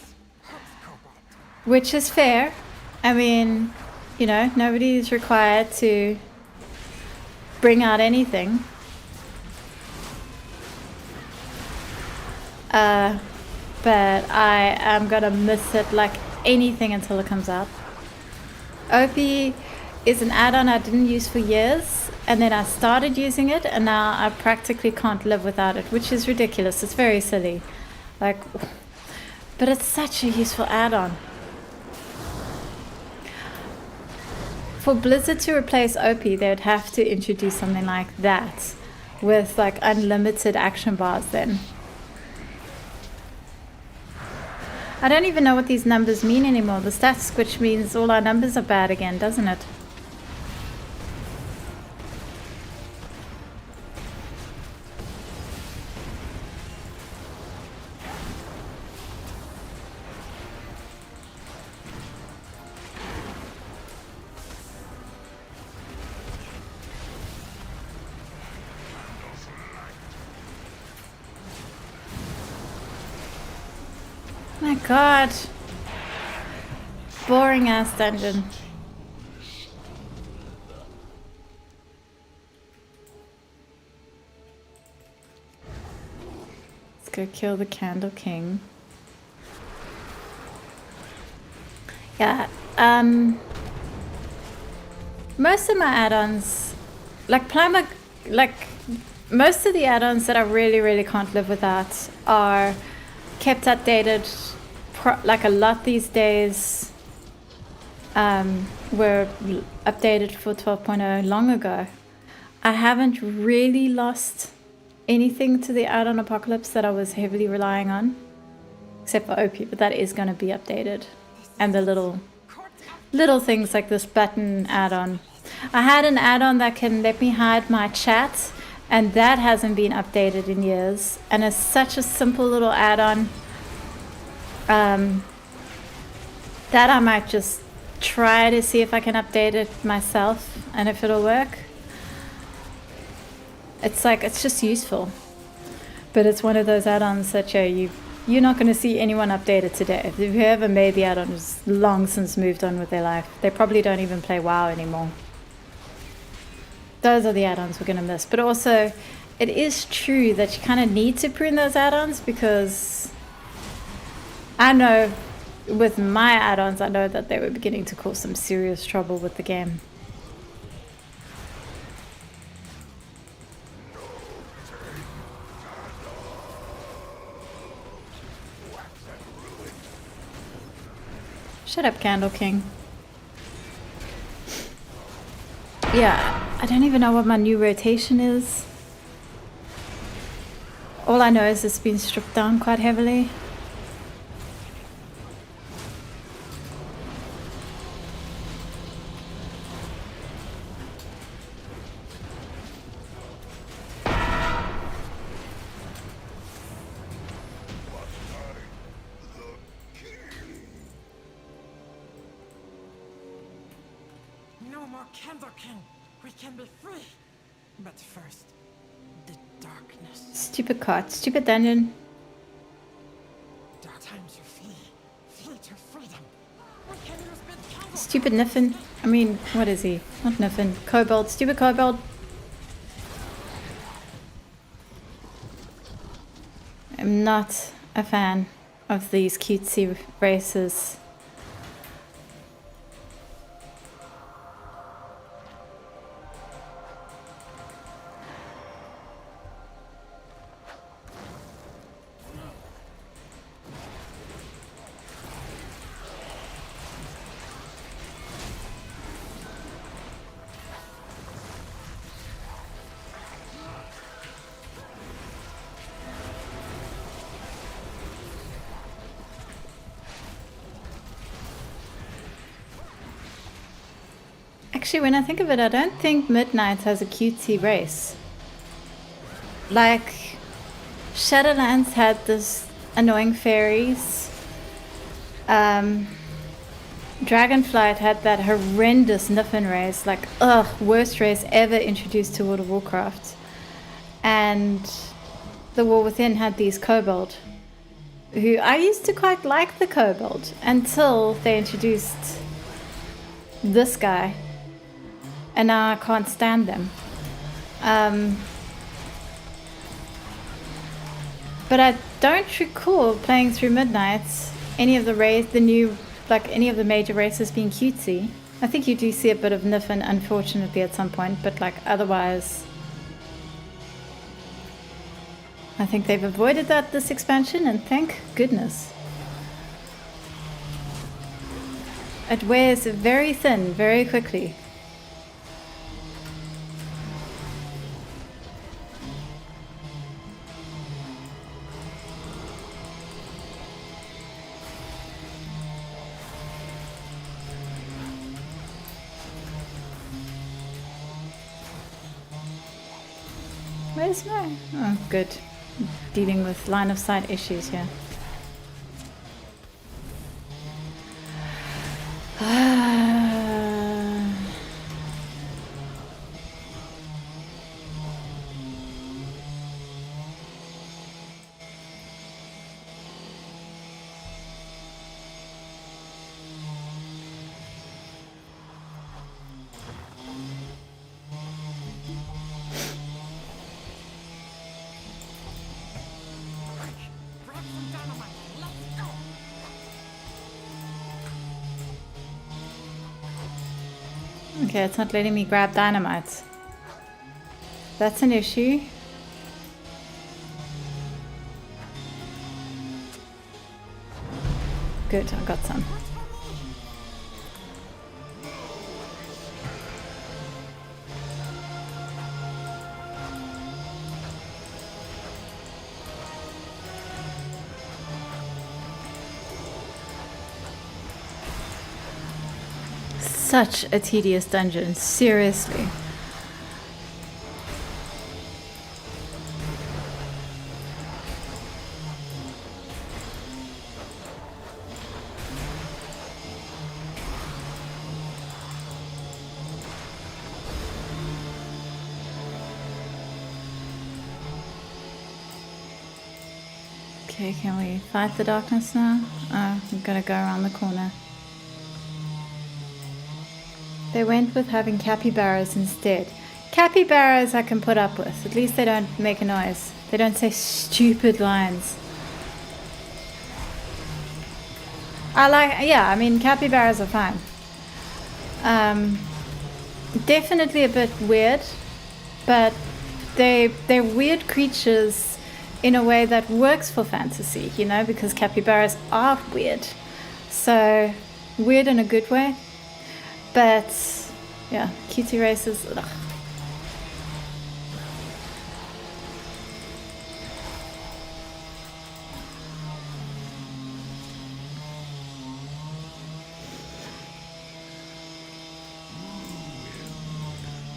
Which is fair. I mean, you know, nobody's required to bring out anything. But I am gonna miss it like anything until it comes out. OP is an add-on I didn't use for years, and then I started using it, and now I practically can't live without it, which is ridiculous. It's very silly. Like, but it's such a useful add-on. For Blizzard to replace OP, they would have to introduce something like that with like unlimited action bars then. I don't even know what these numbers mean anymore. The stats switch means all our numbers are bad again, doesn't it? My god. Boring ass dungeon. Let's go kill the Candle King. Yeah, most of my add-ons, most of the add-ons that I really can't live without are kept updated like a lot these days. Were updated for 12.0 long ago. I haven't really lost anything to the add-on Apocalypse that I was heavily relying on, except for OP, but that is going to be updated. And the little things like this button add-on. I had an add-on that can let me hide my chat and that hasn't been updated in years, and it's such a simple little add-on that I might just try to see if I can update it myself and if it'll work. It's like, it's just useful, but it's one of those add-ons that you're not going to see anyone update it today. Whoever made the add-on has long since moved on with their life. They probably don't even play WoW anymore. Those are the add-ons we're going to miss. But also, it is true that you kind of need to prune those add-ons, because I know with my add-ons, I know that they were beginning to cause some serious trouble with the game. Shut up, Candle King. Yeah, I don't even know what my new rotation is. All I know is it's been stripped down quite heavily. No more Candle King. We can be free. But first, the darkness. Stupid cart, stupid dungeon. Dark times to flee. Flee to freedom. We can use big candle. Stupid Niffin. I mean, what is he? Not Niffin. Kobold. Stupid Kobold. I'm not a fan of these cutesy races. Actually, when I think of it, I don't think Midnight has a cutesy race. Like, Shadowlands had this annoying fairies. Dragonflight had that horrendous Niffin race, like, worst race ever introduced to World of Warcraft. And The War Within had these Kobold, who I used to quite like the Kobold until they introduced this guy. And now I can't stand them. But I don't recall playing through Midnight any of the any of the major races being cutesy. I think you do see a bit of Niffin, unfortunately, at some point, but like otherwise, I think they've avoided that this expansion, and thank goodness. It wears very thin very quickly. Where's my... Oh, good. Dealing with line of sight issues here. Grab some dynamite. Let's go. Okay, it's not letting me grab dynamite. That's an issue. Good, I got some. Such a tedious dungeon, seriously. Okay, can we fight the darkness now? Oh, I'm gonna go around the corner. They went with having capybaras instead. Capybaras I can put up with. At least they don't make a noise. They don't say stupid lines. I mean, capybaras are fine. Definitely a bit weird, but they're weird creatures in a way that works for fantasy, you know, because capybaras are weird. So, weird in a good way. But, yeah, cutie races, ugh.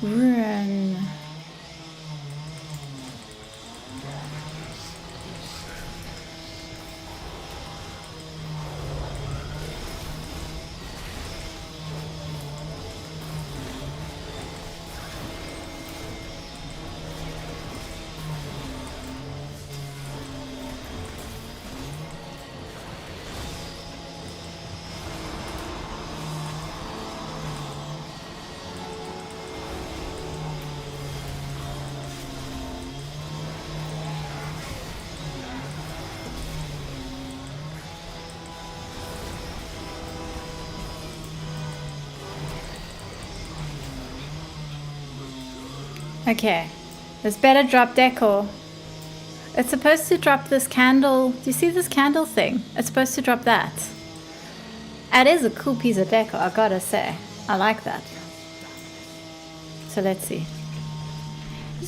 Run. Okay, this better drop Decor. It's supposed to drop this candle. Do you see this candle thing? It's supposed to drop that. It is a cool piece of Decor, I gotta say. I like that. So let's see.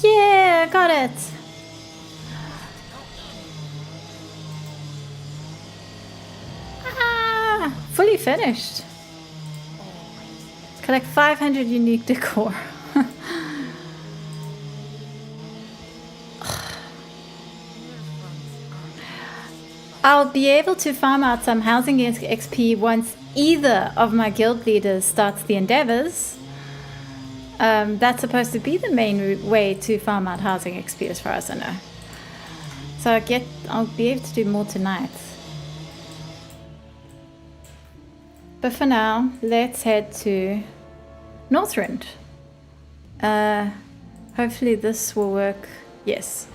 Yeah, I got it. Ah, fully finished. Collect 500 unique Decor. I'll be able to farm out some housing XP once either of my guild leaders starts the endeavors. That's supposed to be the main way to farm out housing XP as far as I know. So I'll be able to do more tonight. But for now, let's head to Northrend. Hopefully this will work. Yes.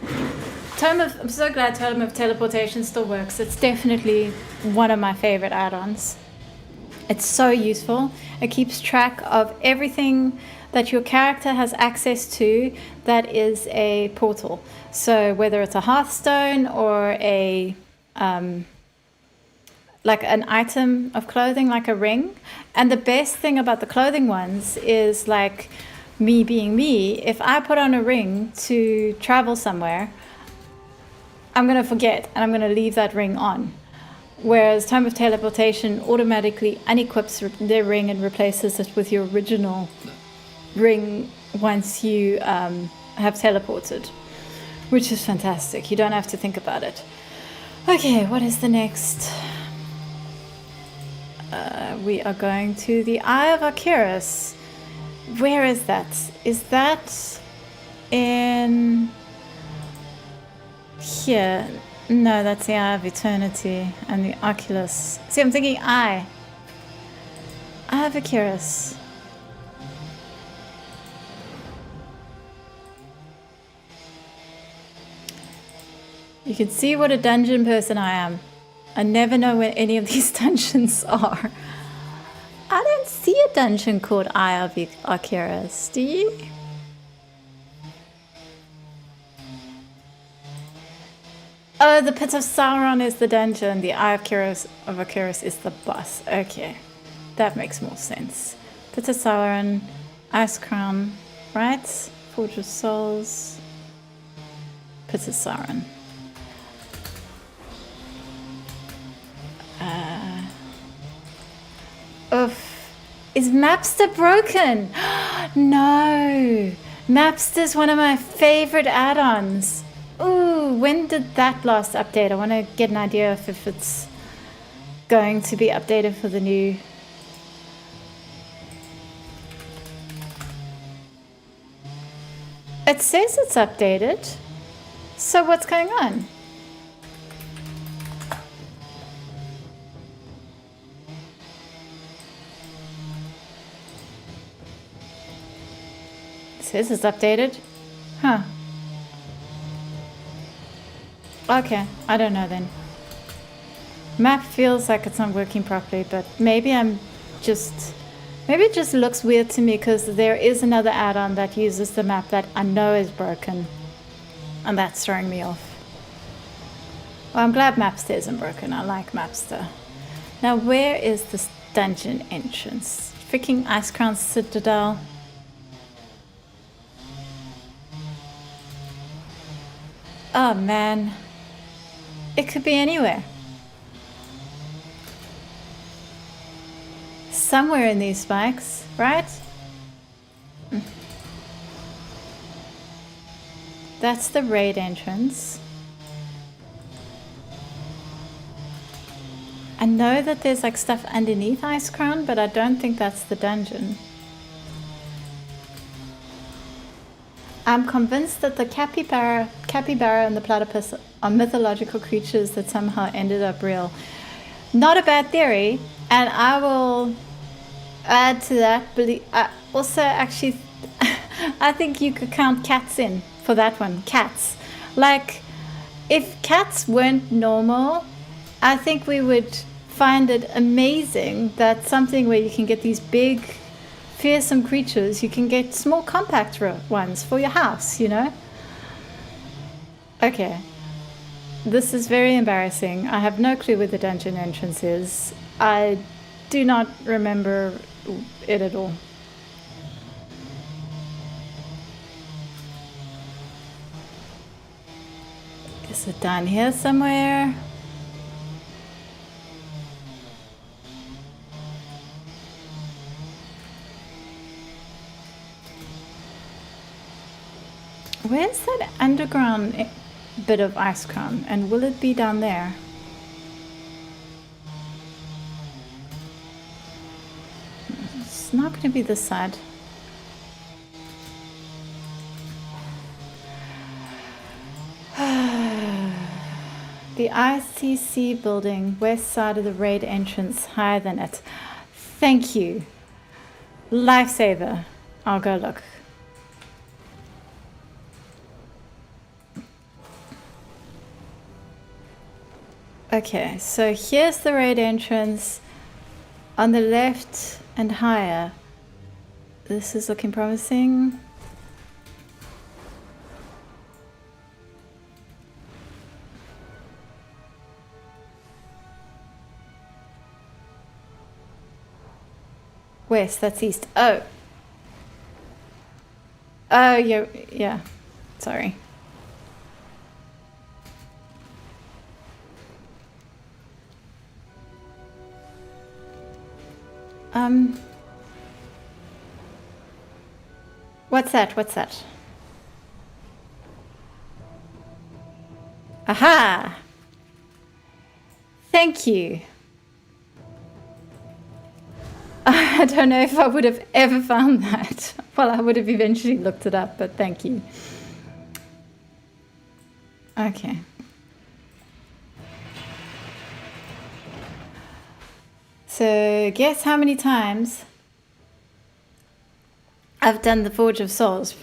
I'm so glad Tome of Teleportation still works. It's definitely one of my favorite add-ons. It's so useful. It keeps track of everything that your character has access to that is a portal. So whether it's a hearthstone or a like an item of clothing, like a ring. And the best thing about the clothing ones is, like me being me, if I put on a ring to travel somewhere, I'm going to forget and I'm going to leave that ring on. Whereas Tome of Teleportation automatically unequips their ring and replaces it with your original ring once you have teleported, which is fantastic. You don't have to think about it. Okay, what is the next? We are going to the Eye of Arcturus. Where is that? Is that in here? No, that's the Eye of Eternity and the Oculus. See, I'm thinking Eye of Arcturus. You can see what a dungeon person I am. I never know where any of these dungeons are. I don't see a dungeon called Eye of Arcturus, do you? Oh, the Pit of Sauron is the dungeon. The Eye of Arcturus is the boss. Okay, that makes more sense. Pit of Sauron, Ice Crown, right? Forge of Souls, Pit of Sauron. Oof. Is Mapster broken? No! Mapster's one of my favorite add-ons. Ooh, when did that last update? I want to get an idea of if it's going to be updated for the new... It says it's updated. So what's going on? says it's updated. Huh. Okay, I don't know then. Map feels like it's not working properly, but maybe maybe it just looks weird to me because there is another add-on that uses the map that I know is broken. And that's throwing me off. Well, I'm glad Mapster isn't broken. I like Mapster. Now, where is this dungeon entrance? Freaking Ice Crown Citadel. Oh, man. It could be anywhere. Somewhere in these spikes, right? That's the raid entrance. I know that there's like stuff underneath Ice Crown, but I don't think that's the dungeon. I'm convinced that the capybara and the platypus are mythological creatures that somehow ended up real. Not a bad theory, and I will add to that. Also, actually, I think you could count cats in for that one. Cats. Like, if cats weren't normal, I think we would find it amazing that something where you can get these big, fearsome creatures, you can get small, compact ones for your house, you know? Okay. This is very embarrassing. I have no clue where the dungeon entrance is. I do not remember it at all. Is it down here somewhere? Where's that underground bit of Ice Crown? And will it be down there? It's not going to be this side. The ICC building, west side of the raid entrance, higher than it. Thank you. Lifesaver. I'll go look. Okay, so here's the raid entrance. On the left and higher. This is looking promising. West, that's east. Oh. Oh, yeah. Sorry. What's that? What's that? Aha! Thank you. I don't know if I would have ever found that. Well, I would have eventually looked it up, but thank you. Okay. So, guess how many times I've done the Forge of Souls.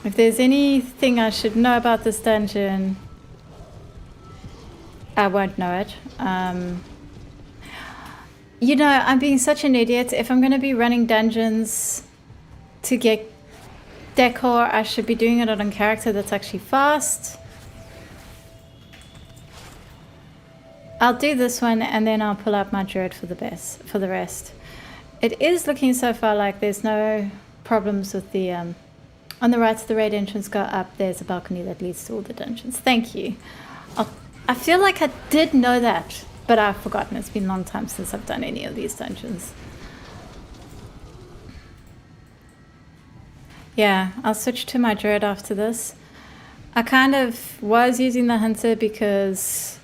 If there's anything I should know about this dungeon, I won't know it. You know, I'm being such an idiot. If I'm going to be running dungeons to get decor, I should be doing it on a character that's actually fast. I'll do this one and then I'll pull up my druid for the rest. It is looking so far like there's no problems with the on the right of the raid entrance. Go up, there's a balcony that leads to all the dungeons. Thank you. I feel like I did know that, but I've forgotten. It's been a long time since I've done any of these dungeons. Yeah, I'll switch to my druid after this. I kind of was using the hunter because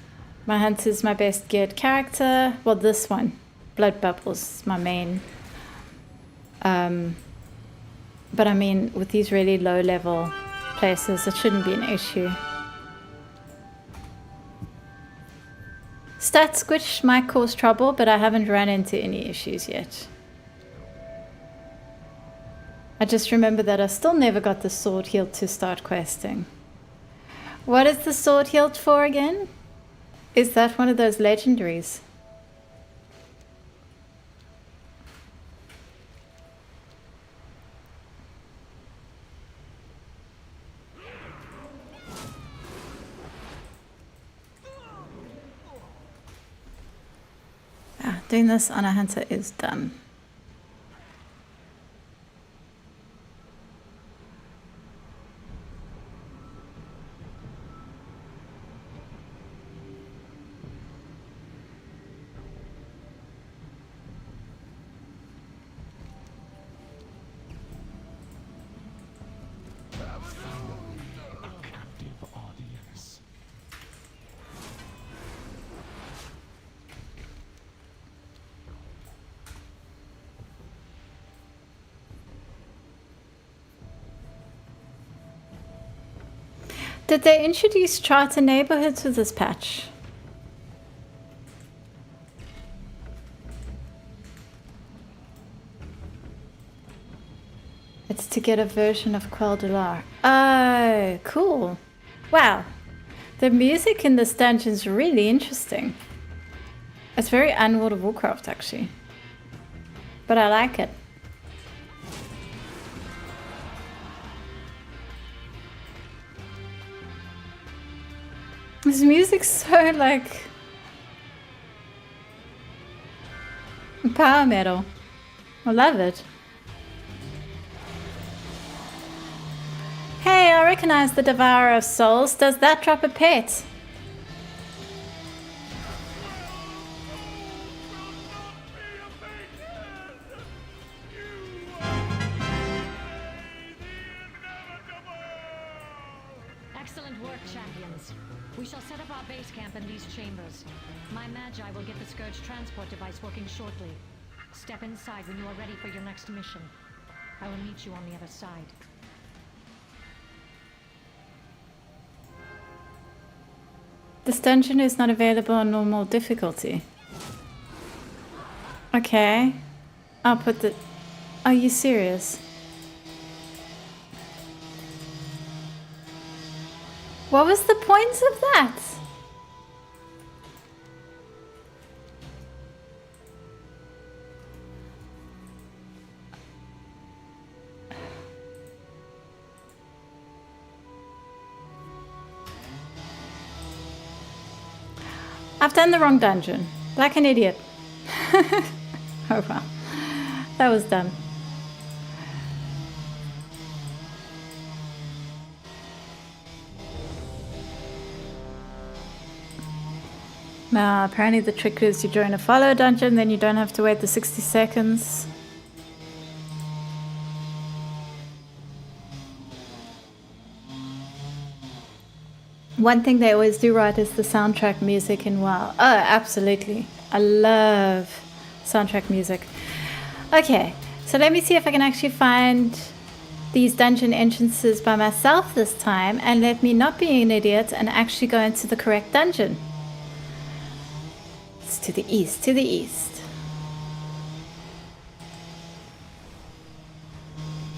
my hunter's my best geared character. Well, this one, Blood Bubbles, is my main. But I mean, with these really low level places, it shouldn't be an issue. Stat squish might cause trouble, but I haven't run into any issues yet. I just remember that I still never got the sword hilt to start questing. What is the sword hilt for again? Is that one of those legendaries? Doing this on a hunter is done. Did they introduce charter neighborhoods with this patch? It's to get a version of Quell de Lar. Oh, cool. Wow. The music in this dungeon is really interesting. It's very un-World of Warcraft, actually. But I like it. This music's so like power metal. I love it. Hey, I recognize the Devourer of Souls. Does that drop a pet? Excellent work, champions. We shall set up our base camp in these chambers. My Magi will get the Scourge transport device working shortly. Step inside when you are ready for your next mission. I will meet you on the other side. This dungeon is not available on normal difficulty. Okay. I'll put the... Are you serious? What was the point of that? I've done the wrong dungeon. Like an idiot. Oh well. That was dumb. Now, apparently the trick is you join a follow dungeon, then you don't have to wait the 60 seconds. One thing they always do right is the soundtrack music in WoW. Oh, absolutely. I love soundtrack music. Okay, so let me see if I can actually find these dungeon entrances by myself this time, and let me not be an idiot and actually go into the correct dungeon. It's to the east, to the east.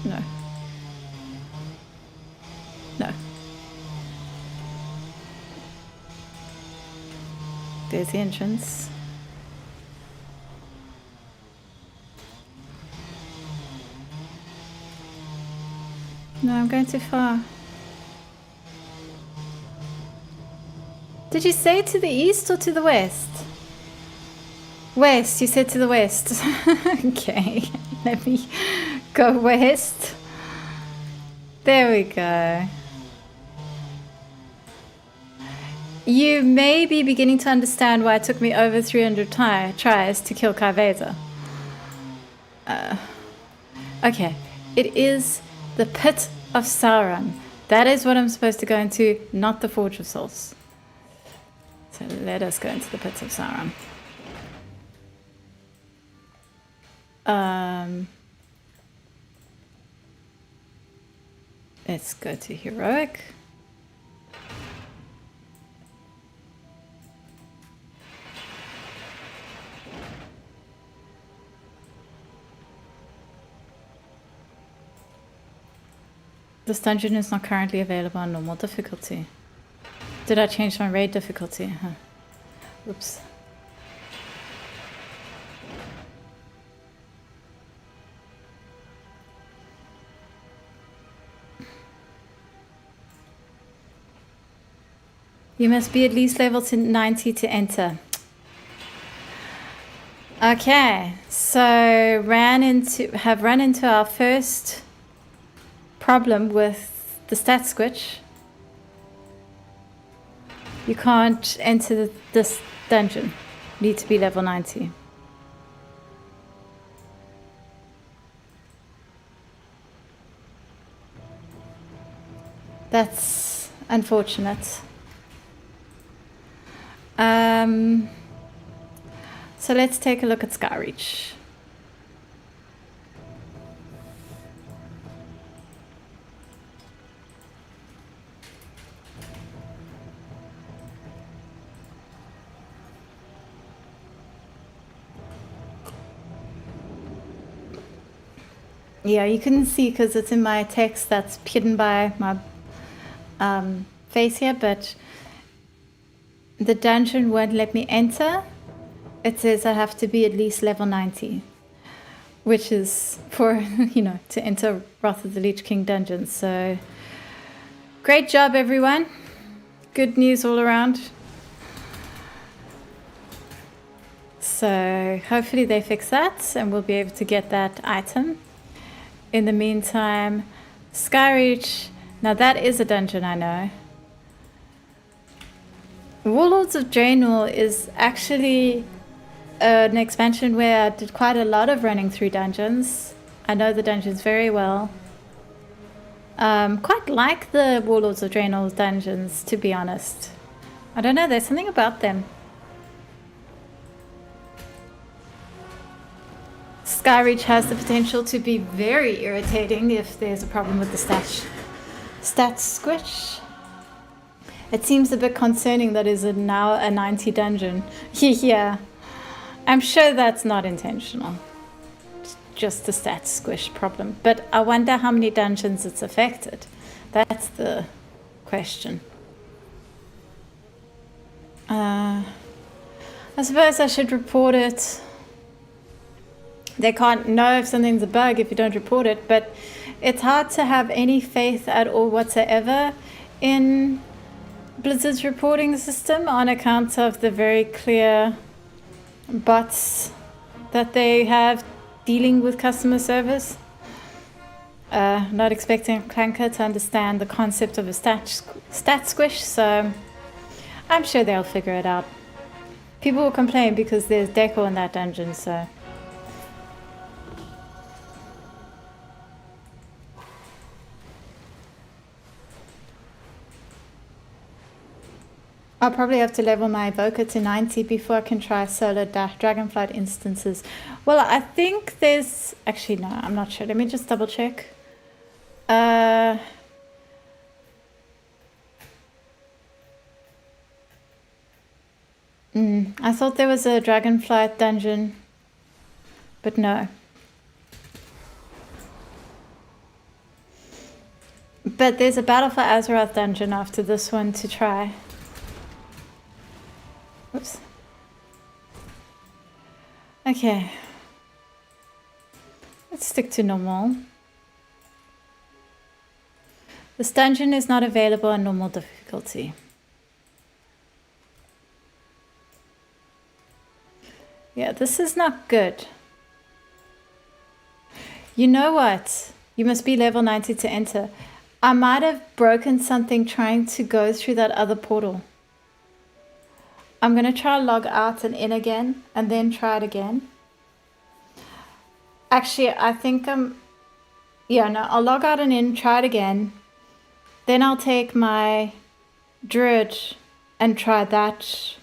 No. No. There's the entrance. No, I'm going too far. Did you say to the east or to the west? West, you said to the west. Okay, let me go west. There we go. You may be beginning to understand why it took me over 300 tries to kill Kaveza. Okay, it is the Pit of Sauron. That is what I'm supposed to go into, not the Forge of Souls. So let us go into the Pit of Sauron. Let's go to Heroic. This dungeon is not currently available on normal difficulty. Did I change my raid difficulty? Huh. Oops. You must be at least level 90 to enter. Okay, so have run into our first problem with the stat switch. You can't enter this dungeon. You need to be level 90. That's unfortunate. So let's take a look at Skyreach. Yeah, you couldn't see because it's in my text that's hidden by my face here, but the dungeon won't let me enter. It says I have to be at least level 90, which is for, you know, to enter Wrath of the Lich King dungeon. So great job, everyone. Good news all around. So hopefully they fix that and we'll be able to get that item. In the meantime, Skyreach, now that is a dungeon, I know. Warlords of Draenor is actually an expansion where I did quite a lot of running through dungeons. I know the dungeons very well. Quite like the Warlords of Draenor dungeons, to be honest. I don't know, there's something about them. Skyreach has the potential to be very irritating if there's a problem with the stat switch. It seems a bit concerning that is now a 90 dungeon. Yeah, I'm sure that's not intentional. It's just a stat squish problem. But I wonder how many dungeons it's affected. That's the question. I suppose I should report it. They can't know if something's a bug if you don't report it, but it's hard to have any faith at all whatsoever in Blizzard's reporting system on account of the very clear bots that they have dealing with customer service. Not expecting Clanker to understand the concept of a stat squish, so I'm sure they'll figure it out. People will complain because there's Decor in that dungeon, so... I'll probably have to level my Evoker to 90 before I can try solo Dragonflight instances. Well, I think there's... Actually, no, I'm not sure. Let me just double check. I thought there was a Dragonflight dungeon, but no. But there's a Battle for Azeroth dungeon after this one to try. Oops. Okay. Let's stick to normal. This dungeon is not available on normal difficulty. Yeah, this is not good. You know what? You must be level 90 to enter. I might have broken something trying to go through that other portal. I'm going to try log out and in again and then try it again. Actually, I think I'll log out and in, try it again. Then I'll take my druid and try that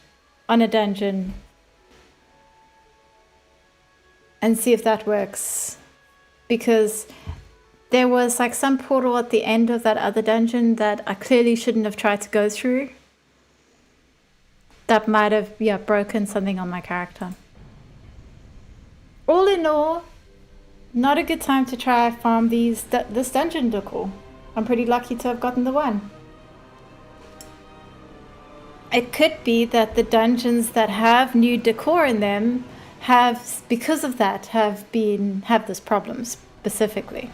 on a dungeon and see if that works. Because there was like some portal at the end of that other dungeon that I clearly shouldn't have tried to go through. That might have, broken something on my character. All in all, not a good time to try farm this dungeon decor. I'm pretty lucky to have gotten the one. It could be that the dungeons that have new decor in them have, because of that, have this problem specifically.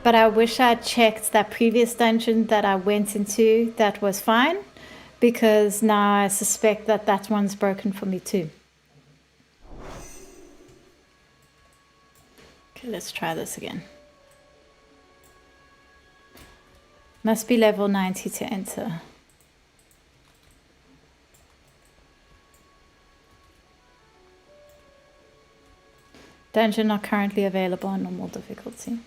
But I wish I'd checked that previous dungeon that I went into that was fine, because now I suspect that that one's broken for me too. Okay, let's try this again. Must be level 90 to enter. Dungeon not currently available on normal difficulty.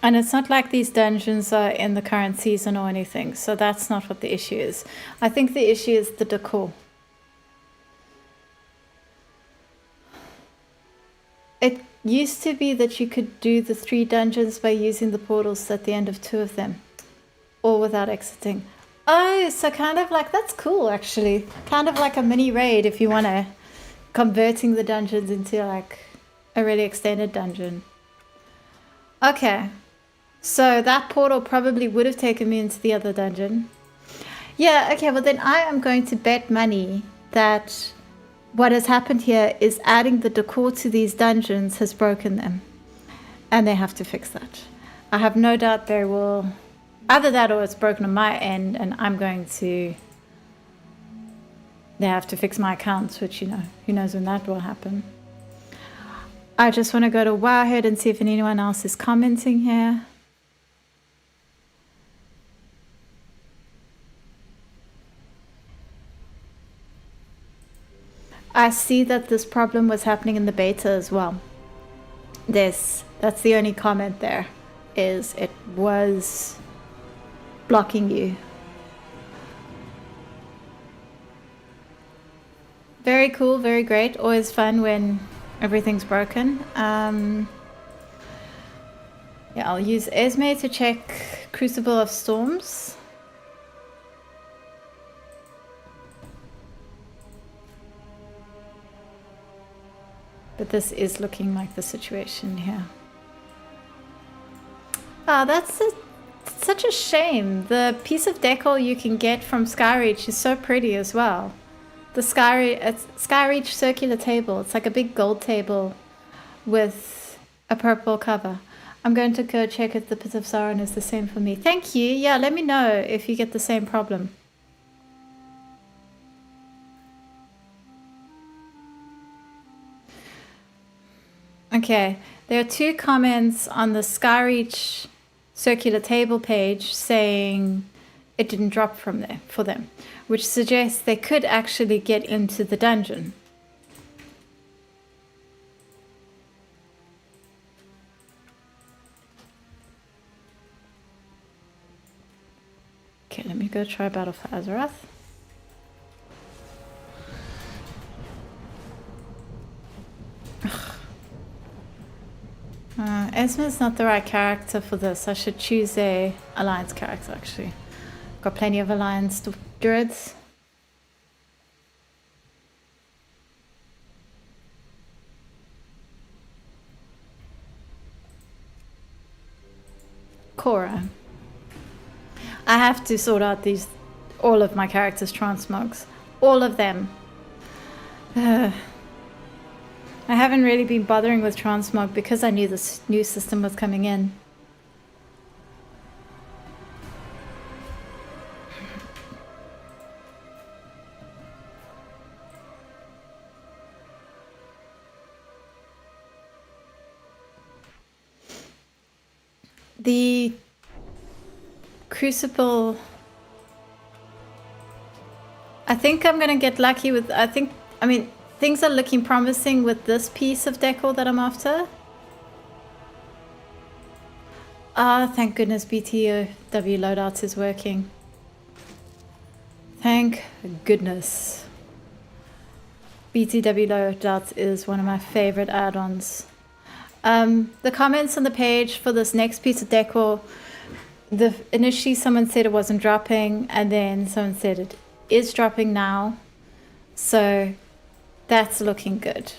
And it's not like these dungeons are in the current season or anything, so that's not what the issue is. I think the issue is the decor. It used to be that you could do the 3 dungeons by using the portals at the end of 2 of them, or without exiting. Oh, so kind of like, that's cool actually. Kind of like a mini raid if you want to, converting the dungeons into like a really extended dungeon. Okay. So that portal probably would have taken me into the other dungeon. Yeah, okay, well then I am going to bet money that what has happened here is adding the decor to these dungeons has broken them. And they have to fix that. I have no doubt they will. Either that or it's broken on my end and I'm going to... They have to fix my accounts, which, you know, who knows when that will happen. I just want to go to Wowhead and see if anyone else is commenting here. I see that this problem was happening in the beta as well. That's the only comment there, is it was blocking you. Very cool, very great. Always fun when everything's broken. Yeah, I'll use Esme to check Crucible of Storms. But this is looking like the situation here. Oh, that's such a shame. The piece of decor you can get from Skyreach is so pretty as well. The Skyreach circular table. It's like a big gold table with a purple cover. I'm going to go check if the Pit of Sauron is the same for me. Thank you. Yeah, let me know if you get the same problem. Okay, there are 2 comments on the Skyreach circular table page saying it didn't drop from there for them, which suggests they could actually get into the dungeon. Okay, let me go try Battle for Azeroth. Esma's not the right character for this. I should choose a Alliance character actually. Got plenty of Alliance druids. Cora. I have to sort out all of my characters' transmogs. All of them. I haven't really been bothering with transmog because I knew this new system was coming in. The Crucible... I think I'm gonna get lucky with... things are looking promising with this piece of decor that I'm after. Ah, thank goodness BTW loadout is working. Thank goodness. BTW loadout is one of my favorite add-ons. The comments on the page for this next piece of decor Initially someone said it wasn't dropping, and then someone said it is dropping now. So that's looking good.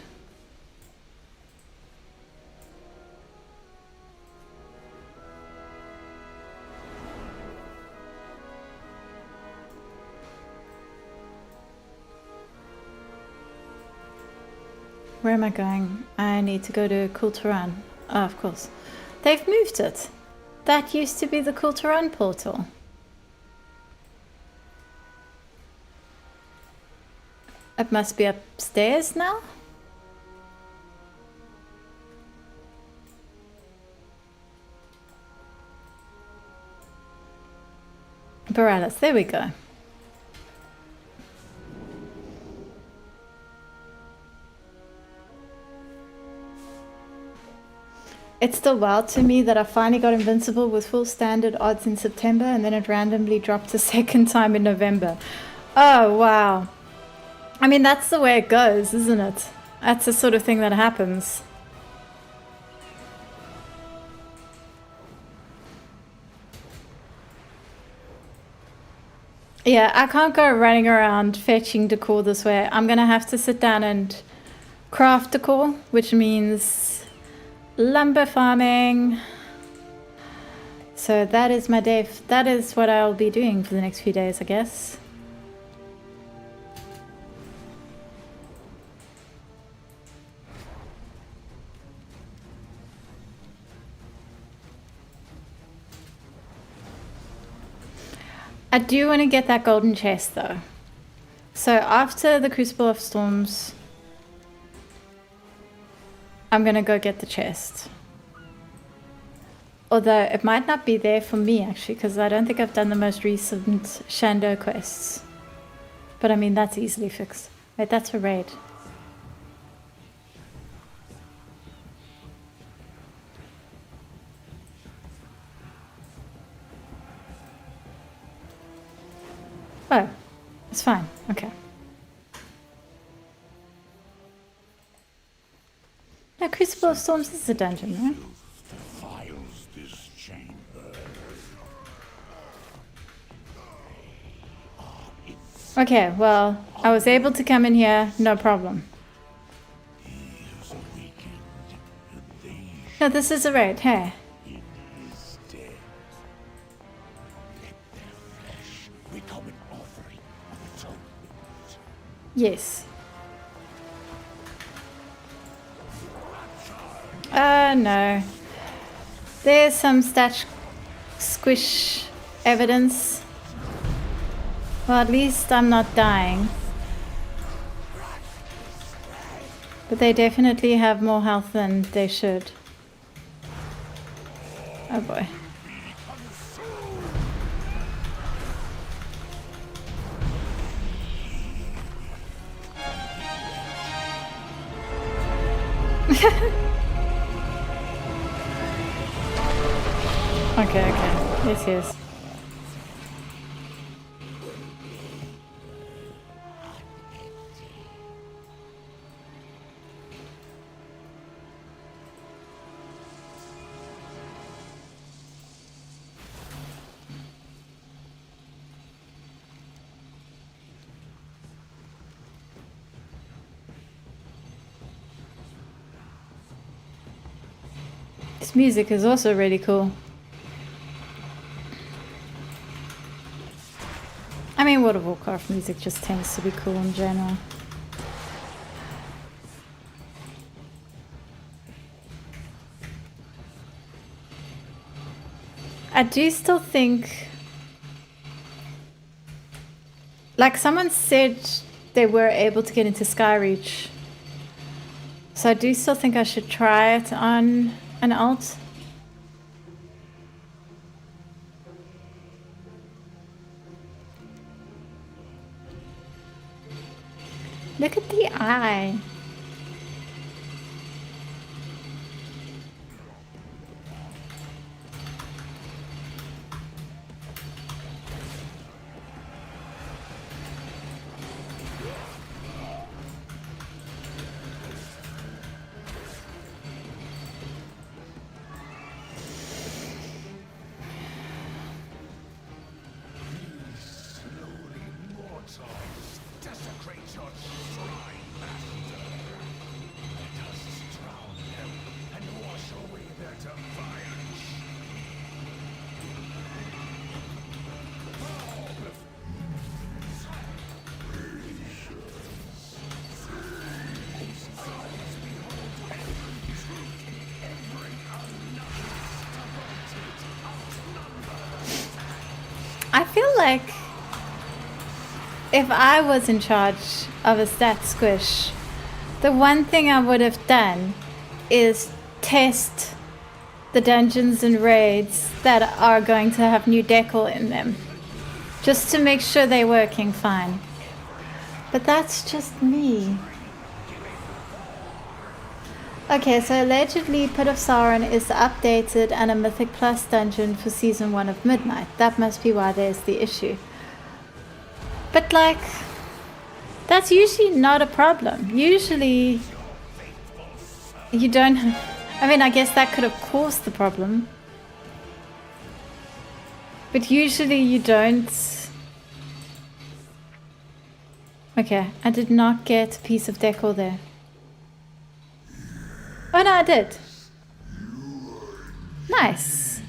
Where am I going? I need to go to Kulturan. Oh, of course. They've moved it. That used to be the Kulturan portal. It must be upstairs now? Borealis, there we go. It's still wild to me that I finally got Invincible with full standard odds in September, and then it randomly dropped a second time in November. Oh, wow. I mean, that's the way it goes, isn't it? That's the sort of thing that happens. Yeah, I can't go running around fetching decor this way. I'm gonna have to sit down and craft decor, which means lumber farming. So that is my day. That is what I'll be doing for the next few days, I guess. I do want to get that golden chest though. So after the Crucible of Storms, I'm gonna go get the chest. Although it might not be there for me actually, because I don't think I've done the most recent Shando quests. But I mean, that's easily fixed. Wait, that's a raid. Oh, it's fine. Okay. No, Crucible of Storms is a dungeon, right? Defiles this chamber. Okay, well, I was able to come in here, no problem. Is awakened, and they No, this is a raid, hey. in his death. Let their flesh become an offering of atonement. Yes. No. There's some stat squish evidence. Well, at least I'm not dying. But they definitely have more health than they should. Oh boy. Okay. Yes. This music is also really cool. I mean, World of Warcraft music just tends to be cool in general. I do still think, like someone said they were able to get into Skyreach. So I do still think I should try it on an alt. Look at the eye. feel like if I was in charge of a stat squish, the one thing I would have done is test the dungeons and raids that are going to have new decor in them, just to make sure they're working fine. But that's just me. Okay, so allegedly Pit of Sauron is updated and a Mythic Plus dungeon for Season 1 of Midnight. That must be why there's the issue. But like, that's usually not a problem. Usually, you don't... I mean, I guess that could have caused the problem. But usually you don't... Okay, I did not get a piece of decor there. Oh no, I did. Nice.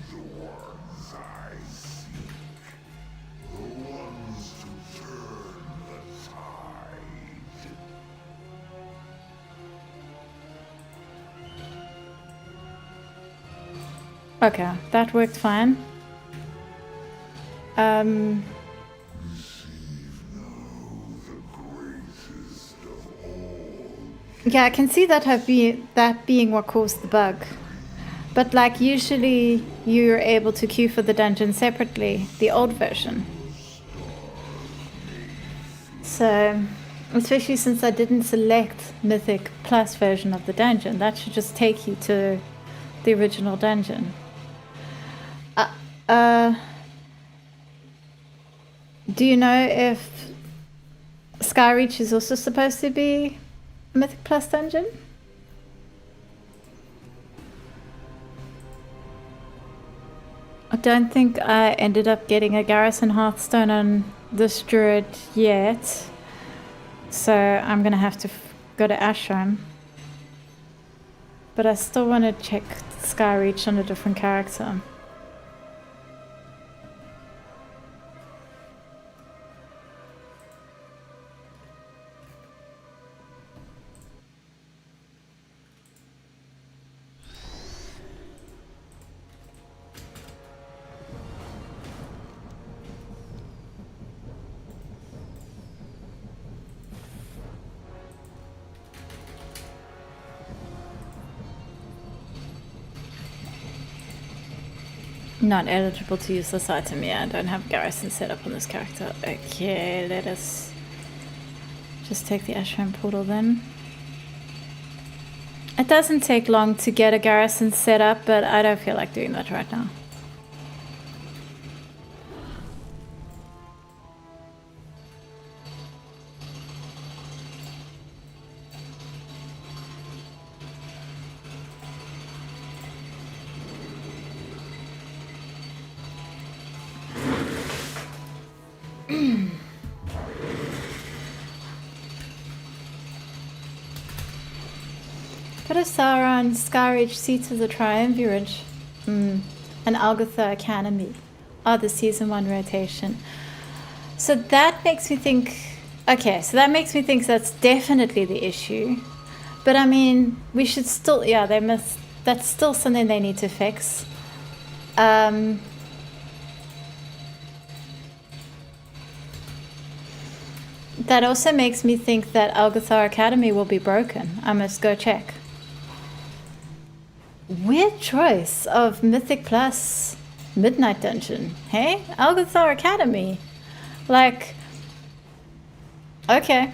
Okay, that worked fine. Yeah, I can see that being what caused the bug. But like usually you're able to queue for the dungeon separately, the old version. So, especially since I didn't select Mythic Plus version of the dungeon, that should just take you to the original dungeon. Do you know if Skyreach is also supposed to be a Mythic Plus dungeon? I don't think I ended up getting a Garrison Hearthstone on this druid yet, so I'm gonna have to go to Ashram. But I still want to check Skyreach on a different character. Not eligible to use this item. Yeah, I don't have Garrison set up on this character. Okay, let us just take the Ashram portal then. It doesn't take long to get a Garrison set up, but I don't feel like doing that right now. Pit of Sauron, Skyreach, Seats of the Triumvirate, and Algotha Academy are the Season 1 rotation. So that makes me think... Okay, so that makes me think that's definitely the issue. But I mean, we should still... Yeah, they must... That's still something they need to fix. That also makes me think that Algotha Academy will be broken. I must go check. Weird choice of Mythic Plus Midnight Dungeon. Hey? Algotha Academy. Like, okay.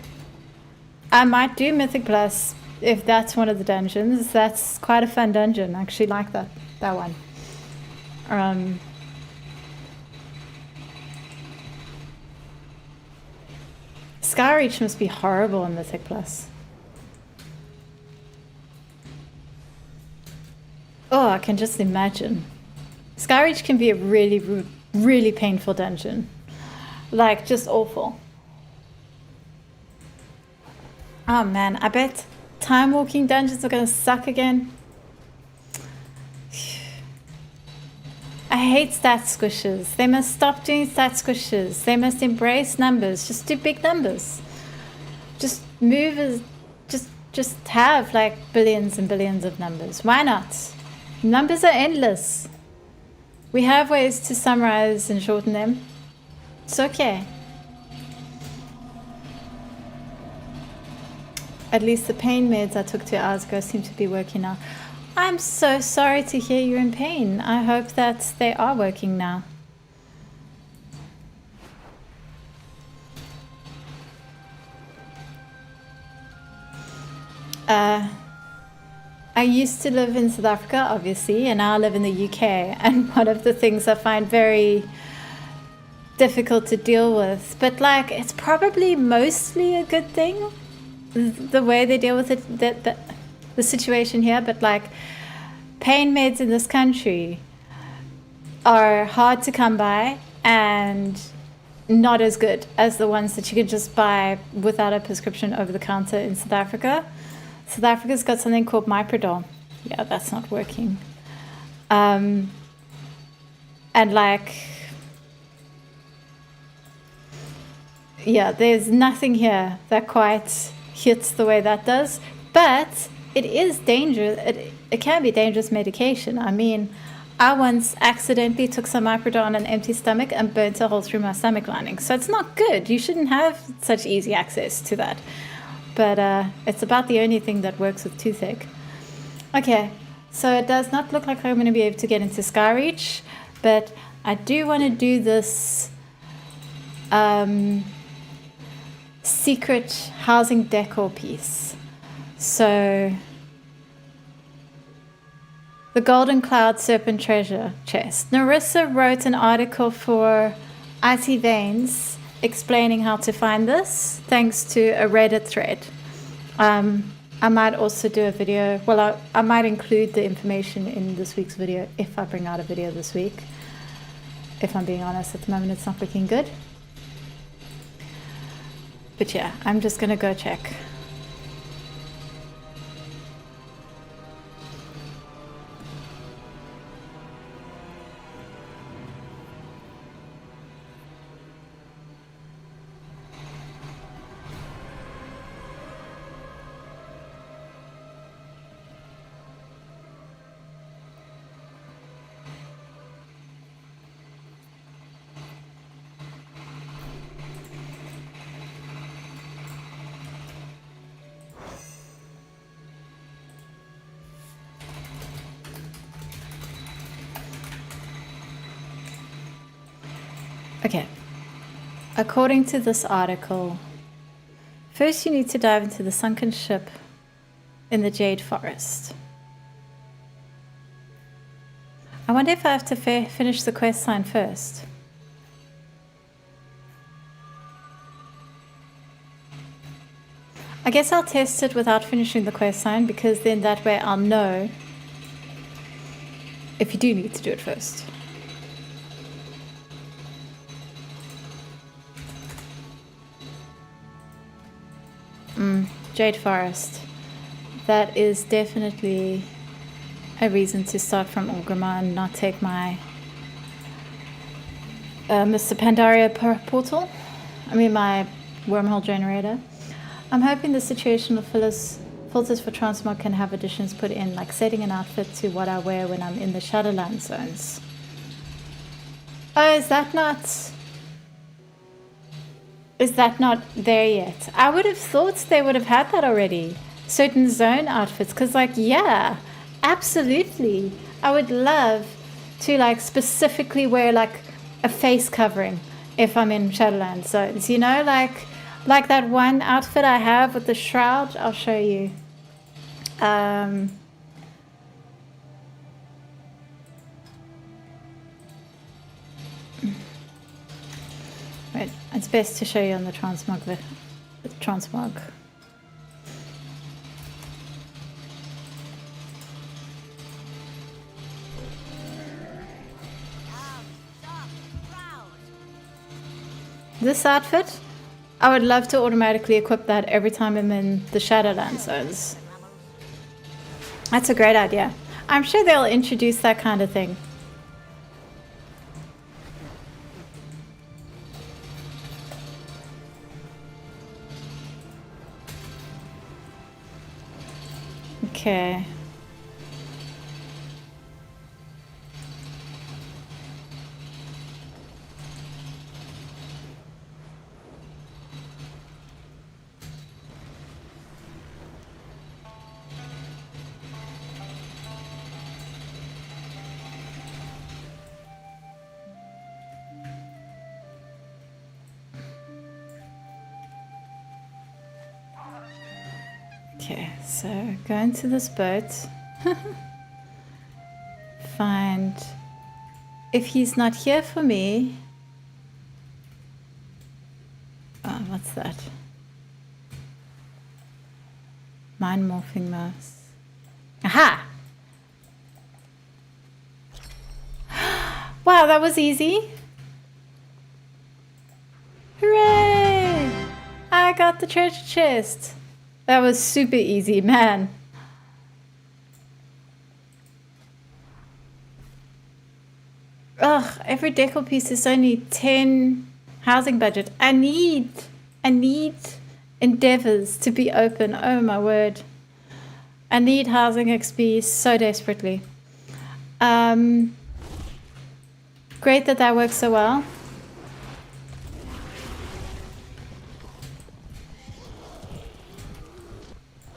I might do Mythic Plus if that's one of the dungeons. That's quite a fun dungeon. I actually like that one. Skyreach must be horrible in Mythic Plus. Oh, I can just imagine. Skyreach can be a really, really painful dungeon. Like, just awful. Oh man, I bet time walking dungeons are gonna suck again. I hate stat squishes. They must stop doing stat squishes. They must embrace numbers. Just do big numbers. Just move as... Just have like billions and billions of numbers. Why not? Numbers are endless. We have ways to summarize and shorten them. It's okay. At least the pain meds I took 2 hours ago seem to be working now. I'm so sorry to hear you're in pain. I hope that they are working now. I used to live in South Africa, obviously, and now I live in the UK. And one of the things I find very difficult to deal with, but like it's probably mostly a good thing, the way they deal with it, the situation here. But like pain meds in this country are hard to come by and not as good as the ones that you could just buy without a prescription over the counter in South Africa. South Africa's got something called Myprodol. Yeah, that's not working. And like, yeah, there's nothing here that quite hits the way that does. But it is dangerous. It can be dangerous medication. I mean, I once accidentally took some Myprodol on an empty stomach and burnt a hole through my stomach lining. So it's not good. You shouldn't have such easy access to that. But it's about the only thing that works with toothache. Okay, so it does not look like I'm going to be able to get into Skyreach, but I do want to do this secret housing decor piece. So the Golden Cloud Serpent Treasure Chest. Narissa wrote an article for IT Veins explaining how to find this, thanks to a Reddit thread. I might also do a video. Well, I might include the information in this week's video if I bring out a video this week. If I'm being honest, at the moment it's not looking good. But yeah, I'm just gonna go check. Okay, according to this article, first you need to dive into the sunken ship in the Jade Forest. I wonder if I have to finish the quest line first. I guess I'll test it without finishing the quest line, because then that way I'll know if you do need to do it first. Jade Forest. That is definitely a reason to start from Orgrimmar and not take my Mr. Pandaria portal. I mean my wormhole generator. I'm hoping the situational filters for transmog can have additions put in, like setting an outfit to what I wear when I'm in the Shadowland zones. Oh, is that not there yet? I would have thought they would have had that already. Certain zone outfits, because like, yeah, absolutely. I would love to like specifically wear like a face covering if I'm in Shadowland zones, you know, like that one outfit I have with the shroud. I'll show you. Wait, it's best to show you on the transmog. The transmog. This outfit, I would love to automatically equip that every time I'm in the Shadowland zones. That's a great idea. I'm sure they'll introduce that kind of thing. Okay. Okay, so go into this boat. Find... If he's not here for me... Oh, what's that? Mind morphing mouse. Aha! Wow, that was easy. Hooray! I got the treasure chest. That was super easy, man. Ugh, every decor piece is only 10 housing budget. I need endeavors to be open. Oh my word. I need housing XP so desperately. Great that works so well.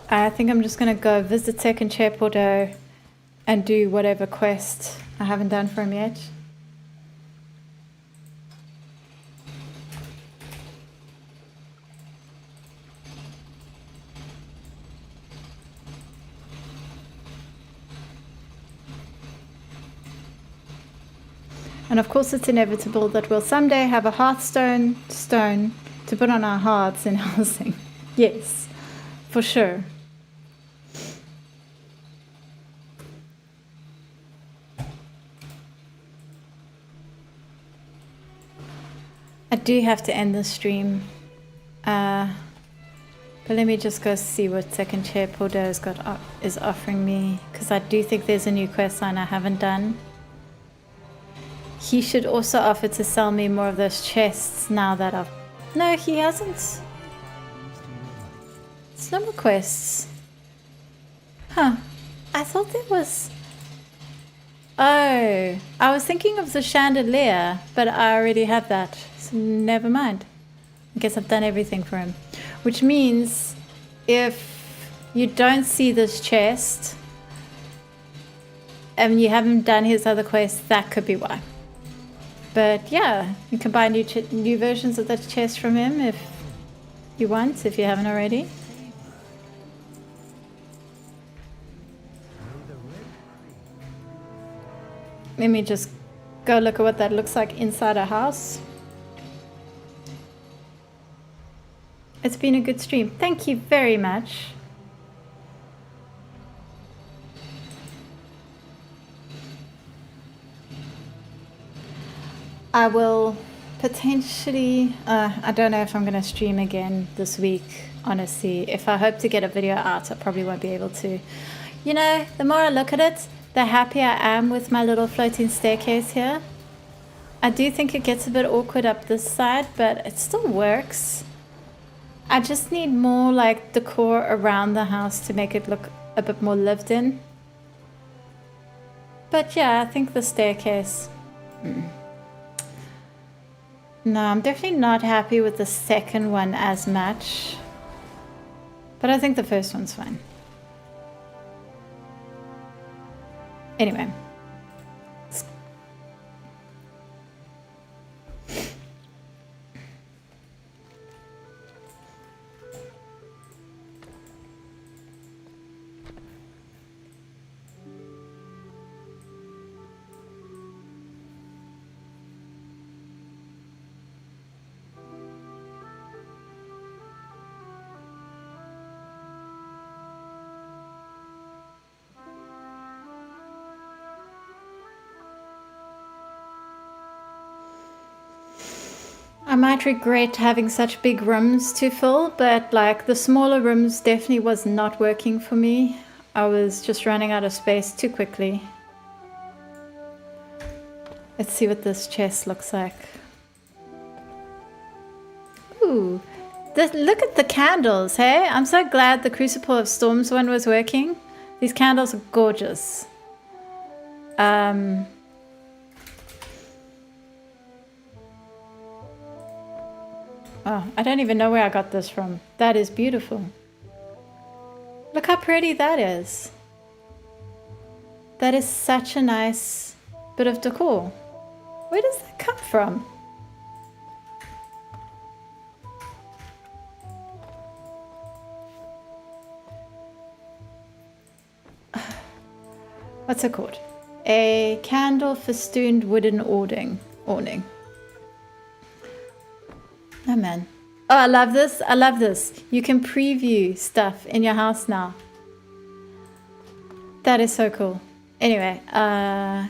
I think I'm just gonna go visit second chair Porto and do whatever quest I haven't done for him yet. And of course it's inevitable that we'll someday have a hearthstone stone to put on our hearths in housing. Yes, for sure. I do have to end the stream. But let me just go see what second chair Porto is offering me, because I do think there's a new quest line I haven't done. He should also offer to sell me more of those chests now that I've... No, he hasn't. It's no more quests. Huh. I thought there was... Oh, I was thinking of the chandelier, but I already have that. So never mind. I guess I've done everything for him. Which means if you don't see this chest and you haven't done his other quests, that could be why. But yeah, you can buy new versions of that chest from him if you want, if you haven't already. Let me just go look at what that looks like inside a house. It's been a good stream. Thank you very much. I will potentially, I don't know if I'm going to stream again this week, honestly. If I hope to get a video out, I probably won't be able to. You know, the more I look at it, the happier I am with my little floating staircase here. I do think it gets a bit awkward up this side, but it still works. I just need more like decor around the house to make it look a bit more lived in. But yeah, I think the staircase... No, I'm definitely not happy with the second one as much. But I think the first one's fine. Anyway. I might regret having such big rooms to fill, but like the smaller rooms definitely was not working for me. I was just running out of space too quickly. Let's see what this chest looks like. Ooh, look at the candles, hey? I'm so glad the Crucible of Storms one was working. These candles are gorgeous. Oh, I don't even know where I got this from. That is beautiful. Look how pretty that is. That is such a nice bit of decor. Where does that come from? What's it called? A candle festooned wooden awning. Oh man. Oh, I love this. I love this. You can preview stuff in your house now. That is so cool. Anyway, no.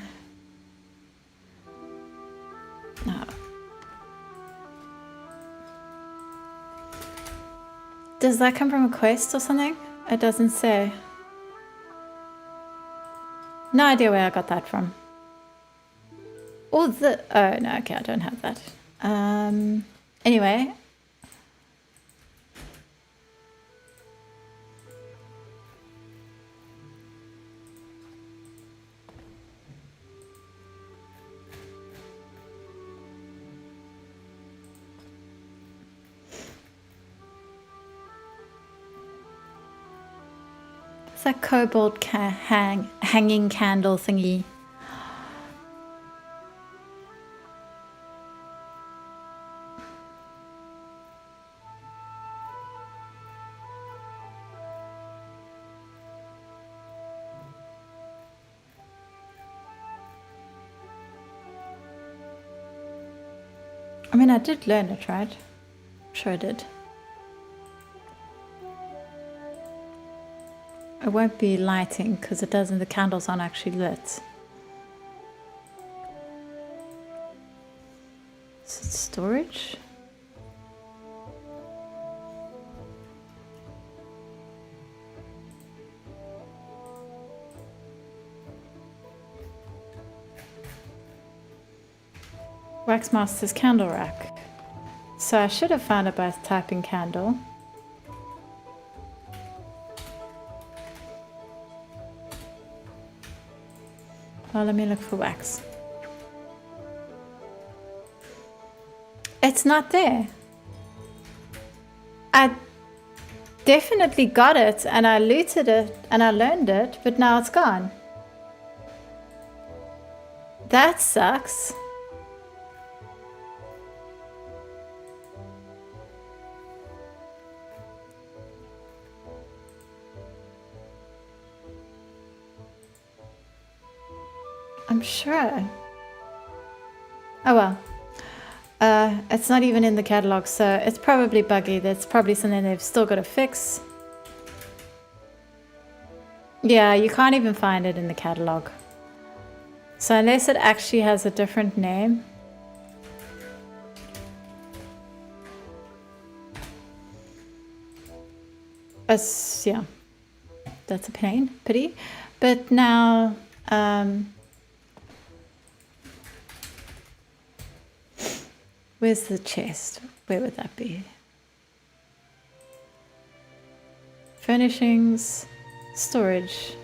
Does that come from a quest or something? It doesn't say. No idea where I got that from. Oh, no, okay, I don't have that. Anyway. It's that cobalt hanging candle thingy. I mean, I did learn it, right? Sure I did. It won't be lighting because it doesn't. The candles aren't actually lit. Is it storage? Waxmaster's candle rack. So I should have found it by typing candle. Well, let me look for wax. It's not there. I definitely got it and I looted it and I learned it, but now it's gone. That sucks. I'm sure. Oh well. It's not even in the catalog, so it's probably buggy. That's probably something they've still got to fix. Yeah, you can't even find it in the catalog. So unless it actually has a different name. Yeah. That's a pity. But now... where's the chest? Where would that be? Furnishings, storage.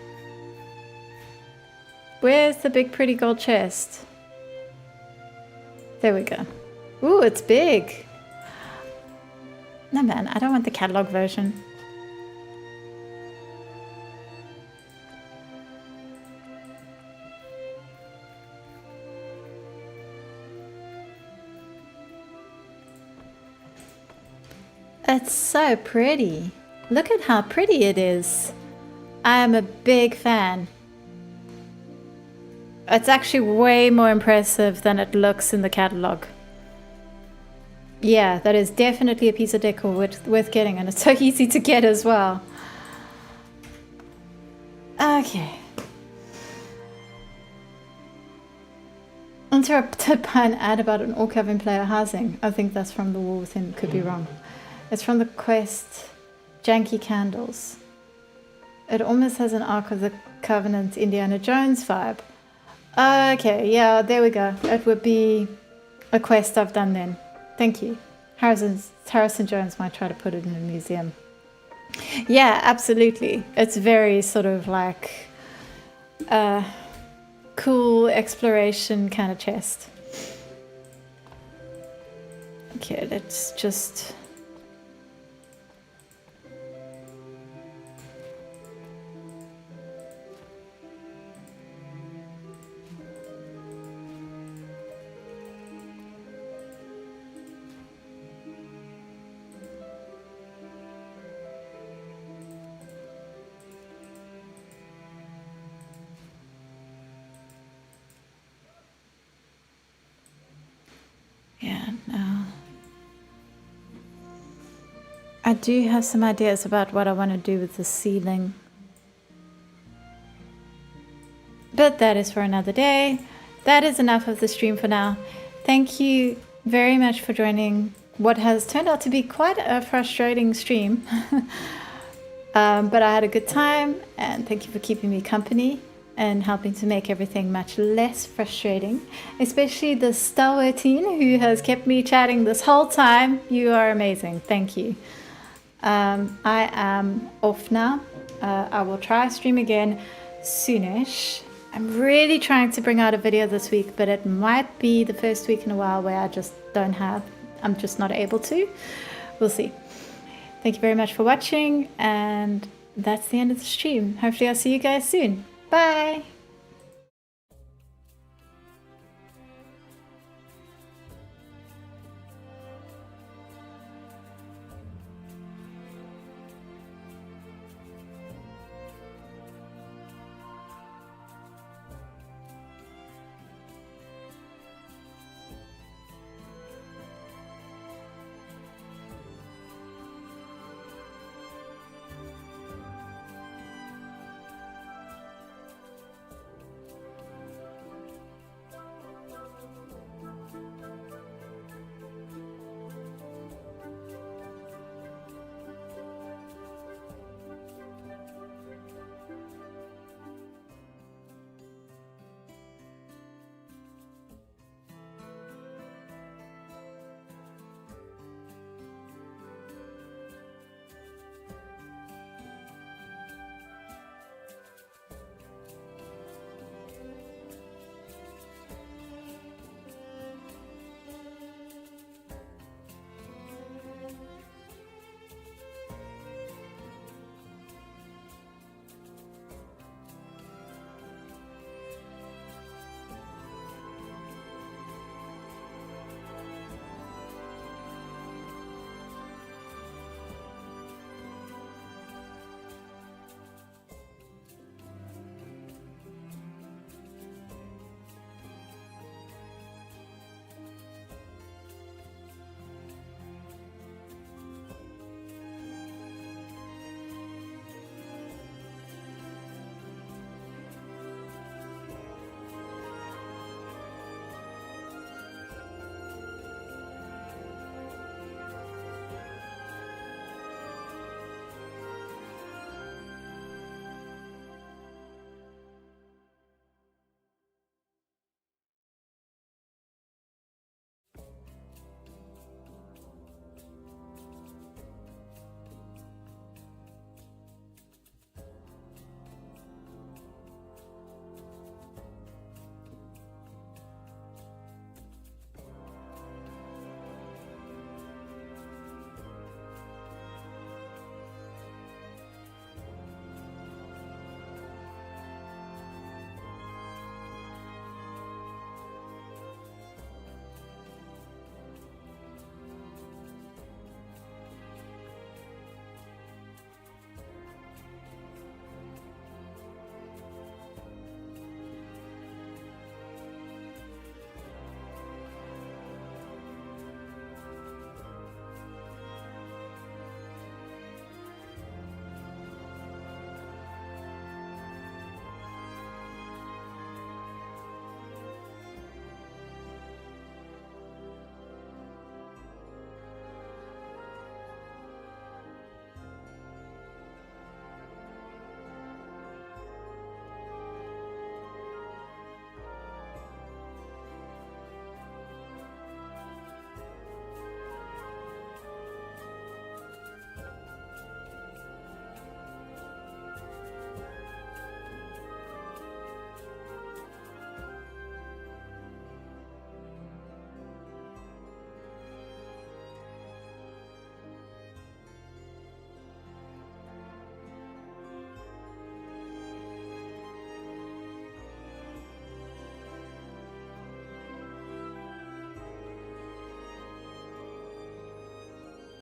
Where's the big pretty gold chest? There we go. Ooh, it's big. No man, I don't want the catalog version. It's so pretty. Look at how pretty it is. I am a big fan. It's actually way more impressive than it looks in the catalog. Yeah, that is definitely a piece of decor worth getting, and it's so easy to get as well. Okay. Interrupted by an ad about an orc having player housing. I think that's from the War Within, could be wrong. It's from the quest Janky Candles. It almost has an Ark of the Covenant Indiana Jones vibe. Okay, yeah, there we go. It would be a quest I've done then. Thank you. Harrison Jones might try to put it in a museum. Yeah, absolutely. It's very sort of like cool exploration kind of chest. Okay, let's just... I do have some ideas about what I want to do with the ceiling. But that is for another day. That is enough of the stream for now. Thank you very much for joining what has turned out to be quite a frustrating stream. But I had a good time, and thank you for keeping me company and helping to make everything much less frustrating, especially the stalwartine who has kept me chatting this whole time. You are amazing. Thank you. I am off now. I will try stream again soonish. I'm really trying to bring out a video this week, but it might be the first week in a while where I'm just not able to. We'll see. Thank you very much for watching, and that's the end of the stream. Hopefully I'll see you guys soon. Bye!